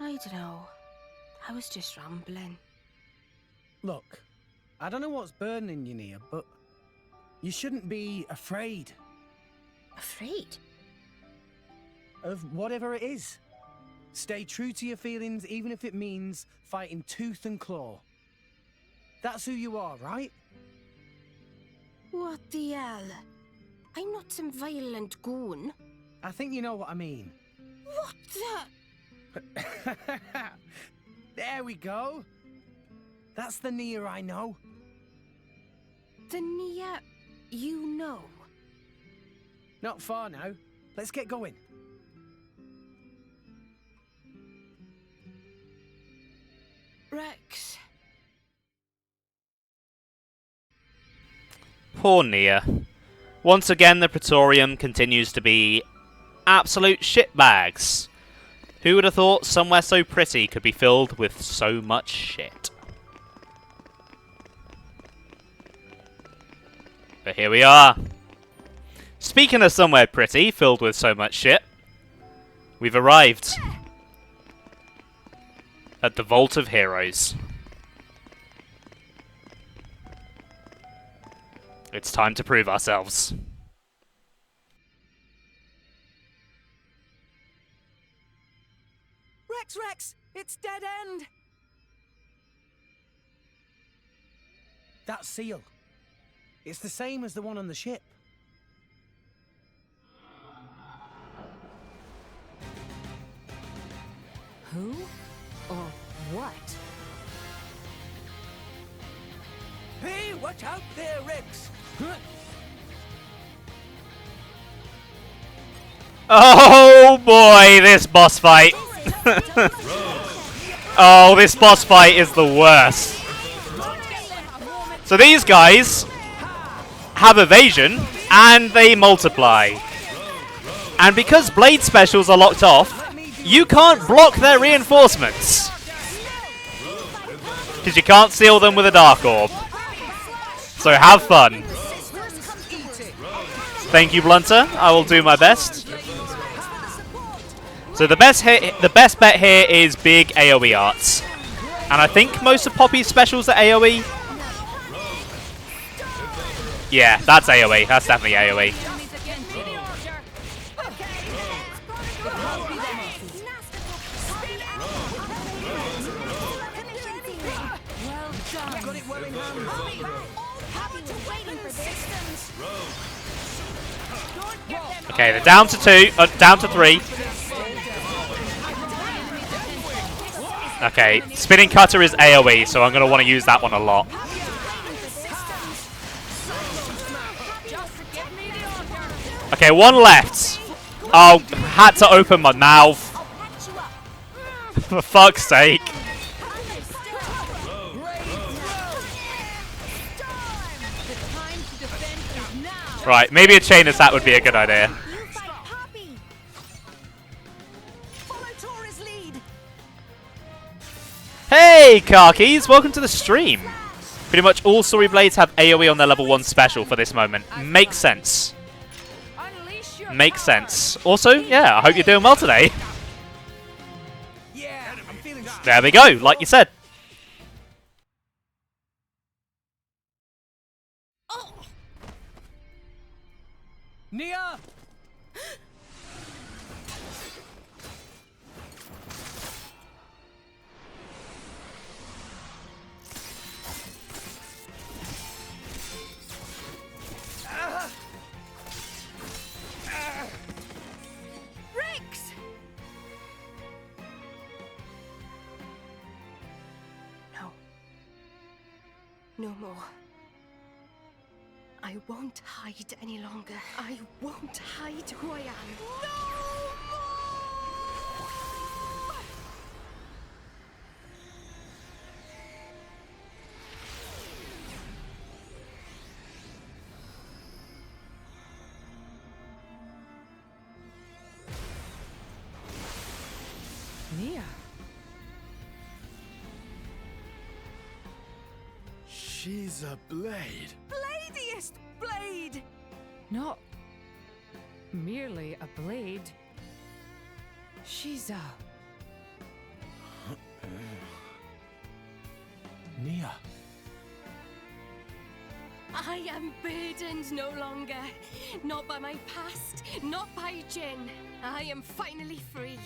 I don't know. I was just rambling. Look, I don't know what's burning you, Nia, but you shouldn't be afraid. Afraid? Of whatever it is. Stay true to your feelings, even if it means fighting tooth and claw. That's who you are, right? What the hell? I'm not some violent goon. I think you know what I mean. What the... There we go. That's the Nia I know. The Nia you know? Not far now. Let's get going. Rex. Poor Nia. Once again, the Praetorium continues to be absolute shitbags. Who would have thought somewhere so pretty could be filled with so much shit? But here we are. Speaking of somewhere pretty, filled with so much shit, we've arrived at the Vault of Heroes. It's time to prove ourselves. Rex! It's dead end! That seal. It's the same as the one on the ship. Who or what? Hey, watch out there, Rex! Oh boy, this boss fight. Oh, this boss fight is the worst. So these guys have evasion and they multiply. And because blade specials are locked off, you can't block their reinforcements. Because you can't seal them with a Dark Orb. So have fun. Thank you, Blunter. I will do my best. So the best bet here is big AoE arts. And I think most of Poppy's specials are AoE. Yeah, that's AoE. That's definitely AoE. Okay, they're down to 2, down to 3. Okay, spinning cutter is AoE, so I'm going to want to use that one a lot. Okay, one left. Oh, had to open my mouth. For fuck's sake. Right, maybe a chain attack would be a good idea. Hey, Karkis! Welcome to the stream. Pretty much all Story Blades have AoE on their level 1 special for this moment. Makes sense. Makes sense. Also, yeah, I hope you're doing well today. There we go, like you said. Nia! Rex! No. No more. I won't hide any longer. I won't hide who I am. Nia. She's a blade. Bladiest blade! Not merely a blade. She's a... Nia. I am burdened no longer. Not by my past, not by Jin. I am finally free.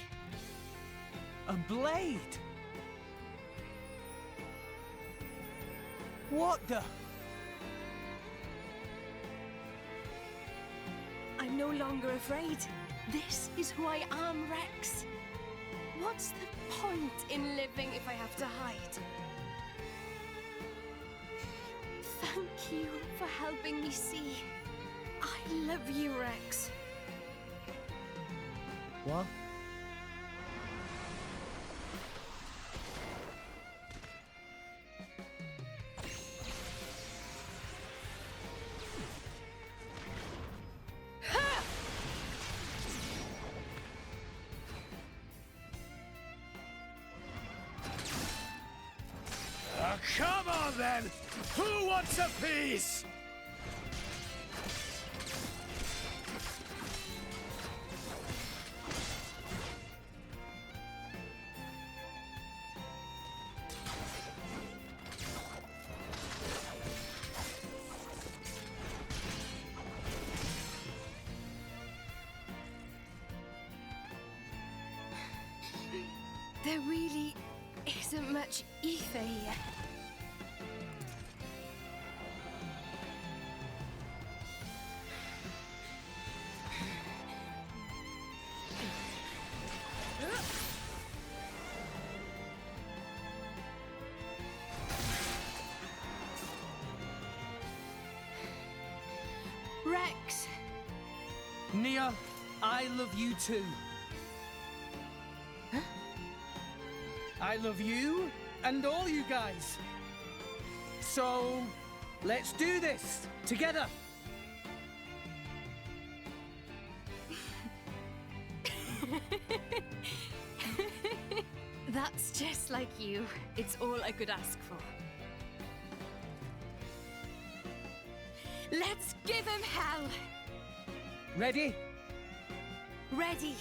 A blade? What the? I'm no longer afraid. This is who I am, Rex. What's the point in living if I have to hide? Thank you for helping me see. I love you, Rex. What? Come on then! Who wants a piece? There really isn't much ether here. Rex! Nia, I love you too. Huh? I love you and all you guys. So, let's do this together. That's just like you. It's all I could ask for. Let's give him hell! Ready? Ready.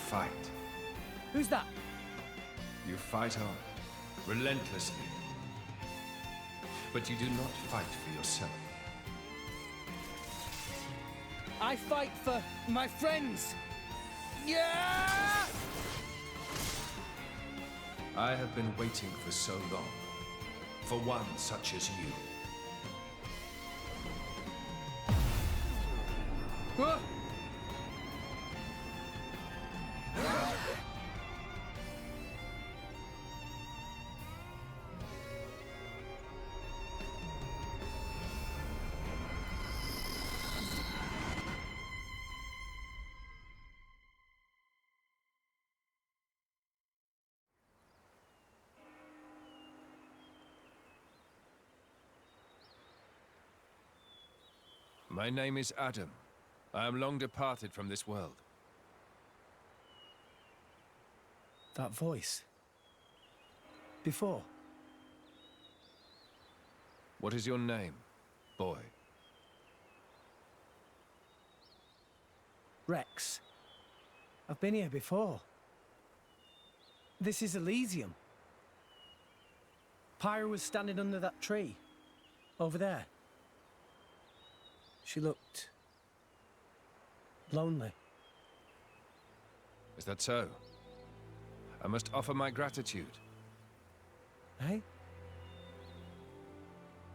Fight. Who's that? You fight on, relentlessly. But you do not fight for yourself. I fight for my friends. Yeah! I have been waiting for so long. For one such as you. Whoa! My name is Adam. I am long departed from this world. That voice. Before. What is your name, boy? Rex. I've been here before. This is Elysium. Pyra was standing under that tree. Over there. She looked... lonely. Is that so? I must offer my gratitude. Hey?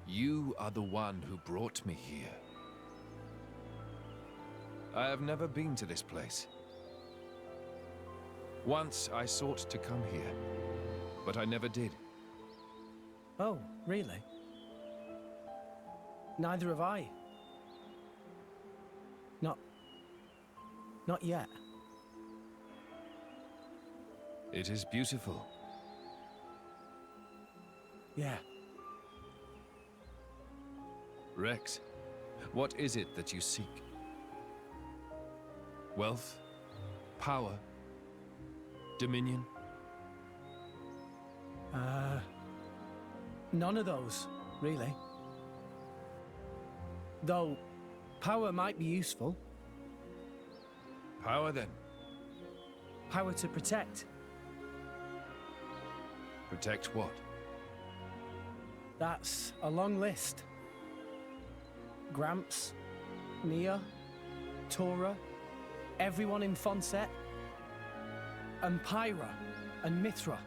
You are the one who brought me here. I have never been to this place. Once I sought to come here, but I never did. Oh, really? Neither have I. Not yet. It is beautiful. Yeah. Rex, what is it that you seek? Wealth? Power? Dominion? None of those, really. Though, power might be useful. Power, then? Power to protect. Protect what? That's a long list. Gramps, Nia, Tora, everyone in Fonset, and Pyra, and Mithra.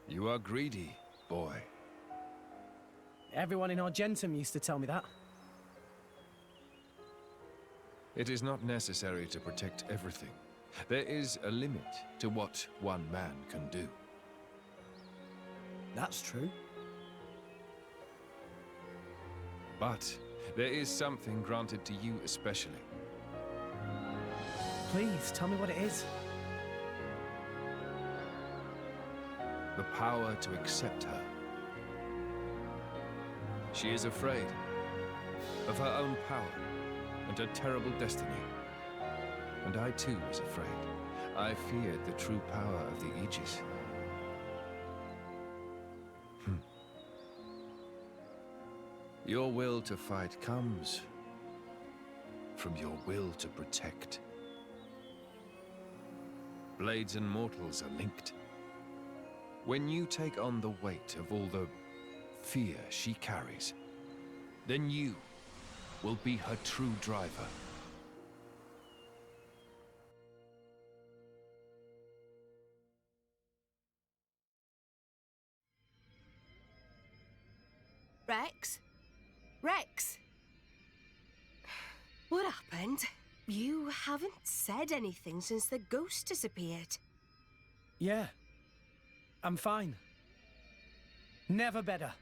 You are greedy, boy. Everyone in Argentum used to tell me that. It is not necessary to protect everything. There is a limit to what one man can do. That's true. But there is something granted to you especially. Please, tell me what it is. the power to accept her. She is afraid of her own power and her terrible destiny. And I too was afraid. I feared the true power of the Aegis. Your will to fight comes from your will to protect. Blades and mortals are linked. When you take on the weight of all the fear she carries, then you will be her true driver. Rex? Rex? What happened? You haven't said anything since the ghost disappeared. Yeah. I'm fine. Never better.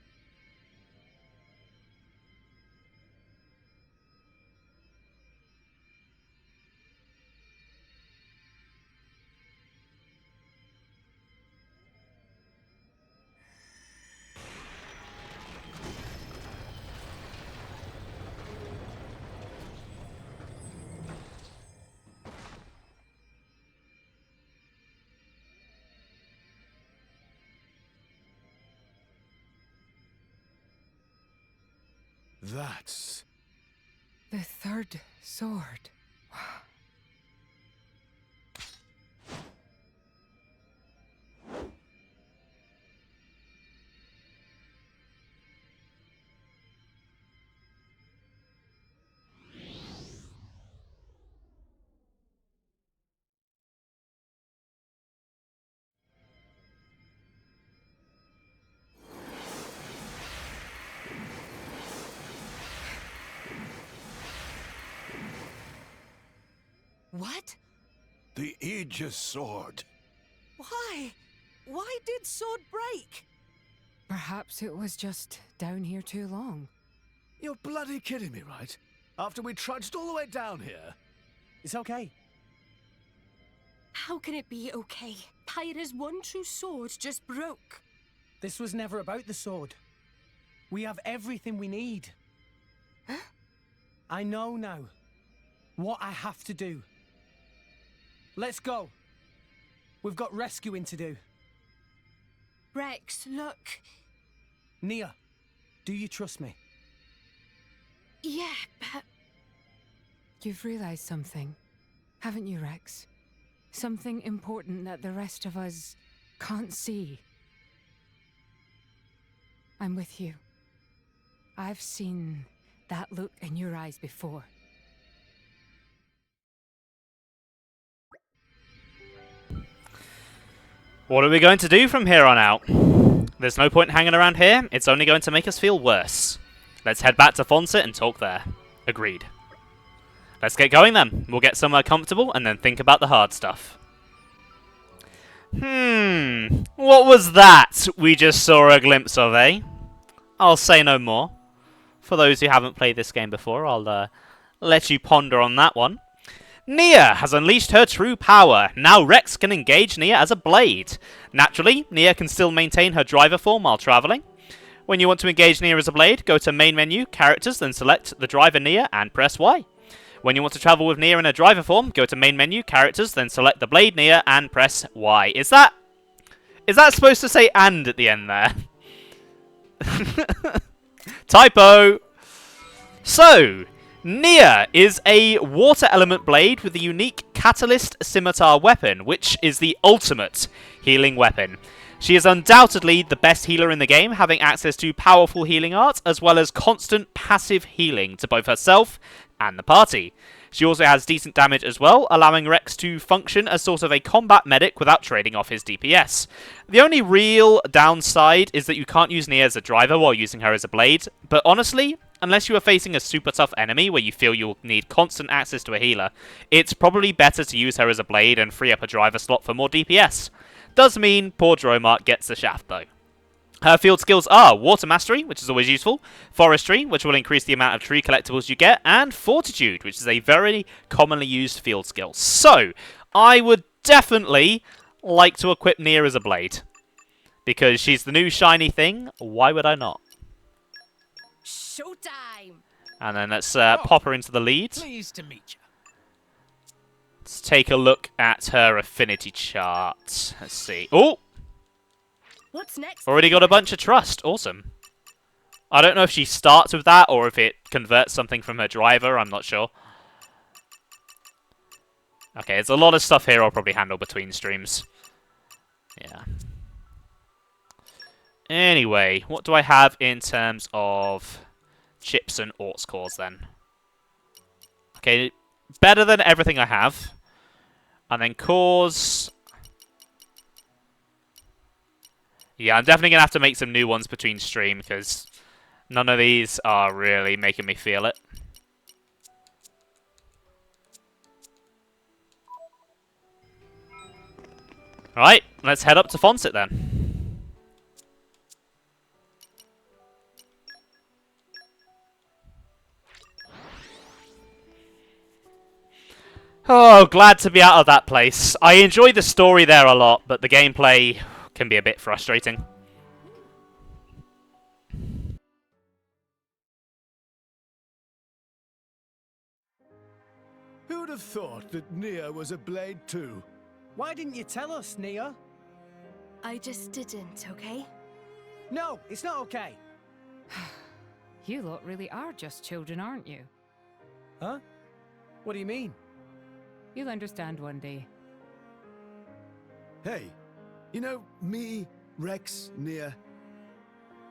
That's... The third sword. What? The Aegis sword. Why? Why did sword break? Perhaps it was just down here too long. You're bloody kidding me, right? After we trudged all the way down here. It's okay. How can it be okay? Pyra's one true sword just broke. This was never about the sword. We have everything we need. Huh? I know now what I have to do. Let's go. We've got rescuing to do. Rex, look. Nia, do you trust me? Yeah, but... You've realized something, haven't you, Rex? Something important that the rest of us can't see. I'm with you. I've seen that look in your eyes before. What are we going to do from here on out? There's no point hanging around here. It's only going to make us feel worse. Let's head back to Fonset and talk there. Agreed. Let's get going then. We'll get somewhere comfortable and then think about the hard stuff. What was that we just saw a glimpse of, eh? I'll say no more. For those who haven't played this game before, I'll let you ponder on that one. Nia has unleashed her true power. Now Rex can engage Nia as a blade. Naturally, Nia can still maintain her driver form while travelling. When you want to engage Nia as a blade, go to Main Menu, Characters, then select the driver Nia and press Y. When you want to travel with Nia in a driver form, go to Main Menu, Characters, then select the blade Nia and press Y. Is that supposed to say "and" at the end there? Typo! So, Nia is a water element blade with a unique Catalyst Scimitar weapon, which is the ultimate healing weapon. She is undoubtedly the best healer in the game, having access to powerful healing art, as well as constant passive healing to both herself and the party. She also has decent damage as well, allowing Rex to function as sort of a combat medic without trading off his DPS. The only real downside is that you can't use Nia as a driver while using her as a blade, but honestly, unless you are facing a super tough enemy where you feel you'll need constant access to a healer, it's probably better to use her as a blade and free up a driver slot for more DPS. Does mean poor Dromart gets the shaft though. Her field skills are Water Mastery, which is always useful, Forestry, which will increase the amount of tree collectibles you get, and Fortitude, which is a very commonly used field skill. So, I would definitely like to equip Nia as a blade. Because she's the new shiny thing. Why would I not? Showtime! And then let's pop her into the lead. Pleased to meet you. Let's take a look at her affinity chart. Let's see. Oh! What's next? Already got a bunch of trust. Awesome. I don't know if she starts with that or if it converts something from her driver. I'm not sure. Okay, there's a lot of stuff here I'll probably handle between streams. Yeah. Anyway, what do I have in terms of chips and orcs cores then? Okay, better than everything I have. And then cores. Yeah, I'm definitely going to have to make some new ones between stream because none of these are really making me feel it. Alright, let's head up to Fonset then. Oh, glad to be out of that place. I enjoy the story there a lot, but the gameplay can be a bit frustrating. Who'd have thought that Nia was a blade too? Why didn't you tell us, Nia? I just didn't, okay? No, it's not okay. You lot really are just children, aren't you? Huh? What do you mean? You'll understand one day. Hey, you know, me, Rex, Nia,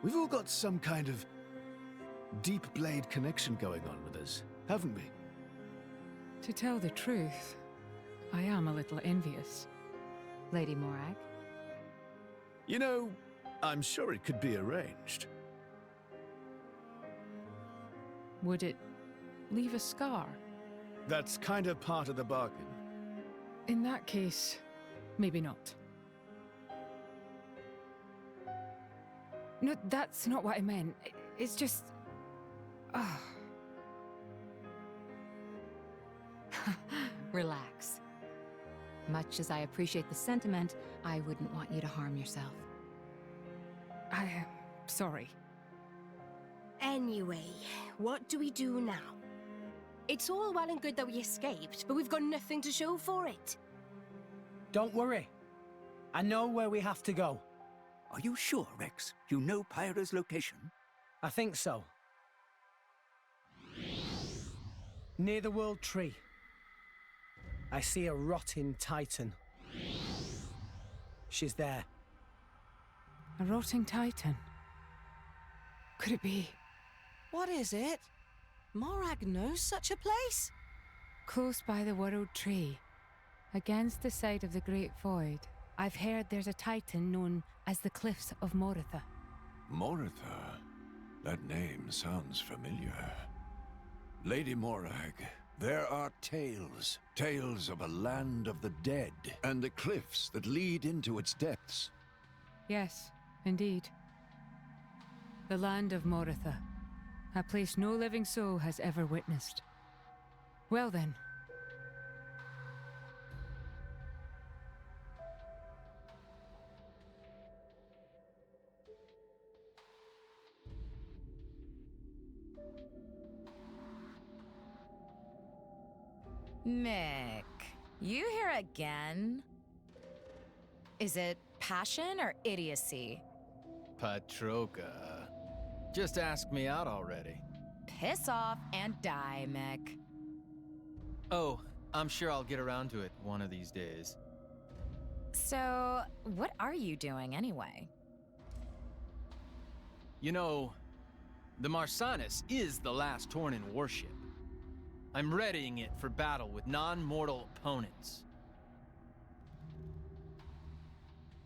we've all got some kind of deep blade connection going on with us, haven't we? To tell the truth, I am a little envious. Lady Morag? You know, I'm sure it could be arranged. Would it leave a scar? That's kind of part of the bargain. In that case, maybe not. No, that's not what I meant. It's just... Ah. Relax. Much as I appreciate the sentiment, I wouldn't want you to harm yourself. I am sorry. Anyway, what do we do now? It's all well and good that we escaped, but we've got nothing to show for it. Don't worry. I know where we have to go. Are you sure, Rex? You know Pyra's location? I think so. Near the World Tree. I see a rotting titan. She's there. A rotting titan? Could it be? What is it? Morag knows such a place? Close by the World Tree, against the side of the Great Void, I've heard there's a titan known as the Cliffs of Morytha. Morytha? That name sounds familiar. Lady Morag, there are tales. Tales of a land of the dead, and the cliffs that lead into its depths. Yes, indeed. The land of Morytha. A place no living soul has ever witnessed. Well then. Mick, you here again? Is it passion or idiocy? Patroka. Just ask me out already. Piss off and die, Mick. Oh, I'm sure I'll get around to it one of these days. So, what are you doing anyway? You know, the Marsanis is the last Tornin warship. I'm readying it for battle with non-mortal opponents.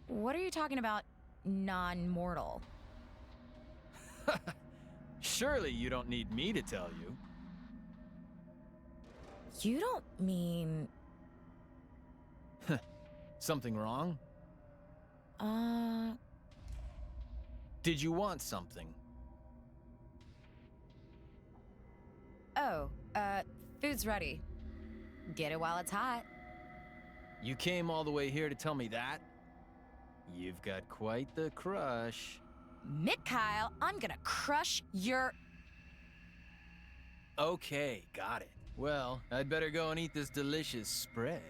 What are you talking about, non-mortal? Surely you don't need me to tell you. You don't mean... Something wrong? Did you want something? Oh, food's ready. Get it while it's hot. You came all the way here to tell me that? You've got quite the crush. Mikhail, I'm gonna crush your... Okay, got it. Well, I'd better go and eat this delicious spread.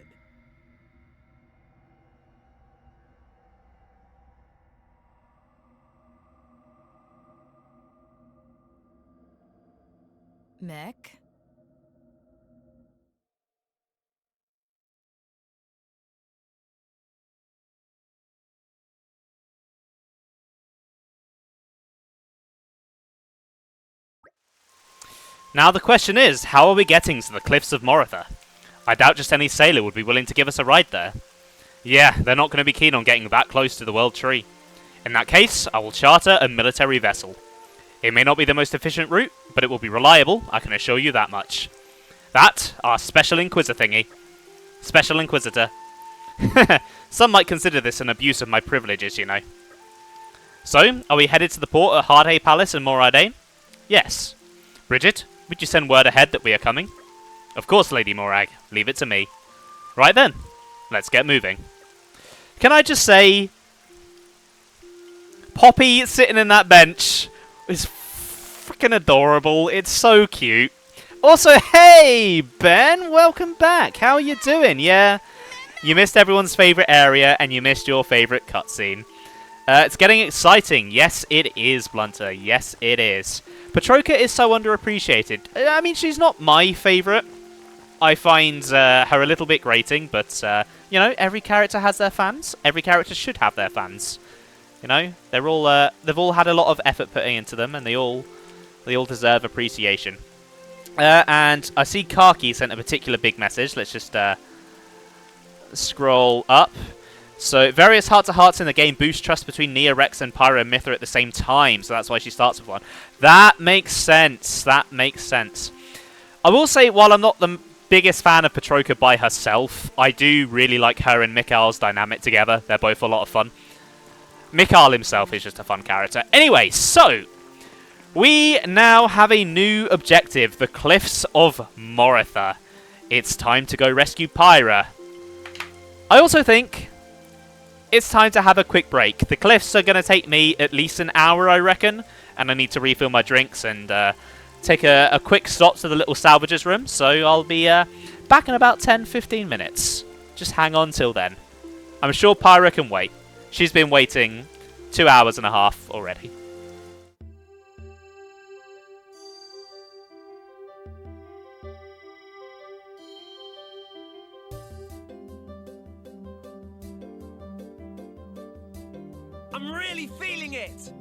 Mick? Now the question is, how are we getting to the Cliffs of Morytha? I doubt just any sailor would be willing to give us a ride there. Yeah, they're not going to be keen on getting that close to the World Tree. In that case, I will charter a military vessel. It may not be the most efficient route, but it will be reliable, I can assure you that much. That, our Special Inquisitor thingy. Special Inquisitor. Some might consider this an abuse of my privileges, you know. So, are we headed to the port at Hardhay Palace in Moradane? Yes. Bridget, would you send word ahead that we are coming? Of course, Lady Morag. Leave it to me. Right then, let's get moving. Can I just say, Poppy sitting in that bench is freaking adorable. It's so cute. Also, hey, Ben, welcome back. How are you doing? Yeah, you missed everyone's favourite area and you missed your favourite cutscene. It's getting exciting. Yes, it is, Blunter. Yes, it is. Petroka is so underappreciated. I mean, she's not my favourite. I find her a little bit grating, but, you know, every character has their fans. Every character should have their fans. You know, they've all had a lot of effort putting into them, and they all deserve appreciation. And I see Kaki sent a particular big message. Let's just scroll up. So, various heart-to-hearts in the game boost trust between Nia, Rex, and Pyra and Mytha at the same time, so that's why she starts with one. That makes sense. That makes sense. I will say, while I'm not the biggest fan of Petroka by herself, I do really like her and Mikhail's dynamic together. They're both a lot of fun. Mikhail himself is just a fun character. Anyway, so, we now have a new objective, the Cliffs of Morytha. It's time to go rescue Pyra. I also think it's time to have a quick break. The cliffs are going to take me at least an hour, I reckon, and I need to refill my drinks and take a quick stop to the little salvagers room, so I'll be back in about 10-15 minutes. Just hang on till then. I'm sure Pyra can wait. She's been waiting 2 hours and a half already. I'm really feeling it!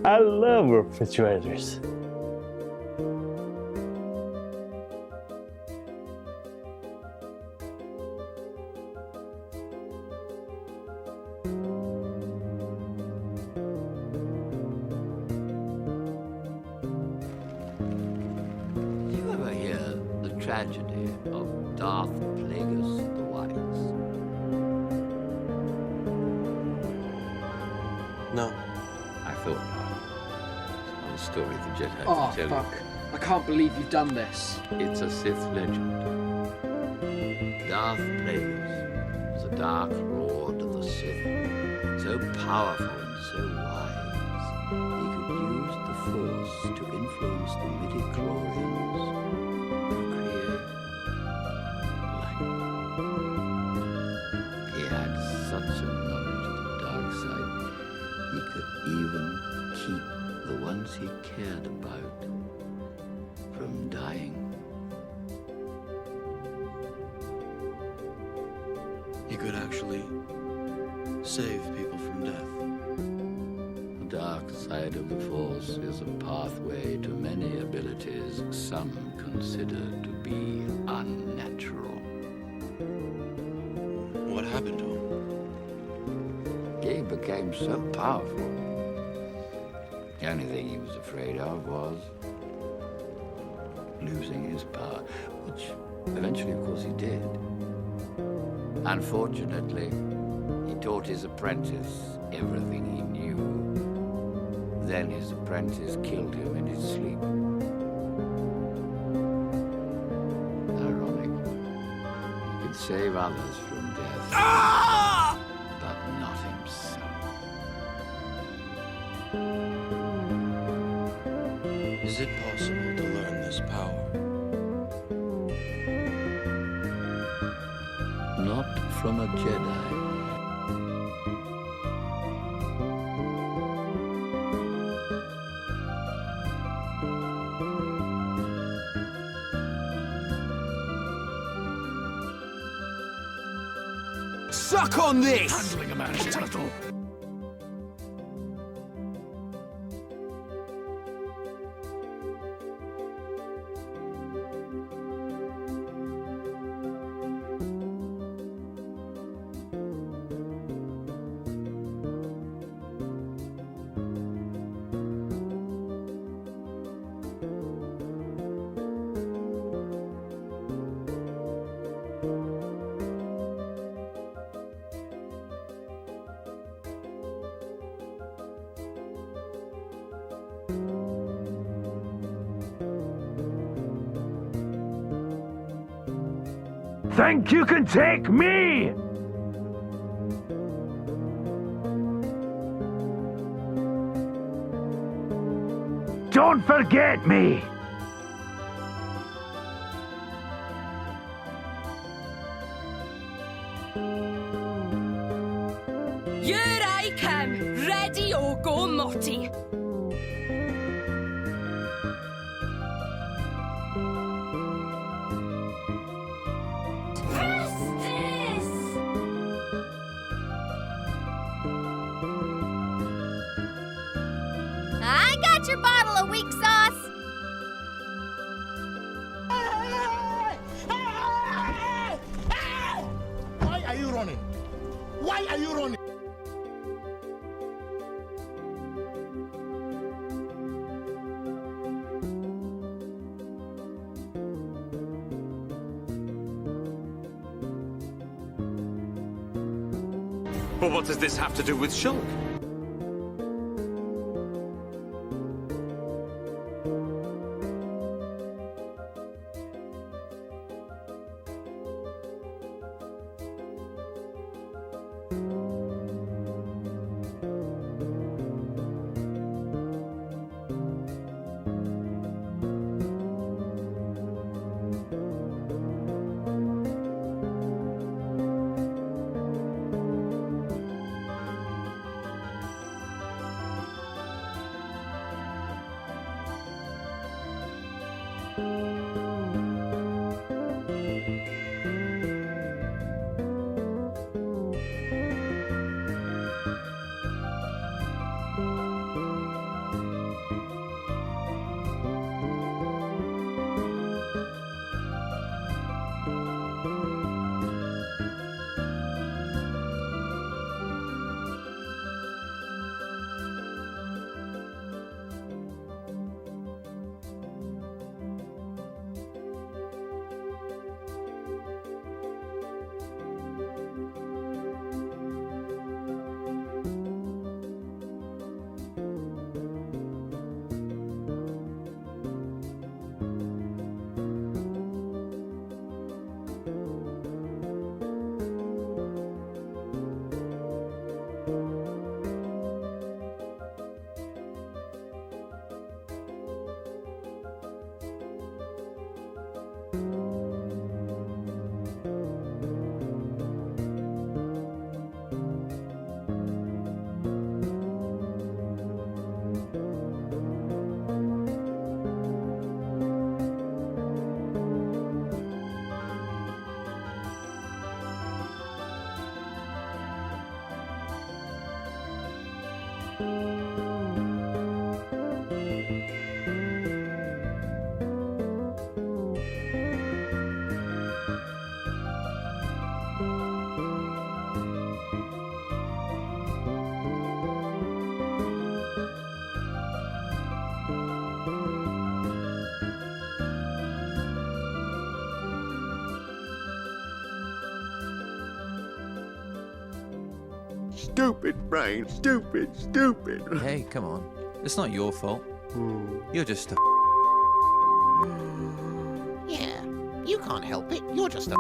I love refrigerators. tragedy of Darth Plagueis the Wise? No. I thought not. It's not a story the Jedi Oh, can tell fuck. I can't believe you've done this. you. It's a Sith legend. Darth Plagueis was a dark lord of the Sith, so powerful and so wise, he could use the Force to influence the midi-chlorians to create light. He had such a knowledge of the dark side, he could even keep the ones he cared about from dying. He could actually save people from death. The dark side of the Force is a pathway to many abilities some consider to be unnatural. What happened to him? He became so powerful. The only thing he was afraid of was losing his power, which eventually, of course, he did. Unfortunately, he taught his apprentice everything he knew. Then his apprentice killed him in his sleep. Ironic. He could save others from death, but not himself. Is it possible to learn this power? Not from a Jedi. Suck on this! Handling a man is turtle. Think you can take me? Don't forget me! Here I come, ready or go Morty. I got your bottle of weak sauce. Why are you running? Why are you running? But what does this have to do with Shulk? Stupid brain, stupid. Hey, come on. It's not your fault. You're just a... Yeah, you can't help it. You're just a...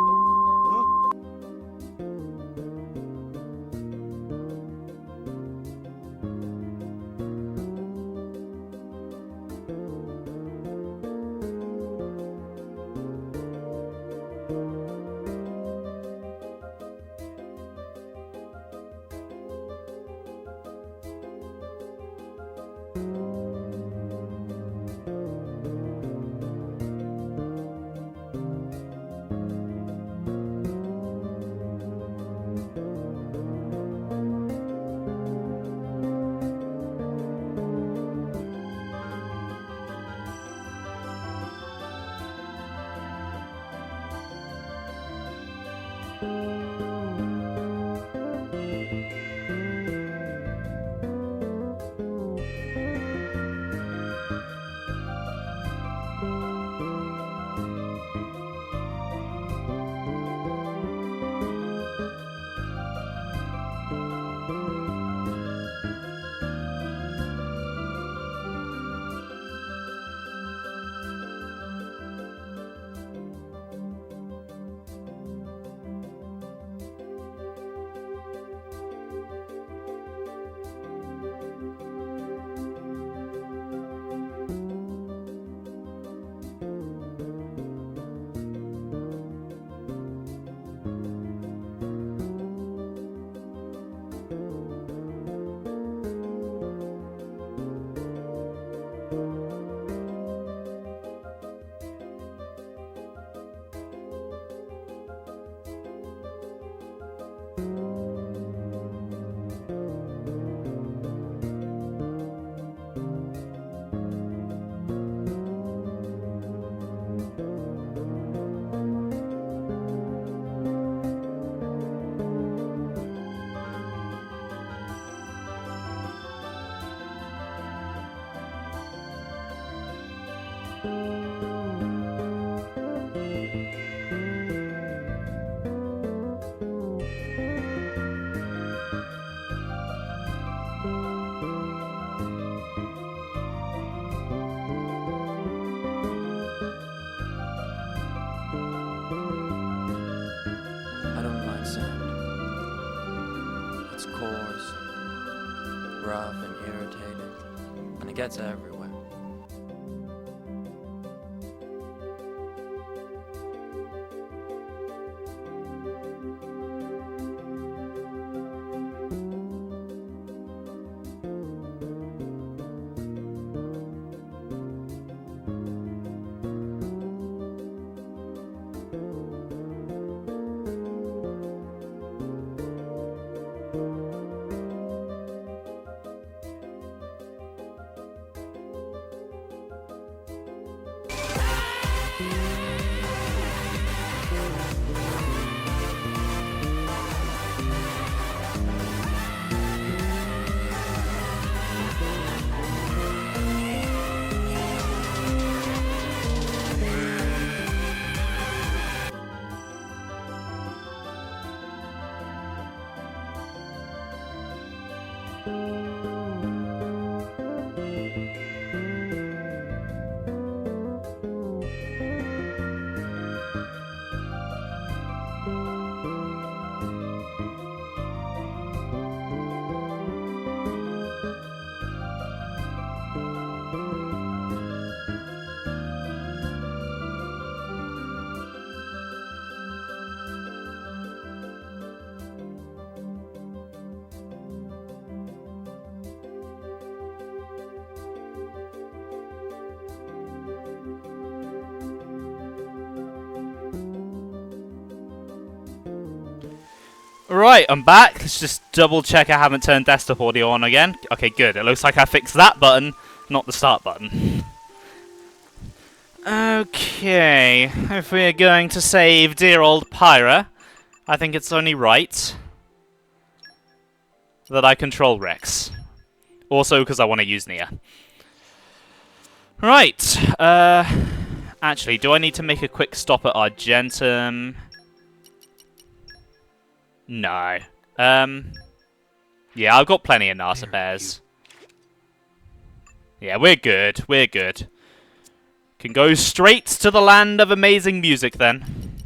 I don't like sand. It's coarse, rough and irritating, and it gets everywhere. Right, I'm back. Let's just double check I haven't turned desktop audio on again. Okay, good. It looks like I fixed that button, not the start button. Okay, if we're going to save dear old Pyra, I think it's only right that I control Rex. Also, because I want to use Nia. Right, actually, do I need to make a quick stop at Argentum? No. Yeah, I've got plenty of NASA pairs. Yeah, we're good. We're good. Can go straight to the land of amazing music then.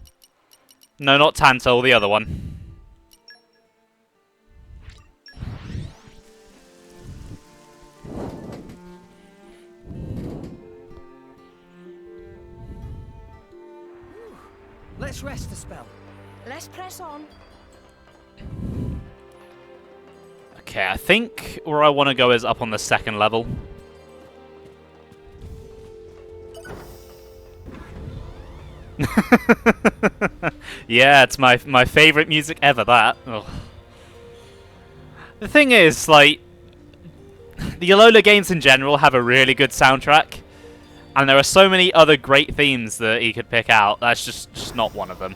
No, not Tantal, the other one. Let's rest a spell. Let's press on. Okay, I think where I want to go is up on the second level. Yeah, it's my favorite music ever, that. Ugh. The thing is, like, the Alola games in general have a really good soundtrack, and there are so many other great themes that you could pick out. That's just not one of them.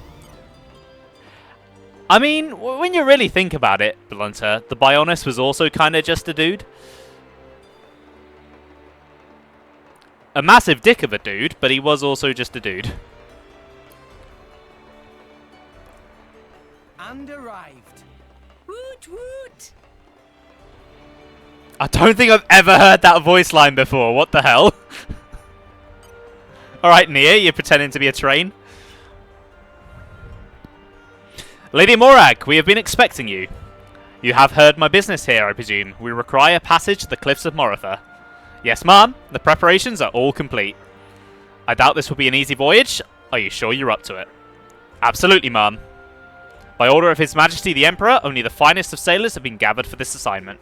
I mean, when you really think about it, Blunter, the Bionis was also kind of just a dude. A massive dick of a dude, but he was also just a dude. And arrived. Woot woot! I don't think I've ever heard that voice line before. What the hell? Alright, Nia, you're pretending to be a train. Lady Morag, we have been expecting you. You have heard my business here, I presume. We require passage to the Cliffs of Morytha. Yes, ma'am. The preparations are all complete. I doubt this will be an easy voyage. Are you sure you're up to it? Absolutely, ma'am. By order of His Majesty the Emperor, only the finest of sailors have been gathered for this assignment.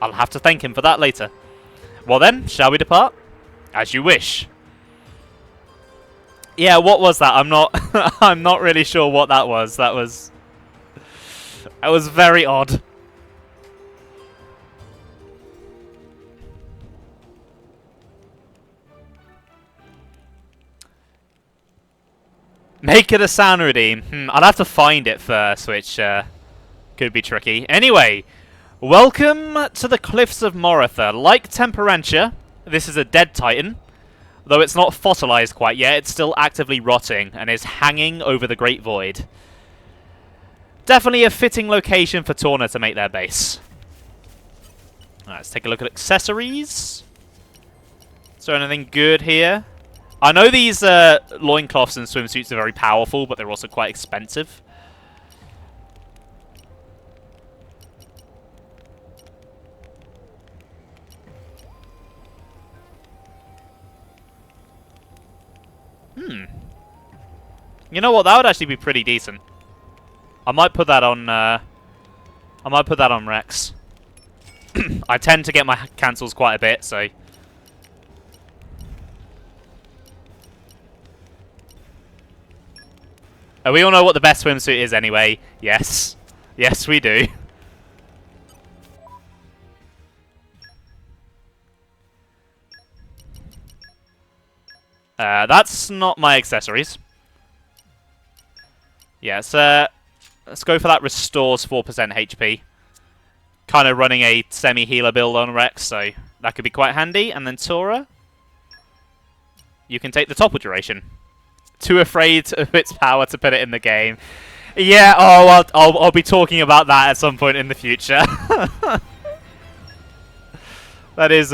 I'll have to thank him for that later. Well then, shall we depart? As you wish. Yeah, what was that? I'm not I'm not really sure what that was. That was very odd. Make it a sound redeem. I'll have to find it first, which could be tricky. Anyway, welcome to the Cliffs of Morytha. Like Temperantia, this is a dead titan. Though it's not fossilized quite yet, it's still actively rotting and is hanging over the Great Void. Definitely a fitting location for Torna to make their base. Alright, let's take a look at accessories. Is there anything good here? I know these loincloths and swimsuits are very powerful, but they're also quite expensive. You know what? That would actually be pretty decent. I might put that on. I might put that on Rex. I tend to get my cancels quite a bit, so. We all know what the best swimsuit is, anyway. Yes, yes, we do. That's not my accessories. Yes, let's go for that restores 4% HP. Kind of running a semi-healer build on Rex, so that could be quite handy. And then Tora, you can take the topple duration. Too afraid of its power to put it in the game. Yeah, oh, I'll be talking about that at some point in the future. That is,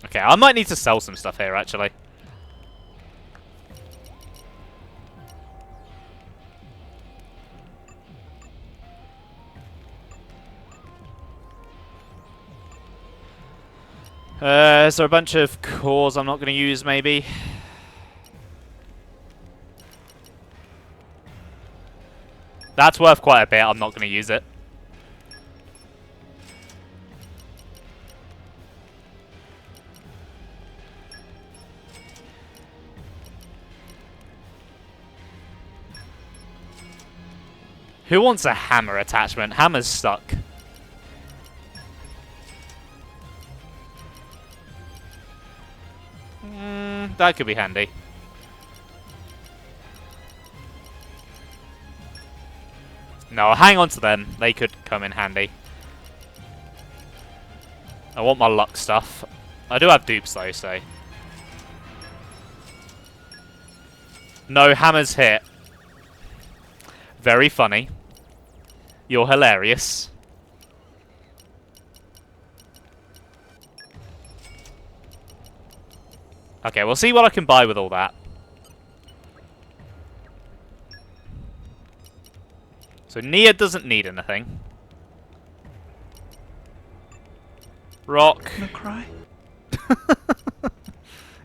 Okay, I might need to sell some stuff here, actually. Is there a bunch of cores I'm not going to use, maybe? That's worth quite a bit. I'm not going to use it. Who wants a hammer attachment? Hammer's stuck. That could be handy. No, hang on to them. They could come in handy. I want my luck stuff. I do have dupes though, so... No, hammers hit. Very funny. You're hilarious. Okay, we'll see what I can buy with all that. So Nia doesn't need anything. Rock. Gonna cry?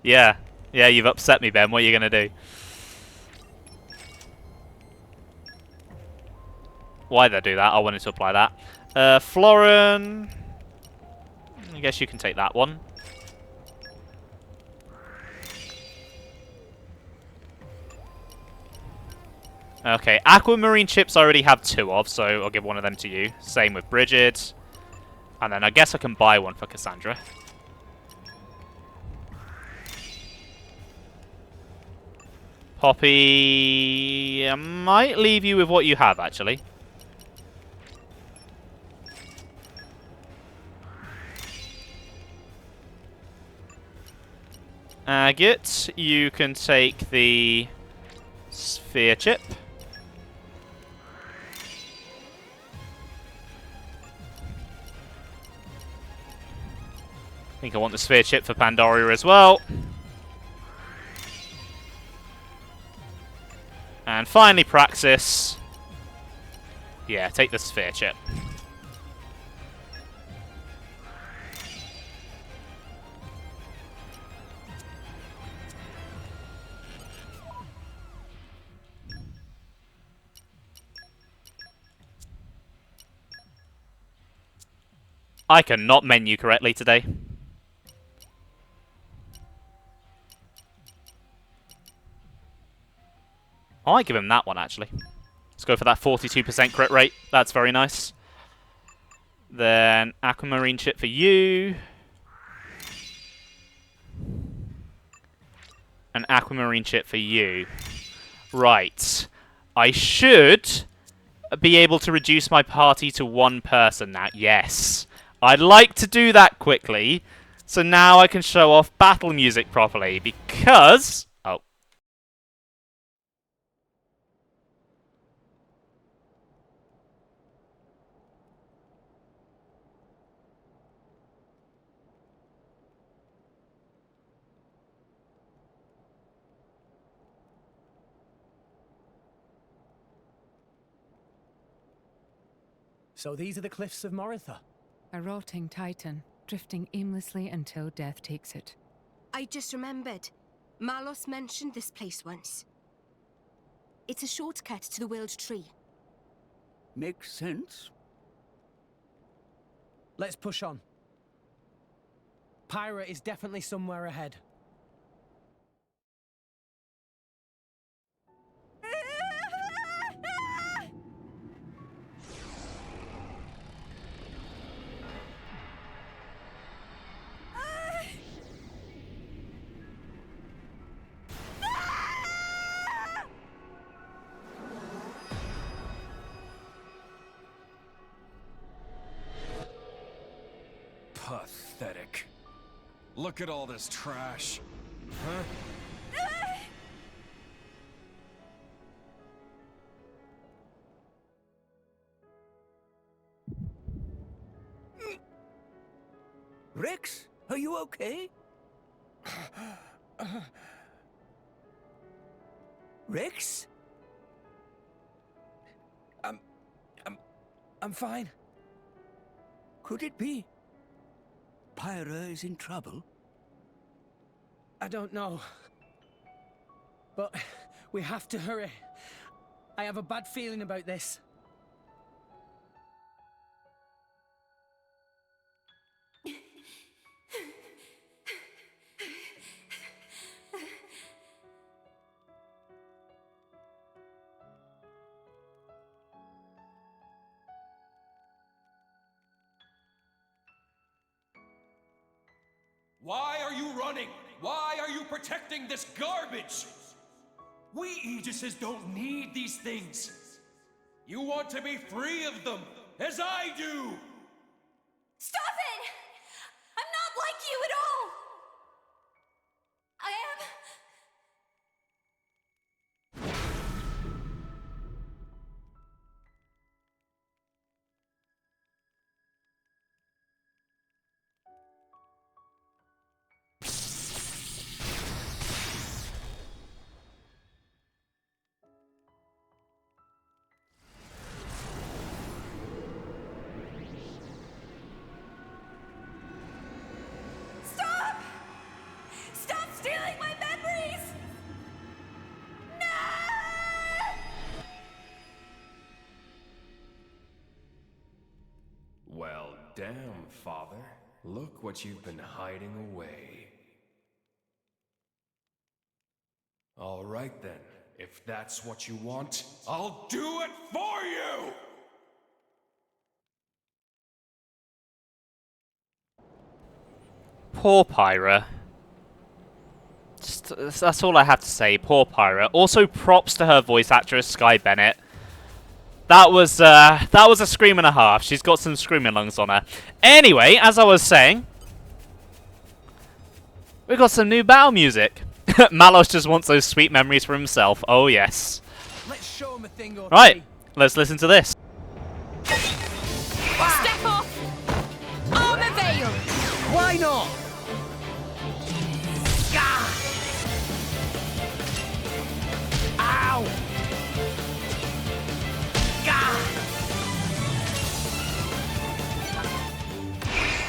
Yeah. Yeah, you've upset me, Ben. What are you gonna do? Why did I do that? I wanted to apply that. Florin. I guess you can take that one. Okay, aquamarine chips I already have 2 of, so I'll give one of them to you. Same with Bridget. And then I guess I can buy one for Cassandra. Poppy... I might leave you with what you have, actually. Agate, you can take the sphere chip. I think I want the sphere chip for Pandoria as well. And finally, Praxis. Yeah, take the sphere chip. I cannot menu correctly today. I might give him that one, actually. Let's go for that 42% crit rate. That's very nice. Then, aquamarine chip for you. An aquamarine chip for you. Right. I should be able to reduce my party to 1 person now. Yes. I'd like to do that quickly. So now I can show off battle music properly. Because... Oh. So these are the Cliffs of Morytha. A rotting titan, drifting aimlessly until death takes it. I just remembered. Malos mentioned this place once. It's a shortcut to the World Tree. Makes sense. Let's push on. Pyra is definitely somewhere ahead. Pathetic. Look at all this trash. Huh? Rex, are you okay? Rex? I'm fine. Could it be? Pyra is in trouble? I don't know. But we have to hurry. I have a bad feeling about this. running? Why are you protecting this garbage? We Aegises don't need these things. You want to be free of them, as I do! Stop it! I'm not like you at all! I am... Stop! Stop stealing my memories! Well, damn, Father. Look what you've been hiding away. All right then. If that's what you want, I'll do it for you! Poor Pyra. That's all I have to say. Poor Pyra. Also, props to her voice actress, Sky Bennett. That was a scream and a half. She's got some screaming lungs on her. Anyway, as I was saying, we got some new battle music. Malos just wants those sweet memories for himself. Oh yes. Let's show him a thing or Right, let's listen to this. Step off! Armor veil! Why not? Ow!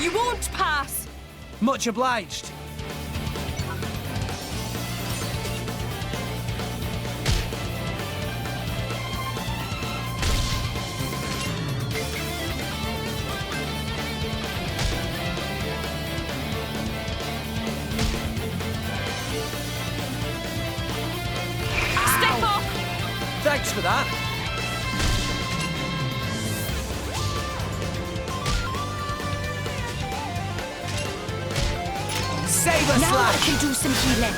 You won't pass! Much obliged. Step off! Thanks for that. Saber Now slash. I can do some healing.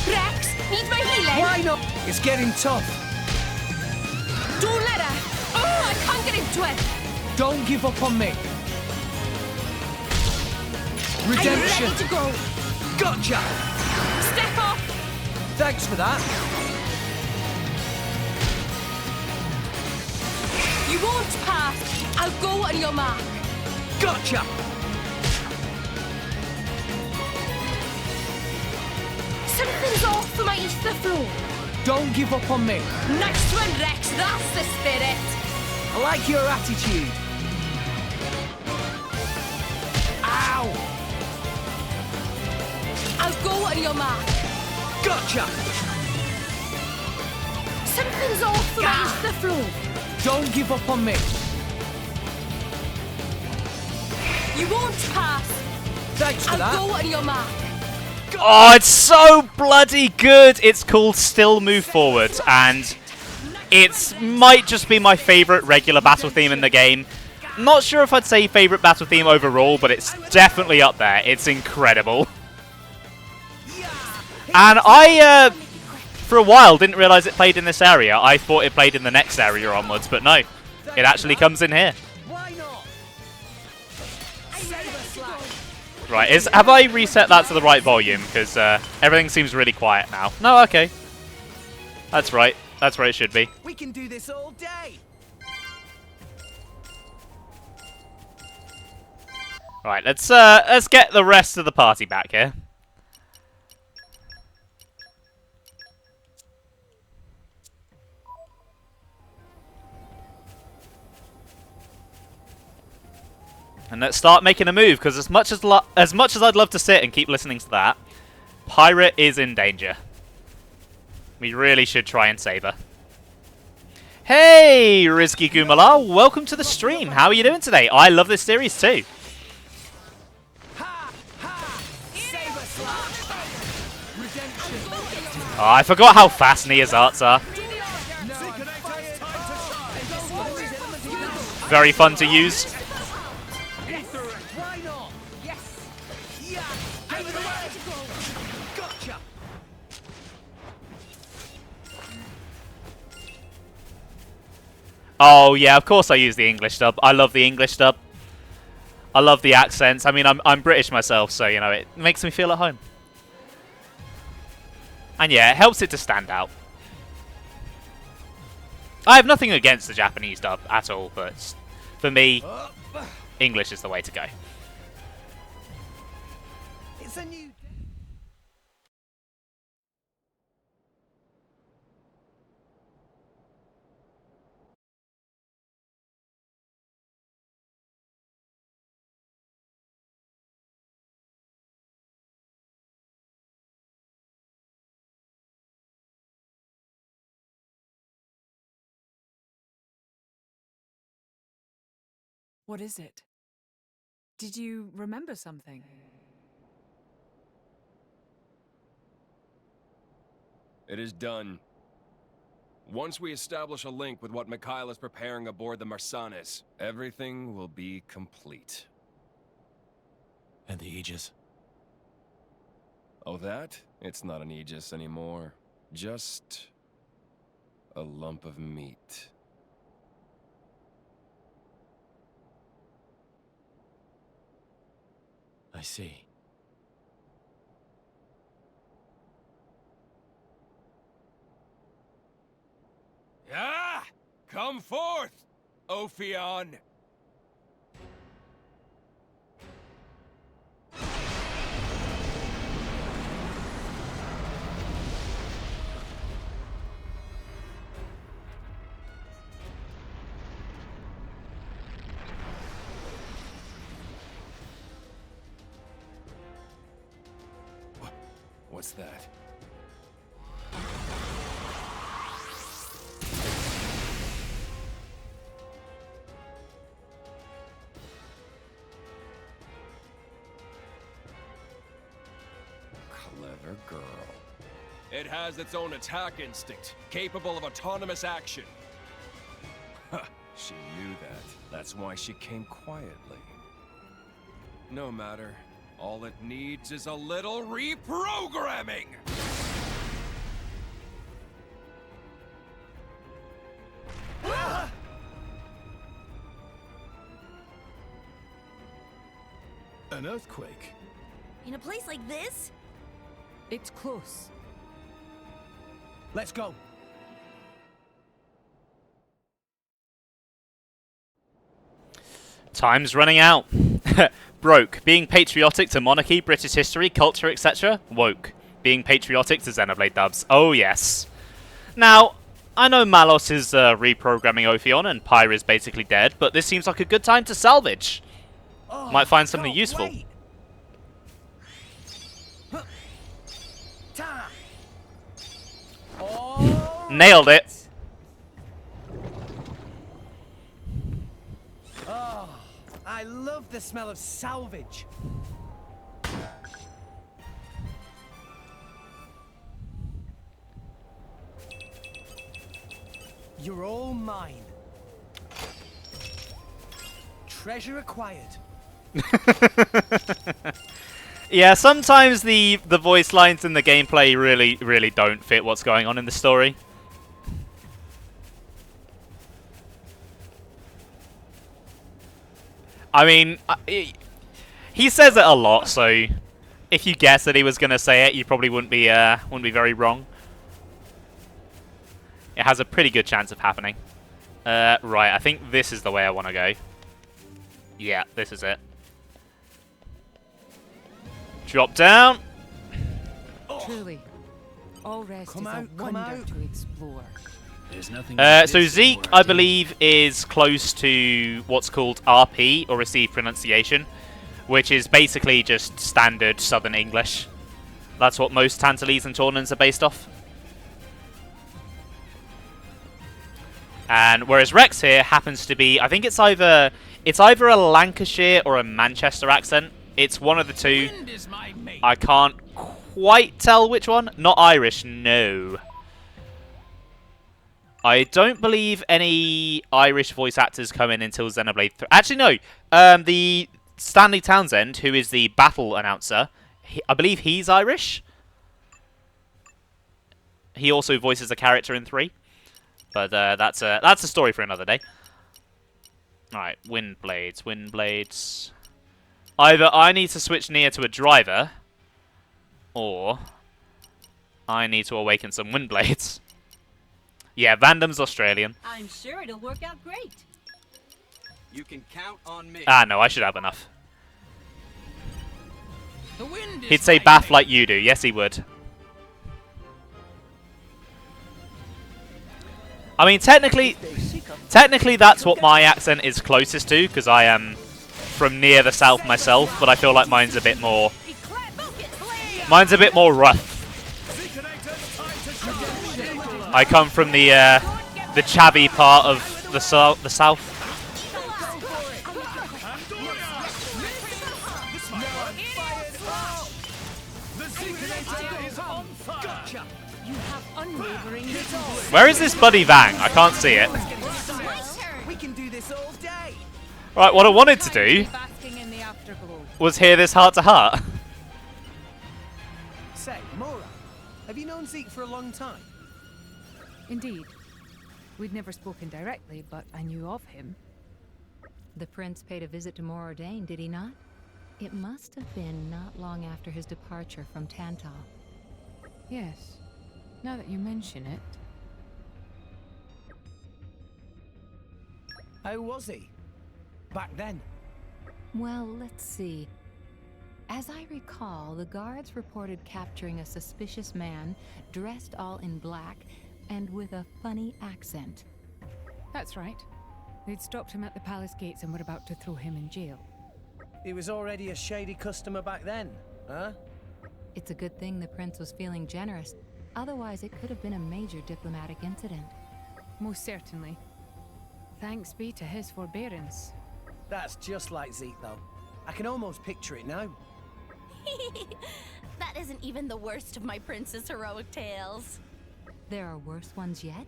Rex, need my healing? Why not? It's getting tough. Don't let her! Oh, I can't get into it! Don't give up on me. Redemption. I'm ready to go. Gotcha. Step off! Thanks for that. You won't pass! I'll go on your mark. Gotcha. Something's off for my ether flow. Don't give up on me. Next one, Rex, that's the spirit. I like your attitude. Ow! I'll go on your mark. Gotcha. Something's off for my ether flow. Don't give up on me. You won't pass. Thanks for that. I'll go on your mark. Oh, it's so bloody good! It's called Still Move Forward, and it might just be my favourite regular battle theme in the game. Not sure if I'd say favourite battle theme overall, but it's definitely up there. It's incredible. And I, for a while, didn't realise it played in this area. I thought it played in the next area onwards, but no. It actually comes in here. Right, have I reset that to the right volume? Because everything seems really quiet now. No, okay. That's right. That's where it should be. We can do this all day. Right, let's get the rest of the party back here. And let's start making a move, because as much as I'd love to sit and keep listening to that, Pirate is in danger. We really should try and save her. Hey, Rizky Gumala, welcome to the stream. How are you doing today? I love this series too. Oh, I forgot how fast Nia's arts are. Very fun to use. Oh yeah, of course I use the English dub. I love the English dub. I love the accents. I mean, I'm British myself, so you know it makes me feel at home. And yeah, it helps it to stand out. I have nothing against the Japanese dub at all, but for me, English is the way to go. It's a new... What is it? Did you remember something? It is done. Once we establish a link with what Mikhail is preparing aboard the Marsanes, everything will be complete. And the Aegis? Oh, that? It's not an Aegis anymore. Just a lump of meat. I see. Ah! Come forth, Ophion! What's that? Clever girl. It has its own attack instinct, capable of autonomous action. She knew that. That's why she came quietly. No matter. All it needs is a little reprogramming! An earthquake? In a place like this? It's close. Let's go. Time's running out. Broke. Being patriotic to monarchy, British history, culture, etc. Woke. Being patriotic to Xenoblade dubs. Oh yes. Now, I know Malos is reprogramming Ophion and Pyre is basically dead, but this seems like a good time to salvage. Might find something useful. Nailed it. Oh, I love the smell of salvage. You're all mine. Treasure acquired. Yeah, sometimes the voice lines in the gameplay really don't fit what's going on in the story. I mean, he says it a lot, so if you guessed that he was going to say it, you probably wouldn't be very wrong. It has a pretty good chance of happening. Right, I think this is the way I want to go. Yeah, this is it. Drop down. Truly, all rest is a wonder to explore. There's nothing. So Zeke, I believe, is close to what's called RP, or Received Pronunciation, which is basically just standard Southern English. That's what most Tantalese and Taunans are based off. And whereas Rex here happens to be, I think it's either a Lancashire or a Manchester accent. It's one of the two. I can't quite tell which one. Not Irish, no. I don't believe any Irish voice actors come in until Xenoblade 3. Actually, no. The Stanley Townsend, who is the battle announcer, I believe he's Irish. He also voices a character in 3. But that's a story for another day. Alright, wind blades, wind blades. Either I need to switch Nia to a driver, or I need to awaken some wind blades. Yeah, Vandam's Australian. I'm sure it'll work out great. You can count on me. Ah, no, I should have enough. The wind is He'd say bath like you do. Yes, he would. I mean, technically that's what my accent is closest to, because I am from near the south myself, but I feel like mine's a bit more rough. I come from the chavvy part of the south. Where is this bloody Vang? I can't see it. We can do this all day. Right, what I wanted to do was hear this heart-to-heart. Say, Mora, have you known Zeke for a long time? Indeed. We'd never spoken directly, but I knew of him. The prince paid a visit to Morytha, did he not? It must have been not long after his departure from Tantal. Yes. Now that you mention it. How was he? Back then? Well, let's see. As I recall, the guards reported capturing a suspicious man, dressed all in black, and with a funny accent. That's right. They'd stopped him at the palace gates and were about to throw him in jail. He was already a shady customer back then, huh? It's a good thing the prince was feeling generous. Otherwise, it could have been a major diplomatic incident. Most certainly. Thanks be to his forbearance. That's just like Zeke, though. I can almost picture it now. That isn't even the worst of my prince's heroic tales. There are worse ones yet?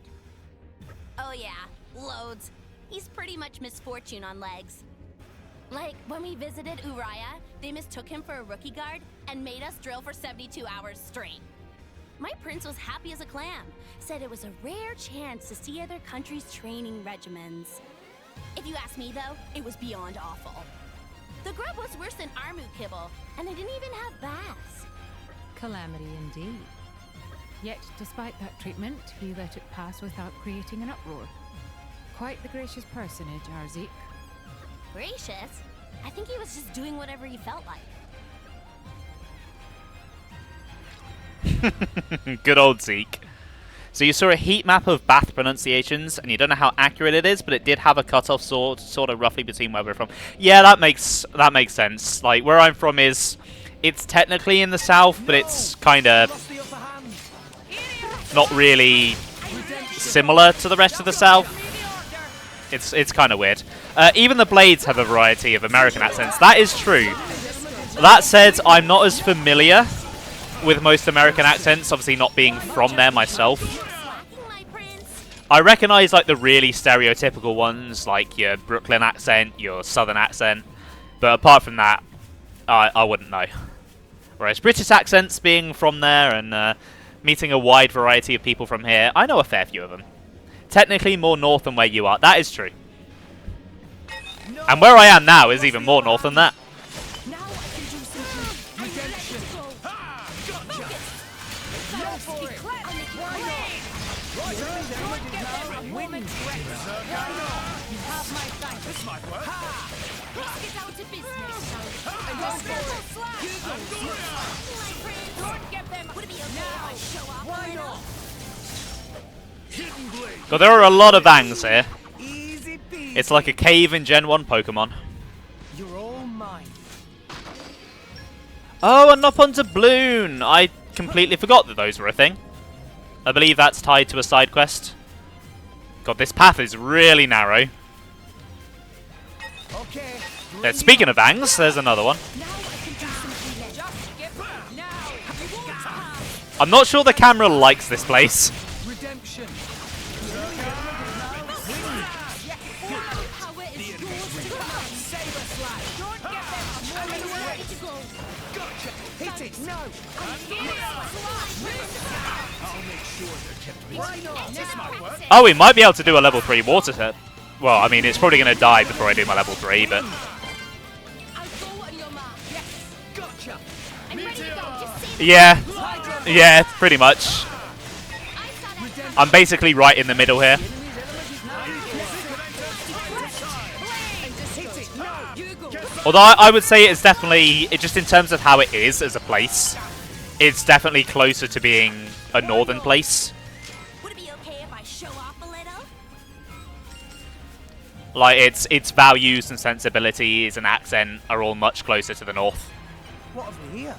Oh yeah, loads. He's pretty much misfortune on legs. Like, when we visited Uriah, they mistook him for a rookie guard and made us drill for 72 hours straight. My prince was happy as a clam, said it was a rare chance to see other countries' training regimens. If you ask me though, it was beyond awful. The grub was worse than Armu kibble, and they didn't even have baths. Calamity indeed. Yet, despite that treatment, he let it pass without creating an uproar. Quite the gracious personage, our Zeke. Gracious? I think he was just doing whatever he felt like. Good old Zeke. So you saw a heat map of Bath pronunciations, and you don't know how accurate it is, but it did have a cutoff sort of roughly between where we're from. Yeah, that makes sense. Like, where I'm from it's technically in the south, but it's kind of not really similar to the rest of the south. It's kind of weird. Even the Blades have a variety of American accents. That is true. That said, I'm not as familiar with most American accents, obviously not being from there myself. I recognize like the really stereotypical ones, like your Brooklyn accent, your Southern accent, but apart from that, I wouldn't know. Whereas British accents, being from there and meeting a wide variety of people from here, I know a fair few of them. Technically more north than where you are, that is true. And where I am now is even more north than that. God, there are a lot of Vangs here. It's like a cave in Gen 1 Pokemon. You're all mine. Oh, and up onto Bloon! I completely forgot that those were a thing. I believe that's tied to a side quest. God, this path is really narrow. Speaking of Vangs, there's another one. I'm not sure the camera likes this place. Redemption. Oh, we might be able to do a level 3 water set. Well, I mean, it's probably going to die before I do my level 3, but... Yeah. Yeah, pretty much. I'm basically right in the middle here. Although I would say it's definitely, just in terms of how it is as a place, it's definitely closer to being a northern place. Would it be okay if I show off a little? Like, its values and sensibilities and accent are all much closer to the north. What have we here?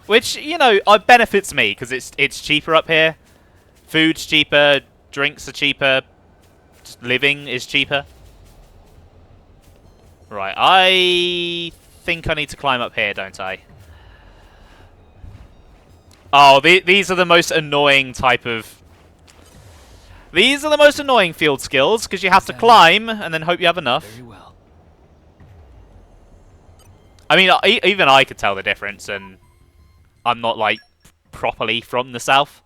Which, you know, benefits me, because it's cheaper up here. Food's cheaper, drinks are cheaper, just living is cheaper. Right, I think I need to climb up here, don't I? Oh, these are the most annoying type of... These are the most annoying field skills, because you have to climb and then hope you have enough. Very well. I mean, even I could tell the difference, and I'm not, like, properly from the south.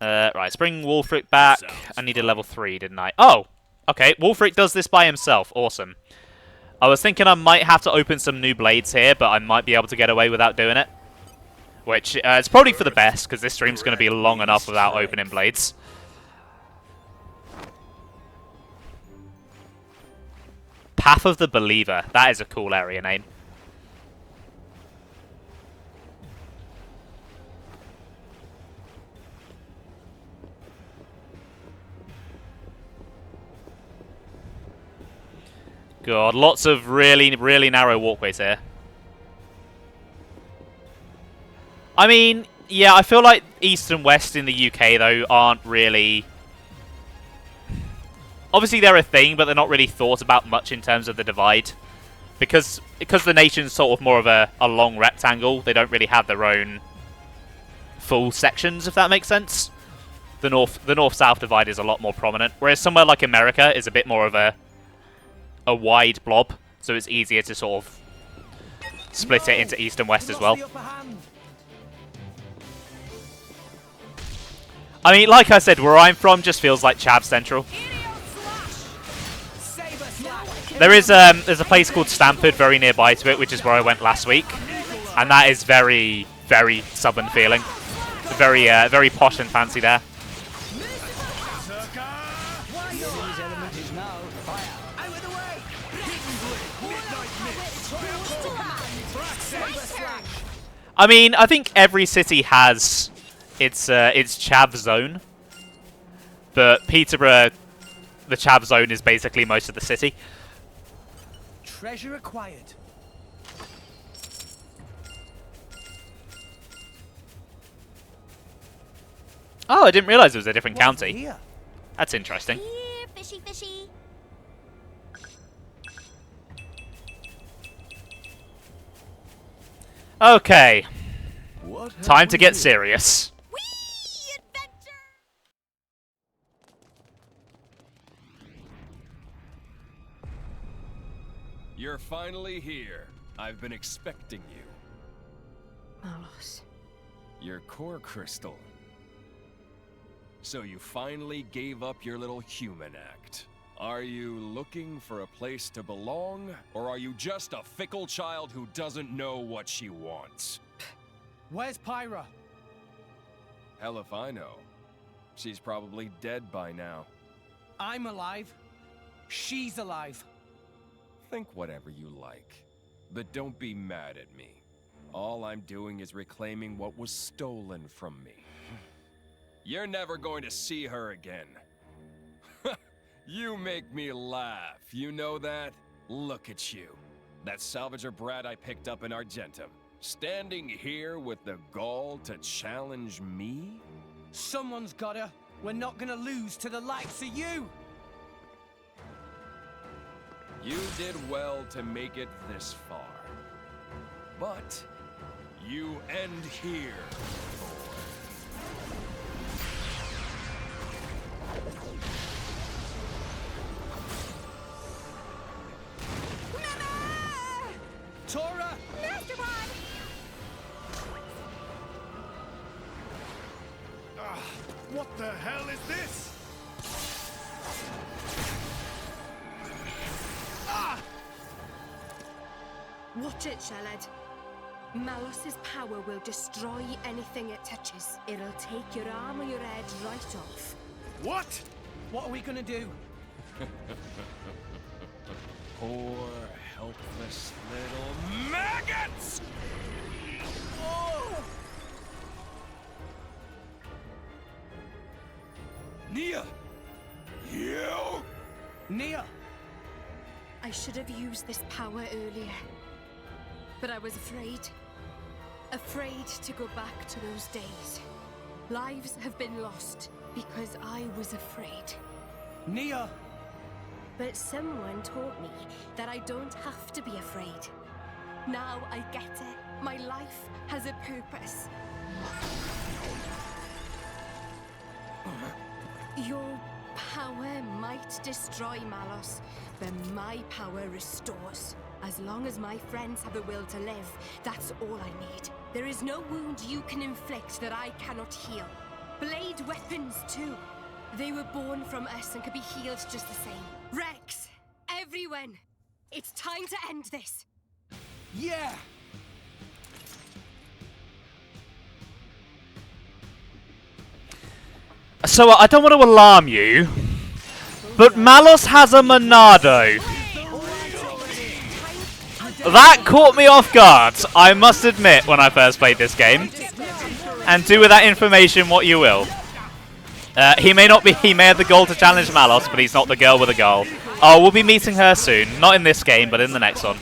Right, let's bring Wolfric back. I needed level 3, didn't I? Oh! Okay, Wolfric does this by himself. Awesome. I was thinking I might have to open some new blades here, but I might be able to get away without doing it. Which, it's probably for the best, because this stream's going to be long enough without opening blades. Path of the Believer. That is a cool area name. God, lots of really, really narrow walkways here. I mean, yeah, I feel like East and West in the UK, though, aren't really... Obviously, they're a thing, but they're not really thought about much in terms of the divide. Because the nation's sort of more of a long rectangle, they don't really have their own full sections, if that makes sense. The north-south divide is a lot more prominent, whereas somewhere like America is a bit more of a wide blob, so it's easier to sort of split it into East and West as well. I mean, like I said, where I'm from just feels like Chav Central. There's a place called Stamford very nearby to it, which is where I went last week, and that is very, very southern feeling. Very, very posh and fancy there. I mean, I think every city has its Chav zone, but Peterborough, the Chav zone is basically most of the city. Treasure acquired. Oh, I didn't realise it was a different county. That's interesting. Here, fishy, fishy. Okay. Time to get serious. You're finally here. I've been expecting you. Malos. Your core crystal. So you finally gave up your little human act. Are you looking for a place to belong, or are you just a fickle child who doesn't know what she wants? Where's Pyra? Hell if I know. She's probably dead by now. I'm alive. She's alive. Think whatever you like, but don't be mad at me. All I'm doing is reclaiming what was stolen from me. You're never going to see her again. You make me laugh, you know that? Look at you. That salvager brat I picked up in Argentum. Standing here with the gall to challenge me? Someone's gotta. We're not gonna lose to the likes of you! You did well to make it this far. But you end here. Tora! What the hell is this? Ah! Watch it, Sheled. Malos's power will destroy anything it touches. It'll take your arm or your head right off. What? What are we gonna do? Poor, helpless little maggots! Oh! Nia! You! Nia! I should have used this power earlier. But I was afraid. Afraid to go back to those days. Lives have been lost because I was afraid. Nia! But someone taught me that I don't have to be afraid. Now I get it. My life has a purpose. Your power might destroy Malos, but my power restores. As long as my friends have the will to live, that's all I need. There is no wound you can inflict that I cannot heal. Blade weapons, too. They were born from us and could be healed just the same. Rex! Everyone! It's time to end this! Yeah! So I don't want to alarm you, but Malos has a Monado. That caught me off guard, I must admit, when I first played this game. And do with that information what you will. He may have the goal to challenge Malos, but he's not the girl with a goal. Oh, we'll be meeting her soon. Not in this game, but in the next one.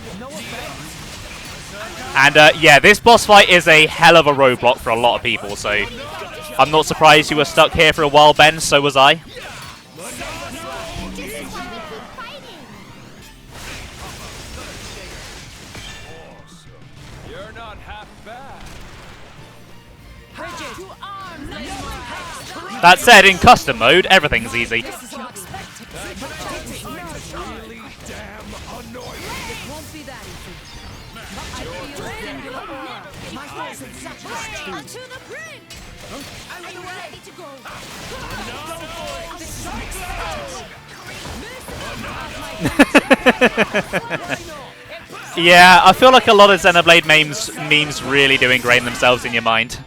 And yeah, this boss fight is a hell of a roadblock for a lot of people, so I'm not surprised you were stuck here for a while, Ben. So was I. You're not half bad. That said, in custom mode, everything's easy. Yeah, I feel like a lot of Xenoblade memes really do ingrain themselves in your mind.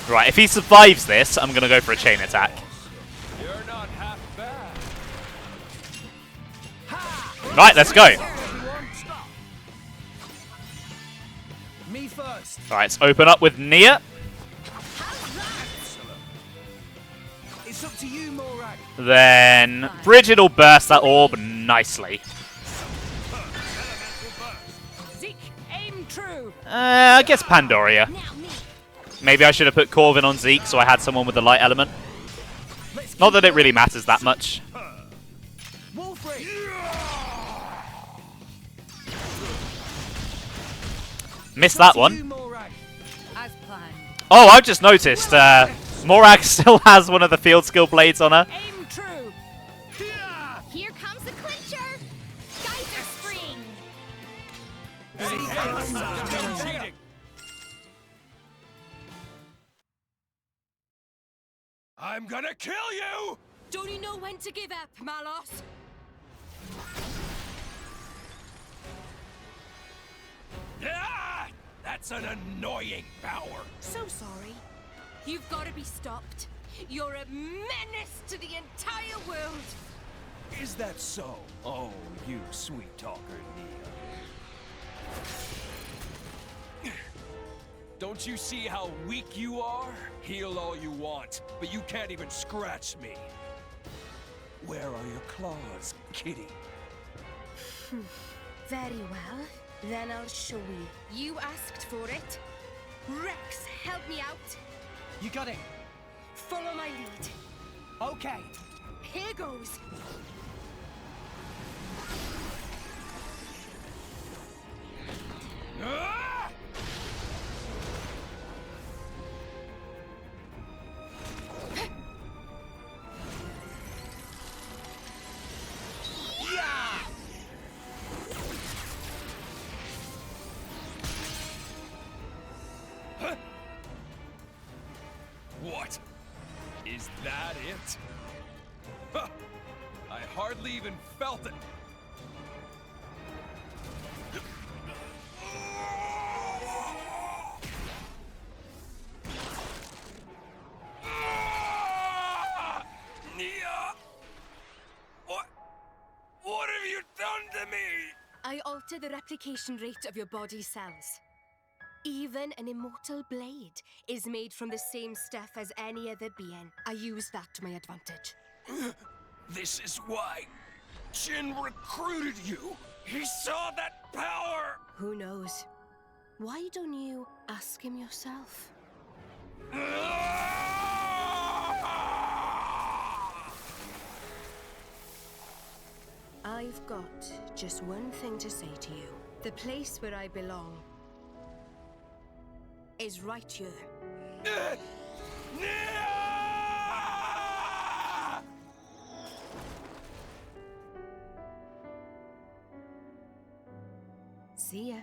Right, if he survives this, I'm gonna go for a chain attack. Right, let's go. Me first. Right, let's open up with Nia. It's up to you, Morag. Then Bridget will burst that orb nicely. Zeke, aim true. I guess Pandoria. Maybe I should have put Corvin on Zeke so I had someone with the light element. Not that it really matters that much. Missed that one. Oh, I've just noticed. Morag still has one of the field skill blades on her. Aim true. Here comes the clincher. Geyser spring. I'm gonna kill you! Don't you know when to give up, Malos? Ah! That's an annoying power. So sorry. You've got to be stopped. You're a menace to the entire world. Is that so? Oh, you sweet talker, Nia. Don't you see how weak you are? Heal all you want, but you can't even scratch me. Where are your claws, kitty? Very well. Then I'll show you. You asked for it. Rex, help me out. You got it. Follow my lead. Okay. Here goes. Ah! What? Is that it? Huh. I hardly even felt it. Nia! What have you done to me? I alter the replication rate of your body cells. Even an immortal blade is made from the same stuff as any other being. I use that to my advantage. This is why Jin recruited you. He saw that power. Who knows? Why don't you ask him yourself? I've got just one thing to say to you. The place where I belong is right here. See ya.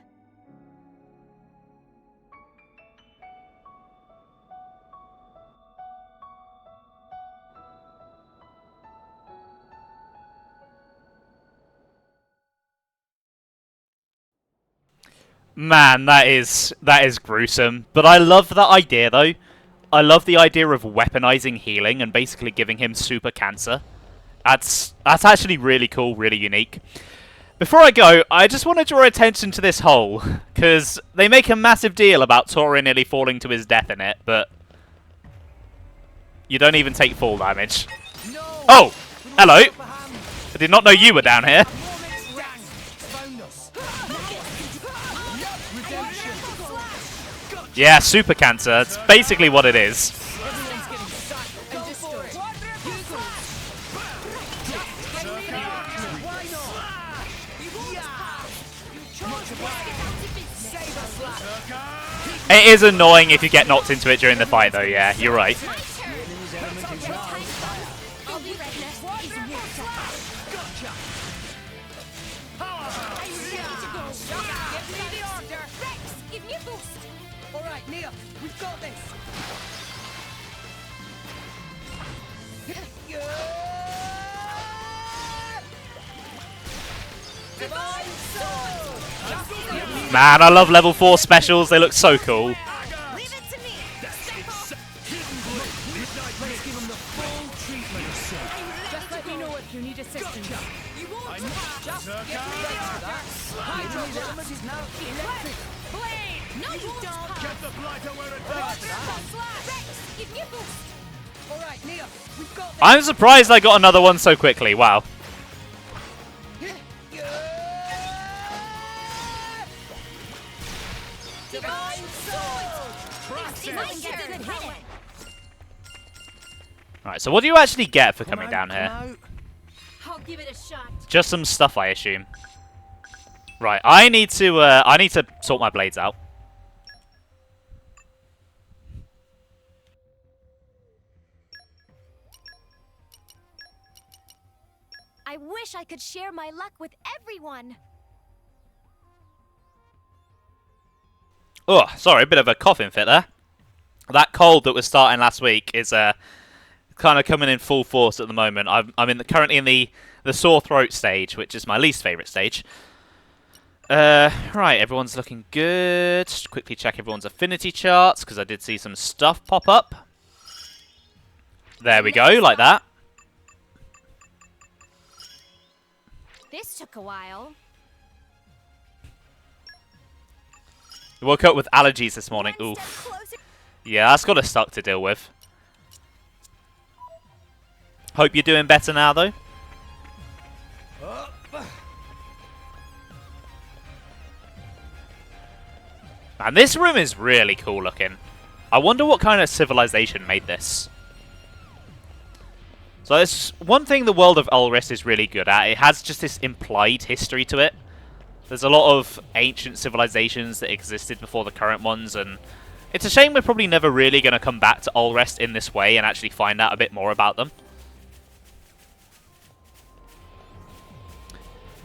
Man, that is gruesome. But I love that idea, though. I love the idea of weaponizing healing and basically giving him super cancer. That's actually really cool, really unique. Before I go, I just want to draw attention to this hole, because they make a massive deal about Tora nearly falling to his death in it, but you don't even take fall damage. No. Oh! Hello! I did not know you were down here. Yeah, super cancer. That's basically what it is. It is annoying if you get knocked into it during the fight, though, yeah, you're right. Alright, Nia, we've got this! Man, I love level 4 specials, they look so cool. Just let me know if you need assistance. No, you don't! Get the blighter where it hurts! Give me a boost! Alright, Nia, we've got this! I'm surprised I got another one so quickly, wow. Alright, so what do you actually get for coming down here? I'll give it a shot. Just some stuff, I assume. Right, I need to sort my blades out. I wish I could share my luck with everyone. Oh, sorry, a bit of a coughing fit there. That cold that was starting last week is kind of coming in full force at the moment. I'm currently in the sore throat stage, which is my least favourite stage. Right, everyone's looking good. Just quickly check everyone's affinity charts, because I did see some stuff pop up. There we go, like that. This took a while. I woke up with allergies this morning. Oof. Yeah, that's got a suck to deal with. Hope you're doing better now, though. Man, this room is really cool looking. I wonder what kind of civilization made this. So it's one thing the world of Ulrist is really good at. It has just this implied history to it. There's a lot of ancient civilizations that existed before the current ones, and it's a shame we're probably never really going to come back to Ulrist in this way and actually find out a bit more about them.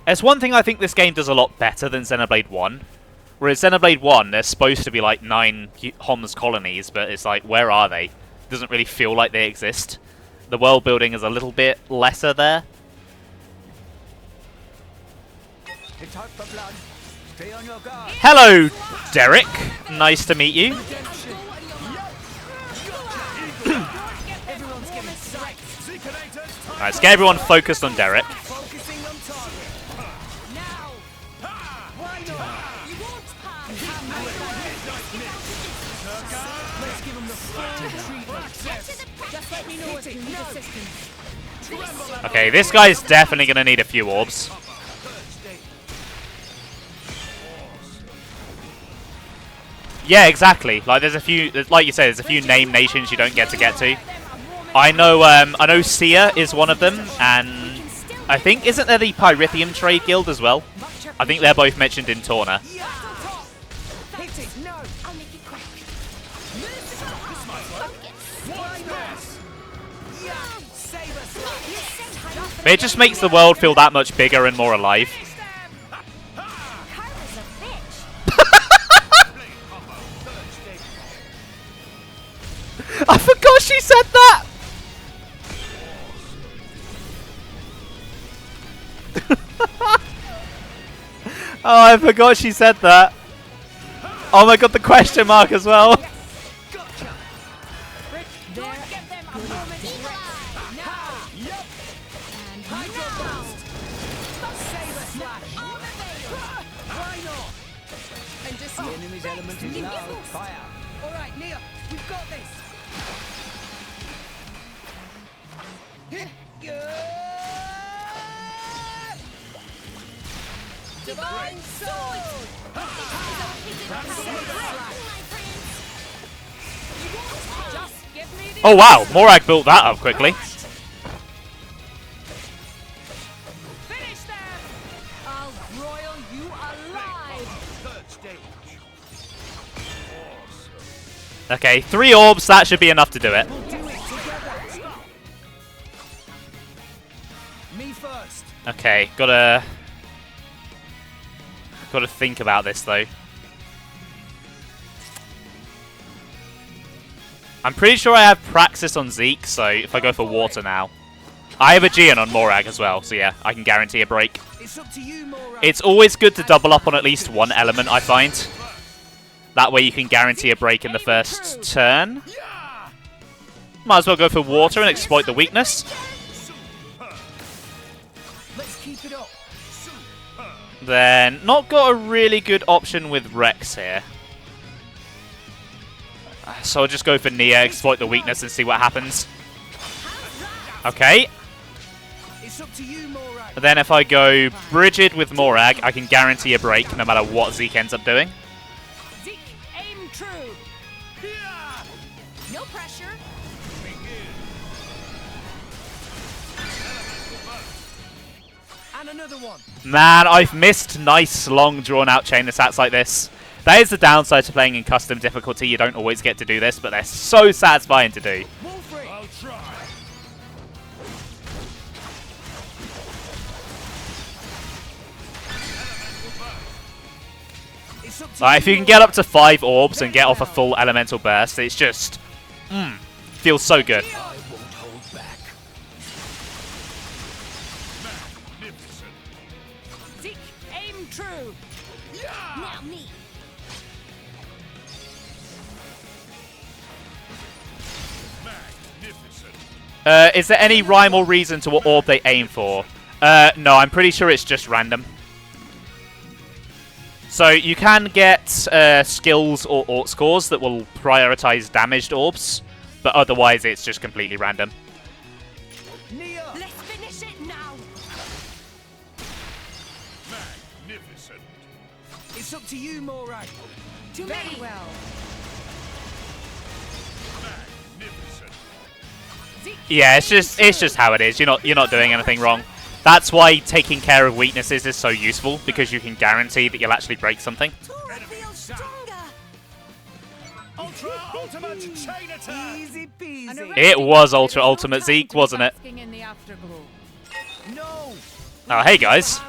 There's one thing I think this game does a lot better than Xenoblade 1. Whereas Xenoblade 1, there's supposed to be like 9 Homs colonies, but it's like, where are they? doesn't really feel like they exist. The world building is a little bit lesser there. Hello, Derek. Nice to meet you. Alright, let's get everyone focused on Derek. Okay, this guy's definitely going to need a few orbs. Yeah, exactly. Like there's a few, like you said, there's a few named nations you don't get to. I know Sia is one of them, and I think isn't there the Pyrithium Trade Guild as well? I think they're both mentioned in Torna. But it just makes the world feel that much bigger and more alive. I forgot she said that! Oh, I forgot she said that. Oh my god, the question mark as well. Alright, Nia, we've got this. Divine Sword! Oh wow, Morag built that up quickly. Finish them! I'll broil you alive! Okay, 3 orbs, that should be enough to do it. Me first. Okay, gotta think about this though. I'm pretty sure I have Praxis on Zeke, so if I go for water now. I have a Gian on Morag as well, so yeah, I can guarantee a break. It's up to you, Morag. It's always good to double up on at least one element, I find. That way you can guarantee a break in the first turn. Might as well go for water and exploit the weakness. Let's keep it up. Then, not got a really good option with Rex here. So I'll just go for Nia, exploit the weakness and see what happens. Okay. It's up to you, Morag. Then if I go Brigid with Morag, I can guarantee a break no matter what Zeke ends up doing. Zeke, aim true. No pressure. And another one. Man, I've missed nice, long, drawn-out chain attacks like this. That is the downside to playing in custom difficulty. You don't always get to do this, but they're so satisfying to do. I'll try. If you can get up to 5 orbs and get off a full elemental burst, it's just... feels so good. I won't hold back. Zeke, aim true. Now me. Is there any rhyme or reason to what orb they aim for? No, I'm pretty sure it's just random. So you can get skills or ort scores that will prioritize damaged orbs, but otherwise it's just completely random. Nia. Let's finish it now. Magnificent. It's up to you, Morag. To Very me. well. Magnificent. Yeah, it's just how it is. You're not doing anything wrong. That's why taking care of weaknesses is so useful, because you can guarantee that you'll actually break something. Tora feels stronger. Ultra ultimate chain attack. Easy peasy. It was Ultra Ultimate Zeke, wasn't it? In the afterglow. No. Oh, hey guys.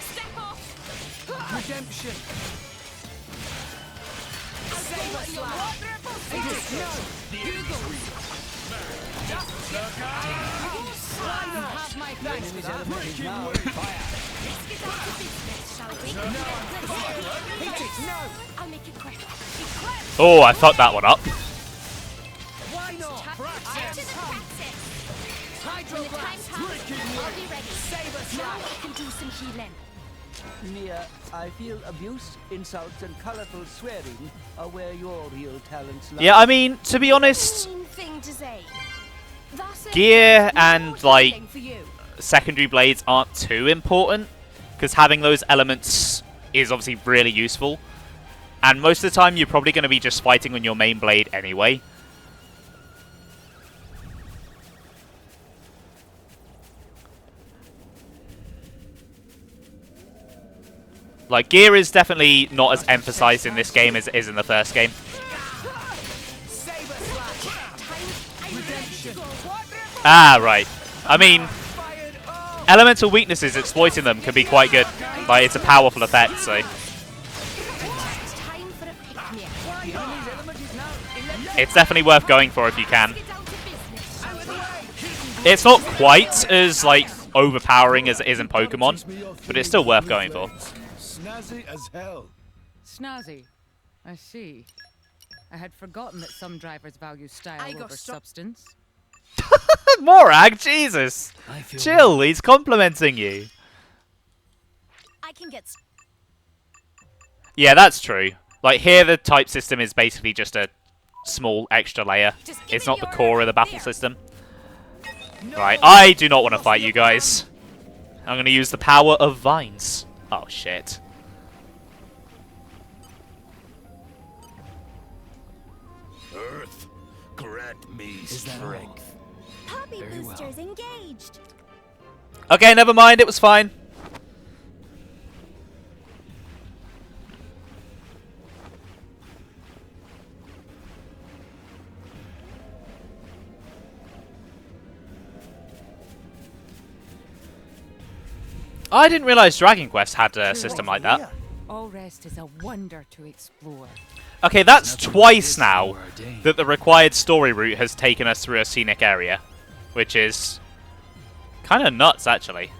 Step off. Redemption. Saber slash. Have my thanks for that. Let's get down to business, shall we? Hit it, no! I'll make it quick. Oh, I fucked that one up. Why not? To the praxis. When the time comes, I'll be ready. Save us Now now. I can do some healing. Mia, I feel abuse, insults, and colorful swearing are where your real talents lie. Yeah, I mean, to be honest, Mean thing to say. That's it. gear No and, like, healing for you. secondary blades aren't too important, because having those elements is obviously really useful. And most of the time, you're probably going to be just fighting on your main blade anyway. Like, gear is definitely not as emphasized in this game as it is in the first game. Ah, right. I mean, elemental weaknesses, exploiting them can be quite good. Like, it's a powerful effect, so... It's definitely worth going for if you can. It's not quite as, like, overpowering as it is in Pokemon, but it's still worth going for. Snazzy as hell. Snazzy. I see. I had forgotten that some drivers value style over substance. Morag, Jesus! Chill, he's complimenting you. I can get. Yeah, that's true. Like, here the type system is basically just a small extra layer. It's not the core of the battle system. Right, I do not want to fight you guys. I'm going to use the power of vines. Oh, shit. Earth, grant me strength. Poppy boosters engaged. Okay, never mind, it was fine. I didn't realize Dragon Quest had a system like that. All rest is a wonder to explore. Okay, that's twice now that the required story route has taken us through a scenic area, which is kind of nuts, actually.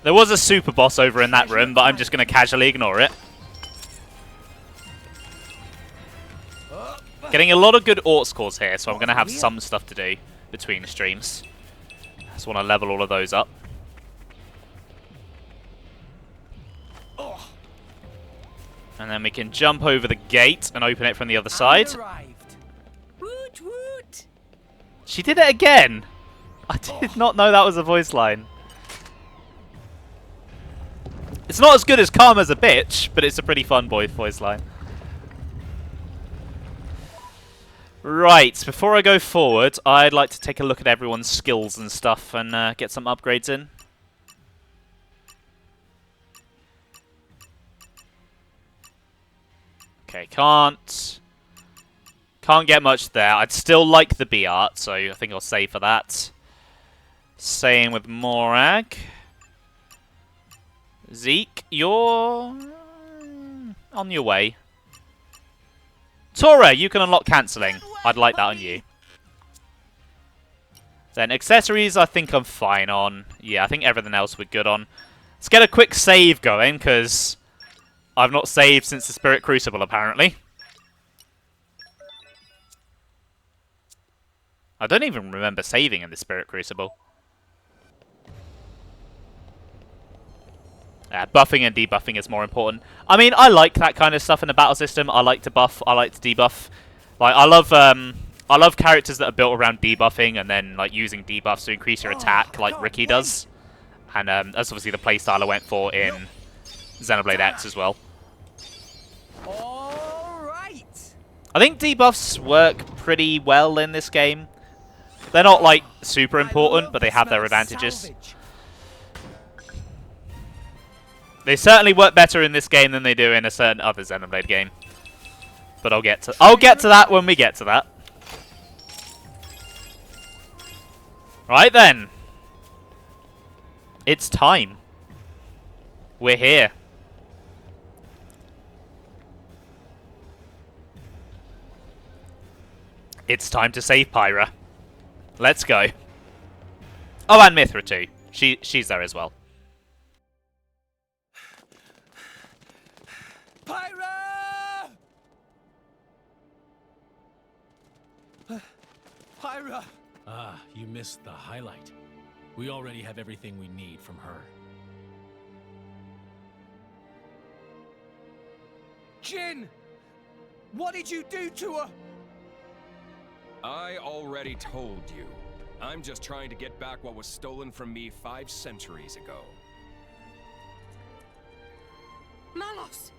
There was a super boss over in that room, but I'm just going to casually ignore it. Getting a lot of good Ort scores here, so I'm going to have some stuff to do between streams. Just want to level all of those up. And then we can jump over the gate and open it from the other side. Woot woot. She did it again! I did not know that was a voice line. It's not as good as Karma's a bitch, but it's a pretty fun voice line. Right, before I go forward, I'd like to take a look at everyone's skills and stuff and get some upgrades in. Okay, can't get much there. I'd still like the B art, so I think I'll save for that. Same with Morag. Zeke, you're on your way. Tora, you can unlock cancelling. I'd like that on you. Then accessories, I think I'm fine on. Yeah, I think everything else we're good on. Let's get a quick save going, because I've not saved since the Spirit Crucible, apparently. I don't even remember saving in the Spirit Crucible. Buffing and debuffing is more important. I mean, I like that kind of stuff in the battle system. I like to buff, I like to debuff. Like, I love characters that are built around debuffing and then like using debuffs to increase your attack, like Ricky does. And that's obviously the playstyle I went for in Xenoblade X as well. Alright. I think debuffs work pretty well in this game. They're not like super important, but they have their advantages. They certainly work better in this game than they do in a certain other Xenoblade game. But I'll get to that when we get to that. Right then. It's time. We're here. It's time to save Pyra. Let's go. Oh, and Mithra too. She's there as well. Pyra! Pyra! Ah, you missed the highlight. We already have everything we need from her. Jin! What did you do to her? I already told you. I'm just trying to get back what was stolen from me 5 centuries ago. Malos!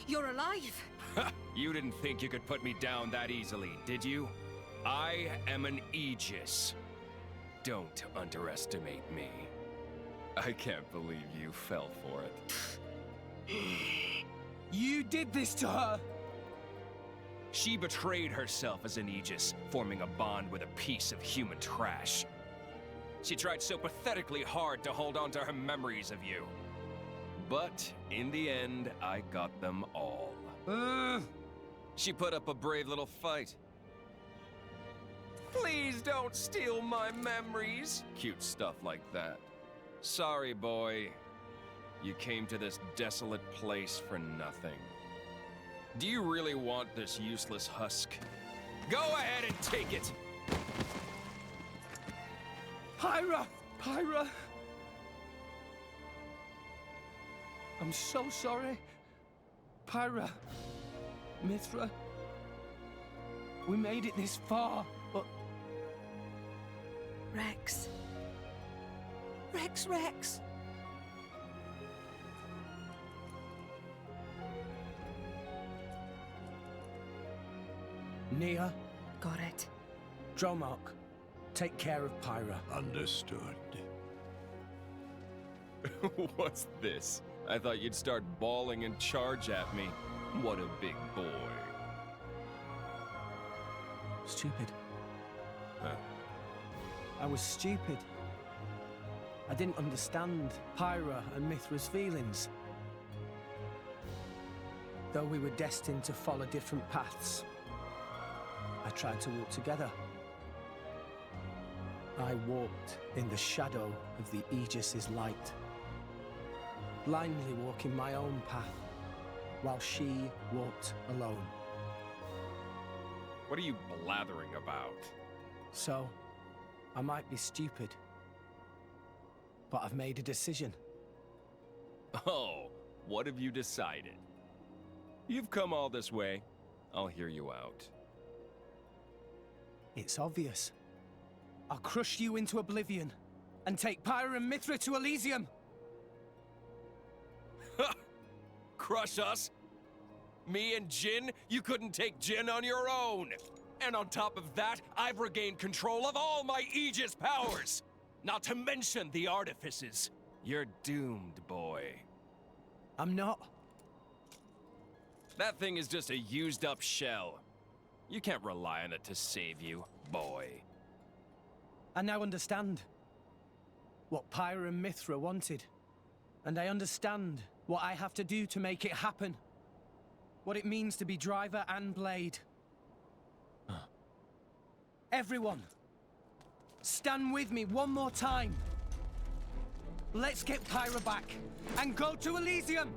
You're alive! You didn't think you could put me down that easily, did you? I am an Aegis. Don't underestimate me. I can't believe you fell for it. You did this to her! She betrayed herself as an Aegis, forming a bond with a piece of human trash. She tried so pathetically hard to hold on to her memories of you. But in the end, I got them all. She put up a brave little fight. Please don't steal my memories. Cute stuff like that. Sorry, boy. You came to this desolate place for nothing. Do you really want this useless husk? Go ahead and take it! Pyra! Pyra! I'm so sorry. Pyra. Mithra. We made it this far, but... Rex. Rex! Nia. Got it. Dromark, take care of Pyra. Understood. What's this? I thought you'd start bawling and charge at me. What a big boy. Stupid. Huh? I was stupid. I didn't understand Pyra and Mithra's feelings. Though we were destined to follow different paths, I tried to walk together. I walked in the shadow of the Aegis's light, blindly walking my own path, while she walked alone. What are you blathering about? So, I might be stupid, but I've made a decision. Oh, what have you decided? You've come all this way. I'll hear you out. It's obvious. I'll crush you into oblivion and take Pyra and Mithra to Elysium. Crush us? Me and Jin? You couldn't take Jin on your own. And on top of that, I've regained control of all my Aegis powers. Not to mention the artifices. You're doomed, boy. I'm not. That thing is just a used-up shell. You can't rely on it to save you, boy. I now understand what Pyra and Mithra wanted. And I understand what I have to do to make it happen. What it means to be driver and blade. Everyone, stand with me one more time. Let's get Pyra back and go to Elysium.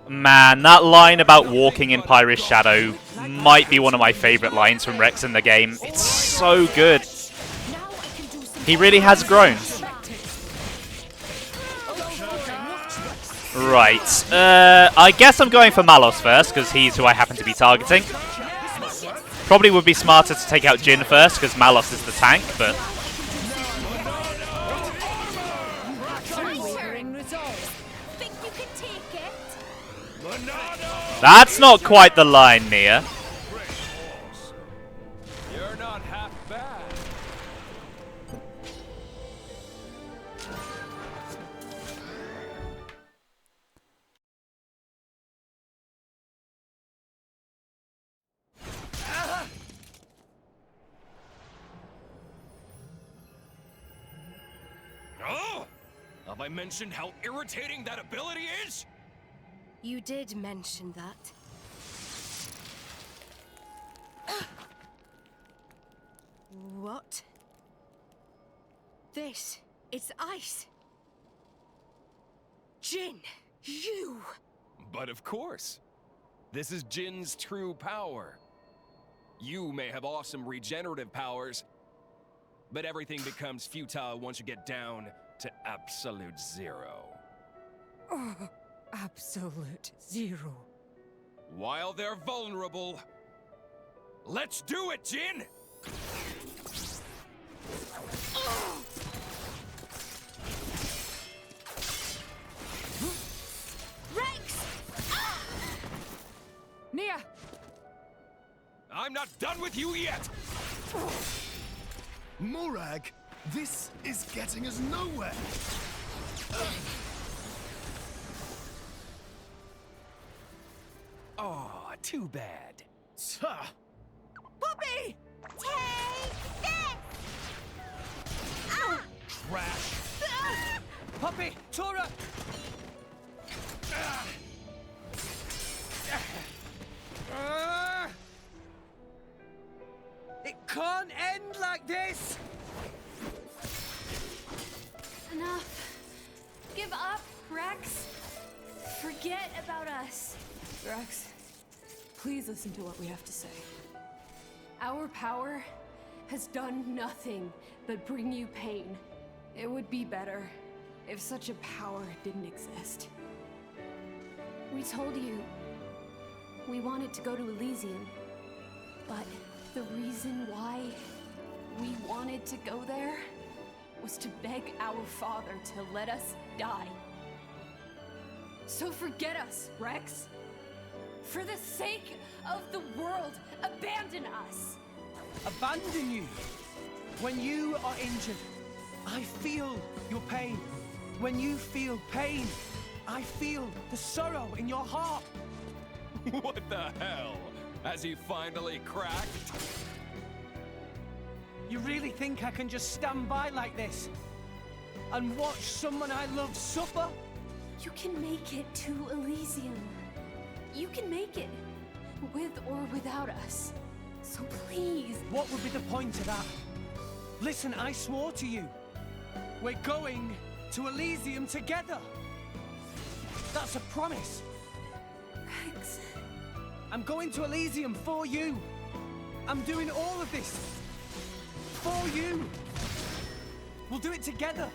Man, that line about walking in Pyra's shadow might be one of my favourite lines from Rex in the game. It's so good. He really has grown. Right. I guess I'm going for Malos first, because he's who I happen to be targeting. Probably would be smarter to take out Jin first, because Malos is the tank, but... That's not quite the line, Nia. You're not half bad. Oh! Have I mentioned how irritating that ability is? You did mention that. What? This is ice. Jin, you! But of course. This is Jin's true power. You may have awesome regenerative powers, but everything becomes futile once you get down to absolute zero. Oh, absolute zero. While they're vulnerable, let's do it, Jin! Rex! Nia! I'm not done with you yet! Morag, this is getting us nowhere. Oh, too bad. Sir! Puppy! Take this! Ah! Trash! Ah! Puppy! Tora! It can't end like this! Enough. Give up, Rex. Forget about us. Rex, please listen to what we have to say. Our power has done nothing but bring you pain. It would be better if such a power didn't exist. We told you we wanted to go to Elysium, but the reason why we wanted to go there was to beg our father to let us die. So forget us, Rex. For the sake of the world, abandon us. Abandon you? When you are injured, I feel your pain. When you feel pain, I feel the sorrow in your heart. What the hell? Has he finally cracked? You really think I can just stand by like this? And watch someone I love suffer? You can make it to Elysium. You can make it, with or without us. So please. What would be the point of that? Listen, I swore to you. We're going to Elysium together. That's a promise. Rex. I'm going to Elysium for you. I'm doing all of this for you. We'll do it together.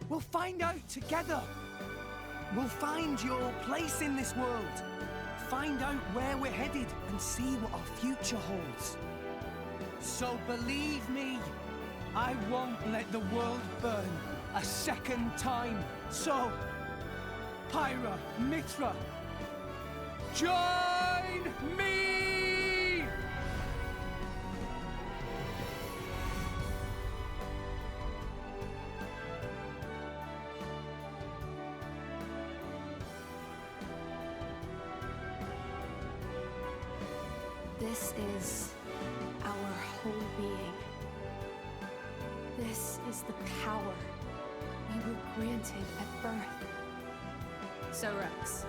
We'll find out together. We'll find your place in this world. Find out where we're headed and see what our future holds. So believe me, I won't let the world burn a second time. So, Pyra, Mithra, join me! This is our whole being. This is the power we were granted at birth. So, Rex,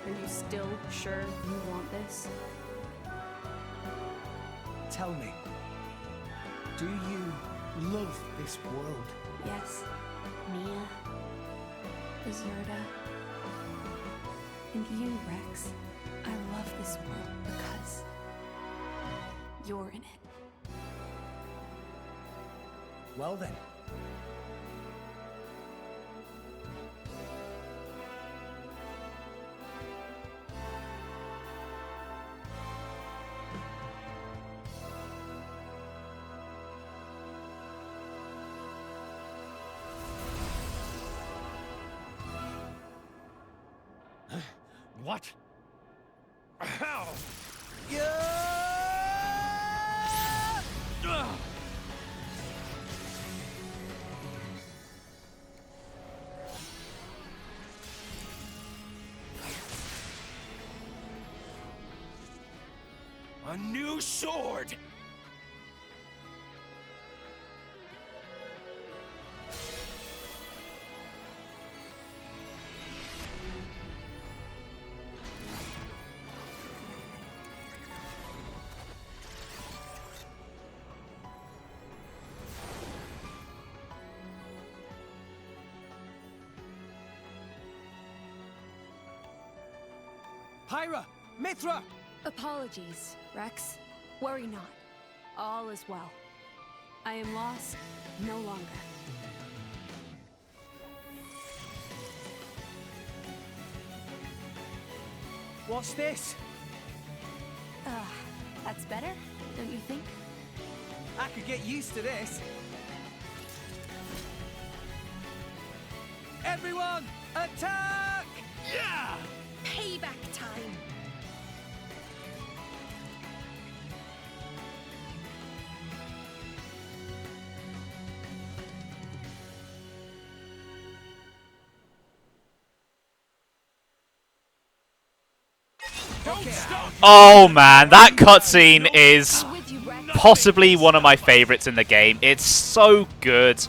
are you still sure you want this? Tell me, do you love this world? Yes, Mia, Deserta, and you, Rex. I love this world because you're in it. Well then. What? How? A new sword! Pyra! Mithra! Apologies, Rex. Worry not. All is well. I am lost no longer. What's this? That's better, don't you think? I could get used to this. Everyone, attack! Yeah! Payback time. Oh man, that cutscene is possibly one of my favorites in the game. It's so good.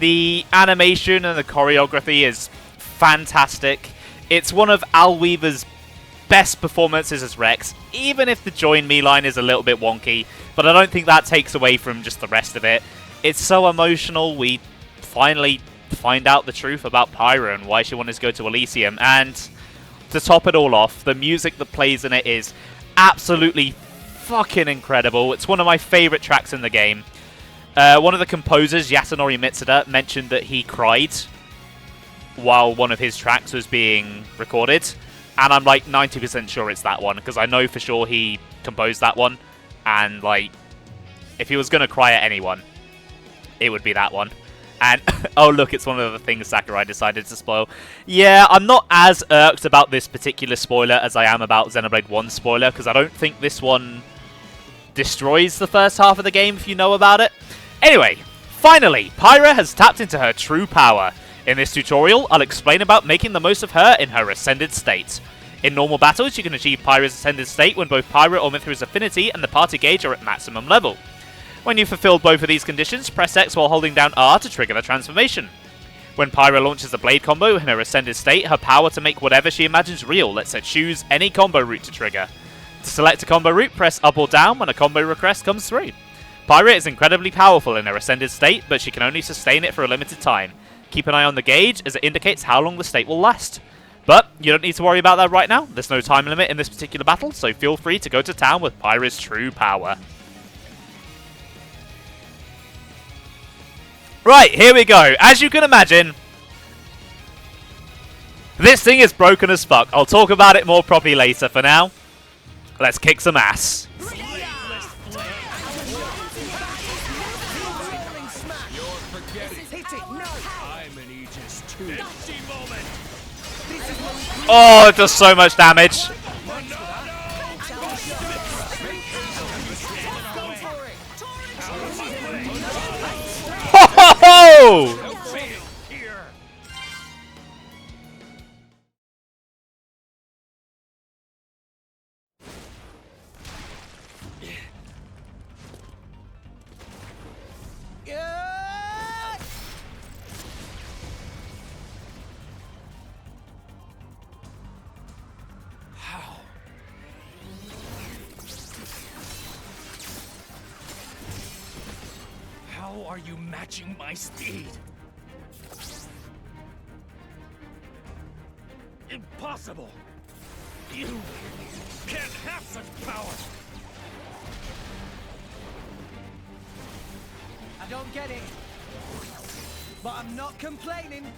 The animation and the choreography is fantastic. It's one of Al Weaver's best performances as Rex, even if the join me line is a little bit wonky, but I don't think that takes away from just the rest of it. It's so emotional. We finally find out the truth about Pyra and why she wanted to go to Elysium, and to top it all off, the music that plays in it is absolutely fucking incredible. It's one of my favorite tracks in the game. One of the composers, Yasunori Mitsuda, mentioned that he cried while one of his tracks was being recorded, and I'm like 90% sure it's that one, because I know for sure he composed that one, and like, if he was going to cry at anyone, it would be that one. And, oh look, it's one of the things Sakurai decided to spoil. Yeah, I'm not as irked about this particular spoiler as I am about Xenoblade 1 spoiler, because I don't think this one destroys the first half of the game if you know about it. Anyway, finally, Pyra has tapped into her true power. In this tutorial, I'll explain about making the most of her in her Ascended state. In normal battles, you can achieve Pyra's Ascended state when both Pyra or Mithra's affinity and the party gauge are at maximum level. When you've fulfilled both of these conditions, press X while holding down R to trigger the transformation. When Pyra launches a blade combo in her Ascended state, her power to make whatever she imagines real lets her choose any combo route to trigger. To select a combo route, press up or down when a combo request comes through. Pyra is incredibly powerful in her Ascended state, but she can only sustain it for a limited time. Keep an eye on the gauge, as it indicates how long the state will last. But you don't need to worry about that right now. There's no time limit in this particular battle, so feel free to go to town with Pyra's true power. Right, here we go. As you can imagine, this thing is broken as fuck. I'll talk about it more properly later. For now, let's kick some ass. I'm an Aegis too. Oh, it does so much damage. Ho ho ho! How are you matching my speed? Impossible! You can't have such power! I don't get it, but I'm not complaining.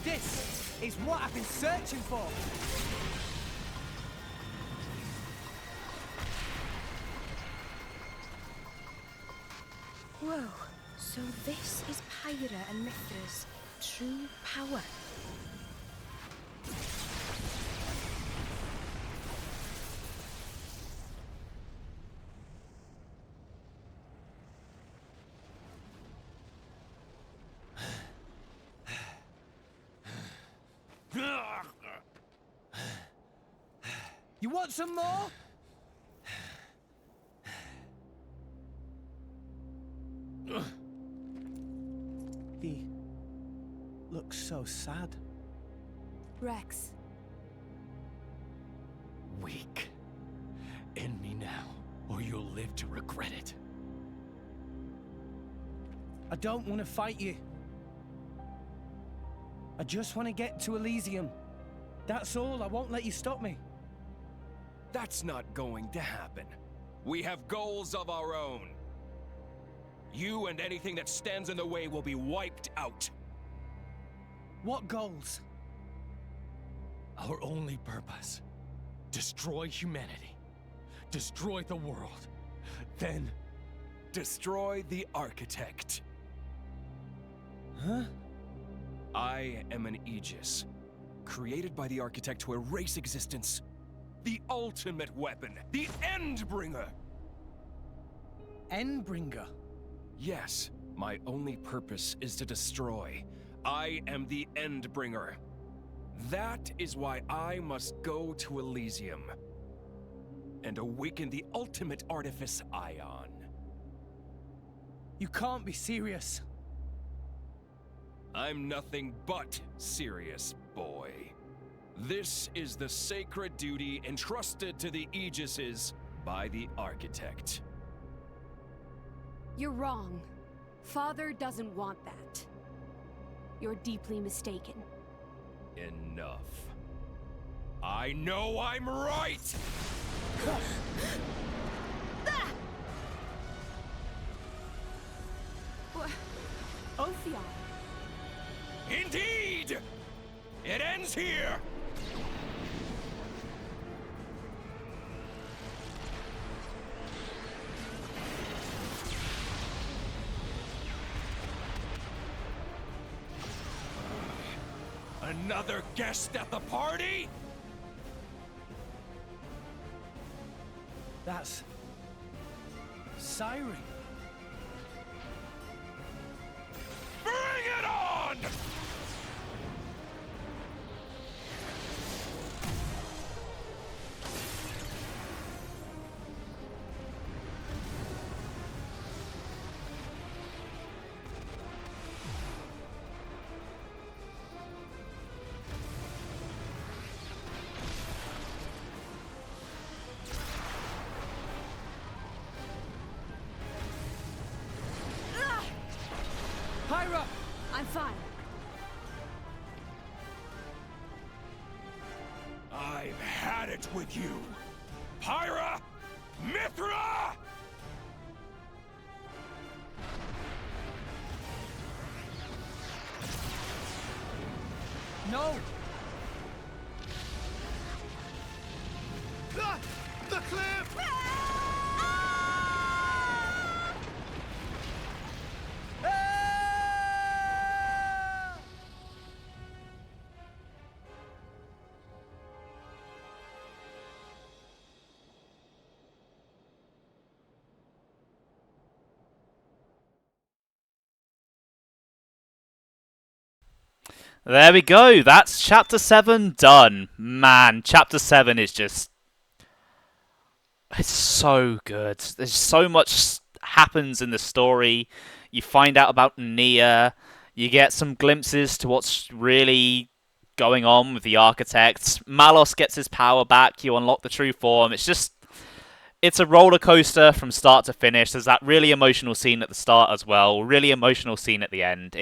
This is what I've been searching for. Whoa, so this is Pyra and Mithra's true power. You want some more? He looks so sad. Rex. Weak. End me now, or you'll live to regret it. I don't want to fight you. I just want to get to Elysium. That's all. I won't let you stop me. That's not going to happen. We have goals of our own. You and anything that stands in the way will be wiped out. What goals? Our only purpose. Destroy humanity. Destroy the world. Then... destroy the Architect. Huh? I am an Aegis, created by the Architect to erase existence. The ultimate weapon, the Endbringer! Endbringer? Yes, my only purpose is to destroy. I am the Endbringer. That is why I must go to Elysium and awaken the ultimate artifice Ion. You can't be serious. I'm nothing but serious, boy. This is the sacred duty entrusted to the Aegises by the Architect. You're wrong. Father doesn't want that. You're deeply mistaken. Enough. I know I'm right! Ophion. Indeed! It ends here! Another guest at the party? That's... Siren. Bring it on! Pyra! I'm fine. I've had it with you! Pyra! Mithra! No! Ah! The cliff! There we go. That's Chapter 7 done. Man, Chapter 7 is just... it's so good. There's so much happens in the story. You find out about Nia. You get some glimpses to what's really going on with the Architect. Malos gets his power back. You unlock the true form. It's just... it's a roller coaster from start to finish. There's that really emotional scene at the start as well. Really emotional scene at the end.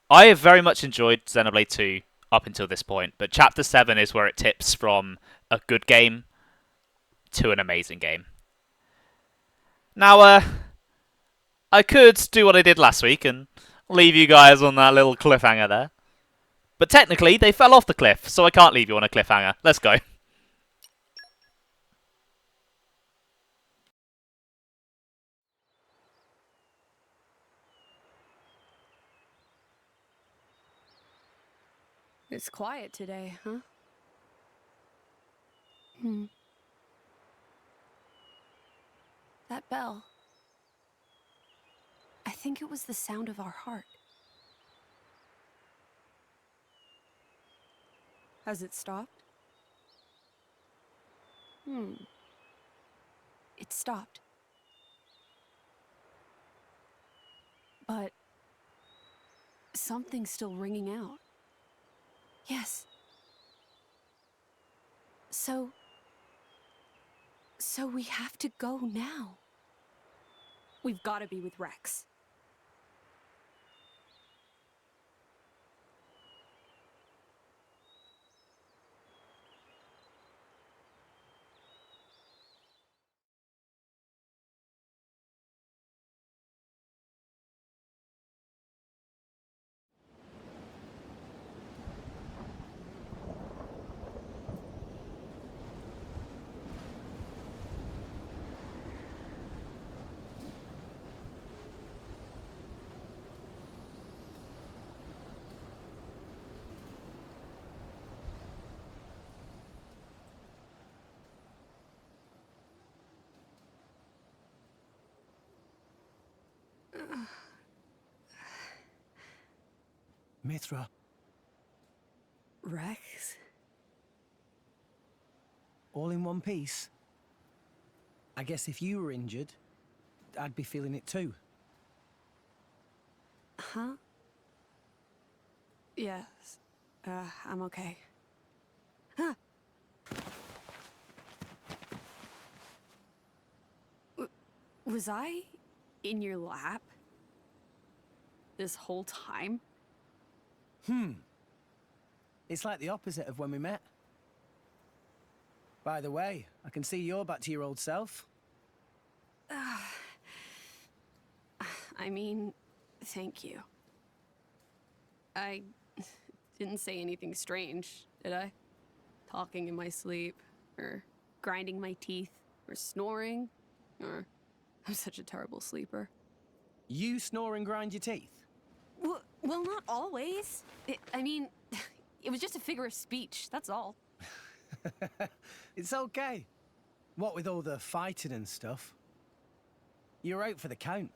I have very much enjoyed Xenoblade 2 up until this point, but Chapter 7 is where it tips from a good game to an amazing game. Now, I could do what I did last week and leave you guys on that little cliffhanger there. But technically, they fell off the cliff, so I can't leave you on a cliffhanger. Let's go. It's quiet today, huh? That bell. I think it was the sound of our heart. Has it stopped? It stopped. But something's still ringing out. Yes. So we have to go now. We've got to be with Rex. Mithra. Rex? All in one piece? I guess if you were injured, I'd be feeling it too. Huh? Yes. I'm okay. Huh. Was I in your lap this whole time? It's like the opposite of when we met. By the way, I can see you're back to your old self. I mean, thank you. I didn't say anything strange, did I? Talking in my sleep, or grinding my teeth, or snoring, or... I'm such a terrible sleeper. You snore and grind your teeth? Well, not always. I mean, it was just a figure of speech, that's all. It's okay. What with all the fighting and stuff? You're out for the count.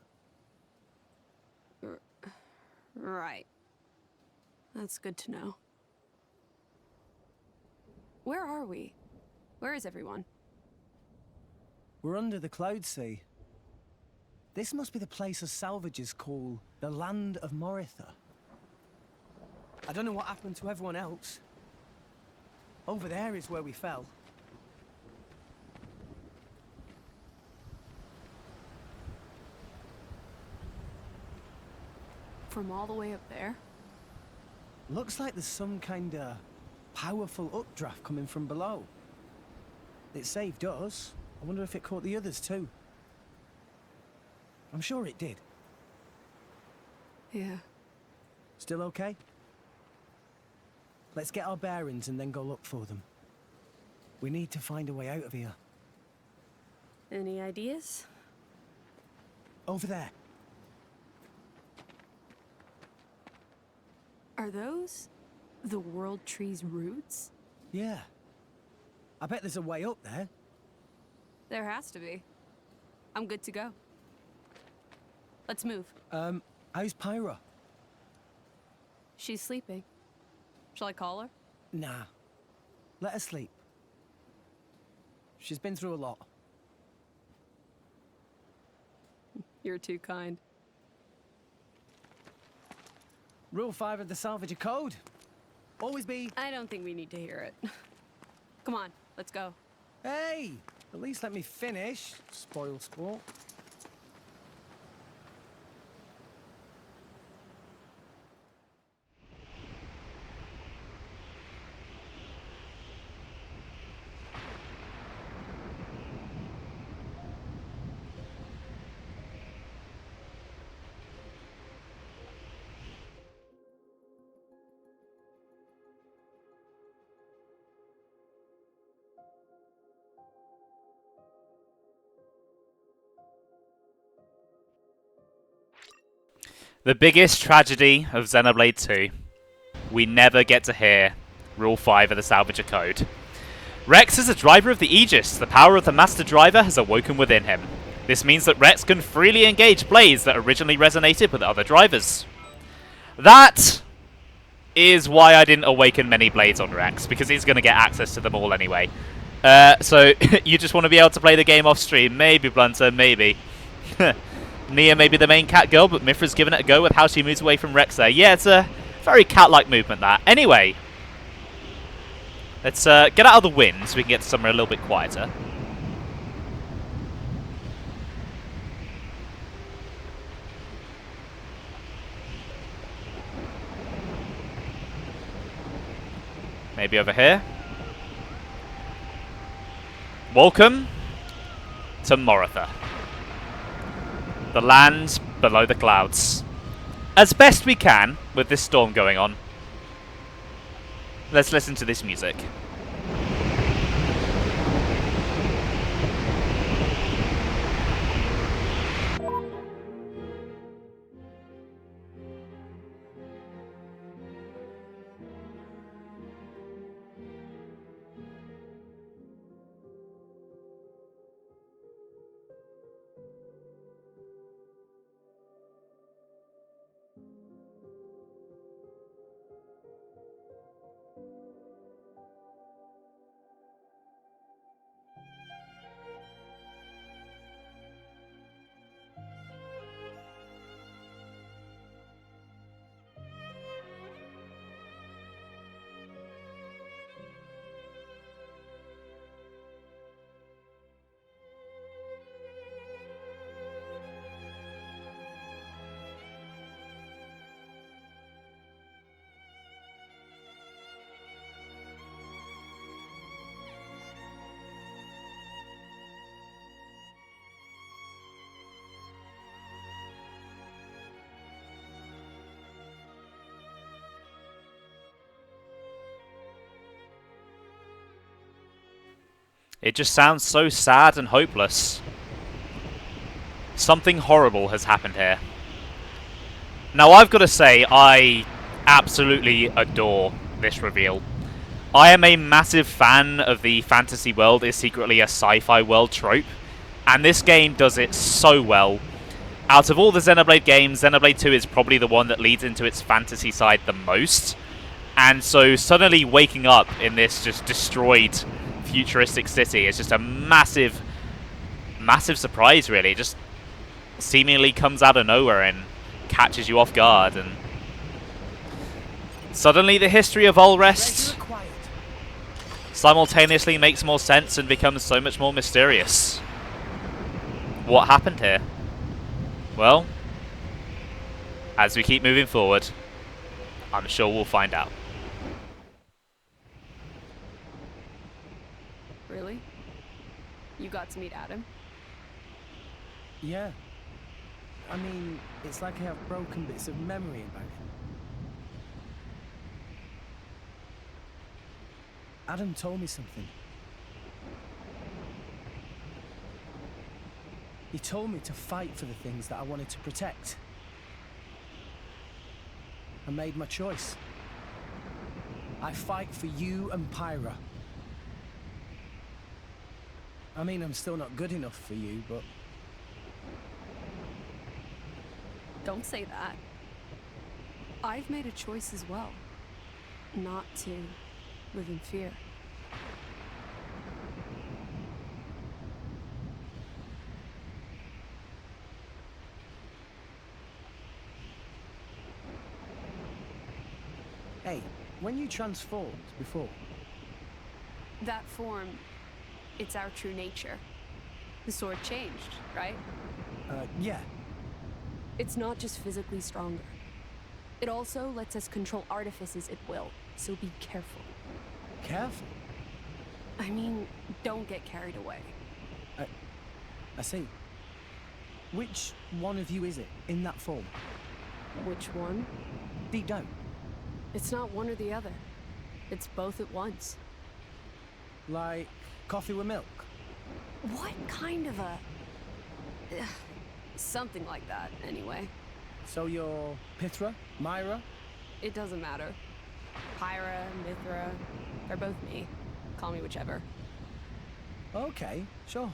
Right. That's good to know. Where are we? Where is everyone? We're under the Cloud Sea. This must be the place us salvagers call the Land of Morytha. I don't know what happened to everyone else. Over there is where we fell. From all the way up there? Looks like there's some kind of powerful updraft coming from below. It saved us. I wonder if it caught the others too. I'm sure it did. Yeah. Still okay? Let's get our bearings and then go look for them. We need to find a way out of here. Any ideas? Over there. Are those the World Tree's roots? Yeah. I bet there's a way up there. There has to be. I'm good to go. Let's move. How's Pyra? She's sleeping. Shall I call her? Nah. Let her sleep. She's been through a lot. You're too kind. Rule 5 of the Salvager Code. Always be... I don't think we need to hear it. Come on, let's go. Hey! At least let me finish, spoiled sport. The biggest tragedy of Xenoblade 2. We never get to hear Rule 5 of the Salvager Code. Rex is a driver of the Aegis. The power of the Master Driver has awoken within him. This means that Rex can freely engage blades that originally resonated with other drivers. That is why I didn't awaken many blades on Rex, because he's going to get access to them all anyway. So, you just want to be able to play the game off stream. Maybe, Blunter, maybe. Nia may be the main cat girl, but Mithra's given it a go with how she moves away from Rex there. Yeah, it's a very cat-like movement, that. Anyway, let's get out of the wind so we can get to somewhere a little bit quieter. Maybe over here. Welcome to Morytha. The land below the clouds. As best we can with this storm going on. Let's listen to this music. It just sounds so sad and hopeless. Something horrible has happened here. Now, I've got to say, I absolutely adore this reveal. I am a massive fan of the fantasy world is secretly a sci-fi world trope, and this game does it so well. Out of all the Xenoblade games, Xenoblade 2 is probably the one that leads into its fantasy side the most. And so suddenly waking up in this just destroyed futuristic city is just a massive, massive surprise, really. It just seemingly comes out of nowhere and catches you off guard. And suddenly the history of Ulrest simultaneously makes more sense and becomes so much more mysterious. What happened here? Well, as we keep moving forward, I'm sure we'll find out. Really? You got to meet Adam? Yeah. I mean, it's like I have broken bits of memory about him. Adam told me something. He told me to fight for the things that I wanted to protect. I made my choice. I fight for you and Pyra. I mean, I'm still not good enough for you, but... Don't say that. I've made a choice as well. Not to live in fear. Hey, when you transformed before... That form, it's our true nature. The sword changed, right? Yeah. It's not just physically stronger. It also lets us control artifices at will, so be careful. Careful? I mean, don't get carried away. I see. Which one of you is it, in that form? Which one? Deep down. It's not one or the other. It's both at once. Like coffee with milk? What kind of a... something like that, anyway. So you're Pithra? Myra? It doesn't matter. Pyra, Mithra, they're both me. Call me whichever. Okay, sure.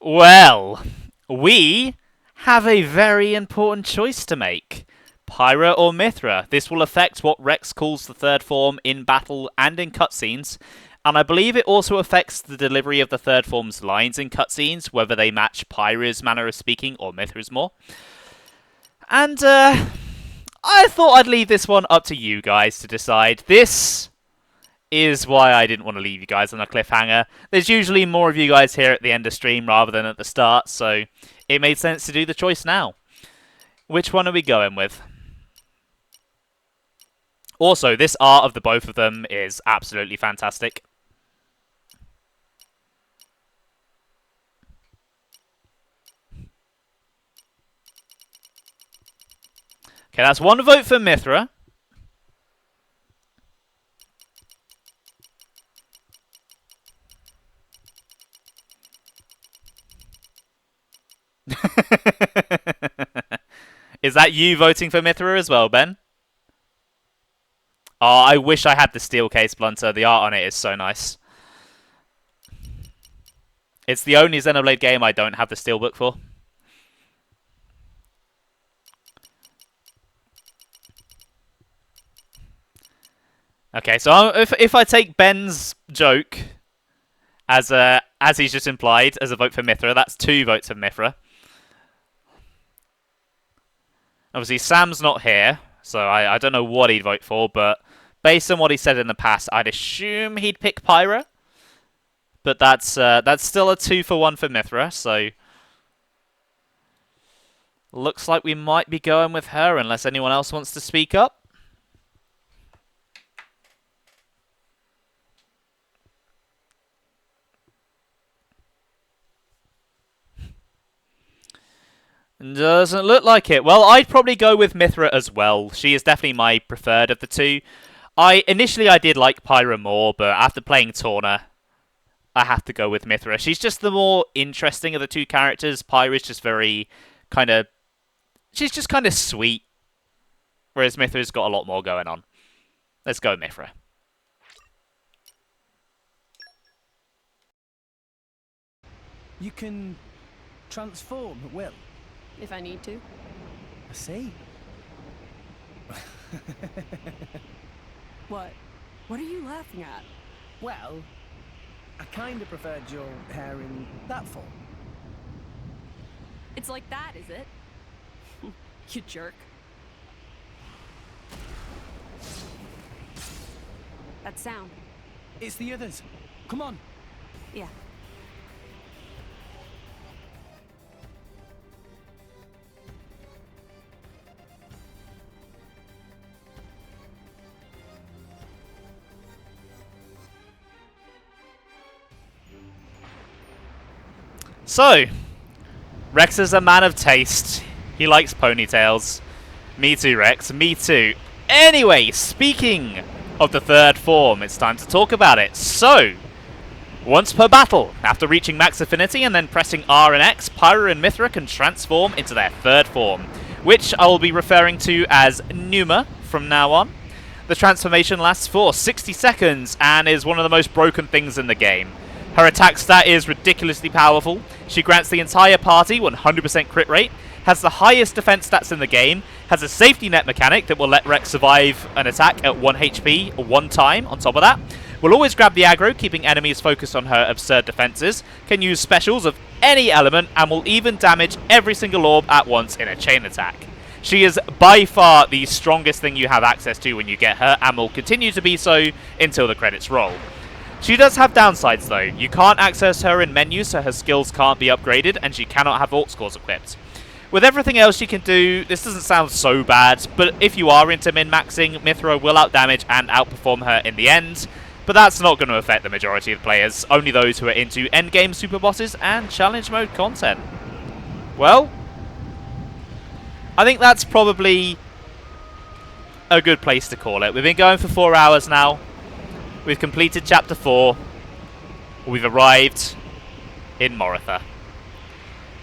Well, we have a very important choice to make. Pyra or Mithra. This will affect what Rex calls the third form in battle and in cutscenes, and I believe it also affects the delivery of the third form's lines in cutscenes, whether they match Pyra's manner of speaking or Mithra's more. And I thought I'd leave this one up to you guys to decide. This is why I didn't want to leave you guys on a cliffhanger. There's usually more of you guys here at the end of stream rather than at the start, so it made sense to do the choice now. Which one are we going with? Also, this art of the both of them is absolutely fantastic. Okay, that's one vote for Mithra. Is that you voting for Mithra as well, Ben? Oh, I wish I had the steel case blunter. The art on it is so nice. It's the only Xenoblade game I don't have the steelbook for. Okay, so if I take Ben's joke as he's just implied as a vote for Mithra, that's 2 votes for Mithra. Obviously, Sam's not here, so I don't know what he'd vote for, but based on what he said in the past, I'd assume he'd pick Pyra. But that's still a 2-for-1 for Mithra, so looks like we might be going with her unless anyone else wants to speak up. Doesn't look like it. Well, I'd probably go with Mithra as well. She is definitely my preferred of the two. Initially I did like Pyra more, but after playing Torna, I have to go with Mythra. She's just the more interesting of the two characters. Pyra's just very kind of... She's just kind of sweet, whereas Mythra's got a lot more going on. Let's go Mythra. You can transform at will. If I need to. I see. What? What are you laughing at? Well, I kind of preferred your hair in that form. It's like that, is it? You jerk. That sound. It's the others. Come on. Yeah. So, Rex is a man of taste. He likes ponytails. Me too, Rex. Me too. Anyway, speaking of the third form, it's time to talk about it. So, once per battle, after reaching max affinity and then pressing R and X, Pyra and Mythra can transform into their third form, which I will be referring to as Numa from now on. The transformation lasts for 60 seconds and is one of the most broken things in the game. Her attack stat is ridiculously powerful. She grants the entire party 100% crit rate, has the highest defense stats in the game, has a safety net mechanic that will let Rex survive an attack at 1 HP 1 time on top of that, will always grab the aggro, keeping enemies focused on her absurd defenses, can use specials of any element, and will even damage every single orb at once in a chain attack. She is by far the strongest thing you have access to when you get her, and will continue to be so until the credits roll. She does have downsides though. You can't access her in menus, so her skills can't be upgraded, and she cannot have alt scores equipped. With everything else she can do, this doesn't sound so bad, but if you are into min-maxing, Mythra will outdamage and outperform her in the end, but that's not going to affect the majority of players, only those who are into endgame super bosses and challenge mode content. Well, I think that's probably a good place to call it. We've been going for 4 hours now. We've completed Chapter 4. We've arrived in Morytha.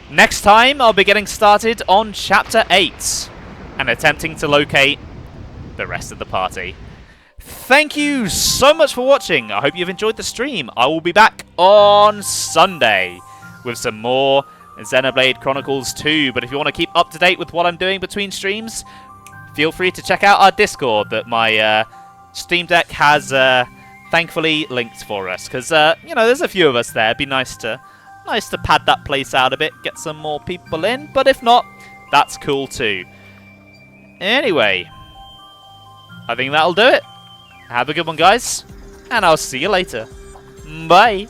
Next time, I'll be getting started on Chapter 8 and attempting to locate the rest of the party. Thank you so much for watching. I hope you've enjoyed the stream. I will be back on Sunday with some more Xenoblade Chronicles 2. But if you want to keep up to date with what I'm doing between streams, feel free to check out our Discord that my Steam Deck has thankfully linked for us, because you know, there's a few of us there. It'd be nice to pad that place out a bit, get some more people in, but if not, that's cool too. Anyway, I think that'll do it. Have a good one, guys, and I'll see you later. Bye.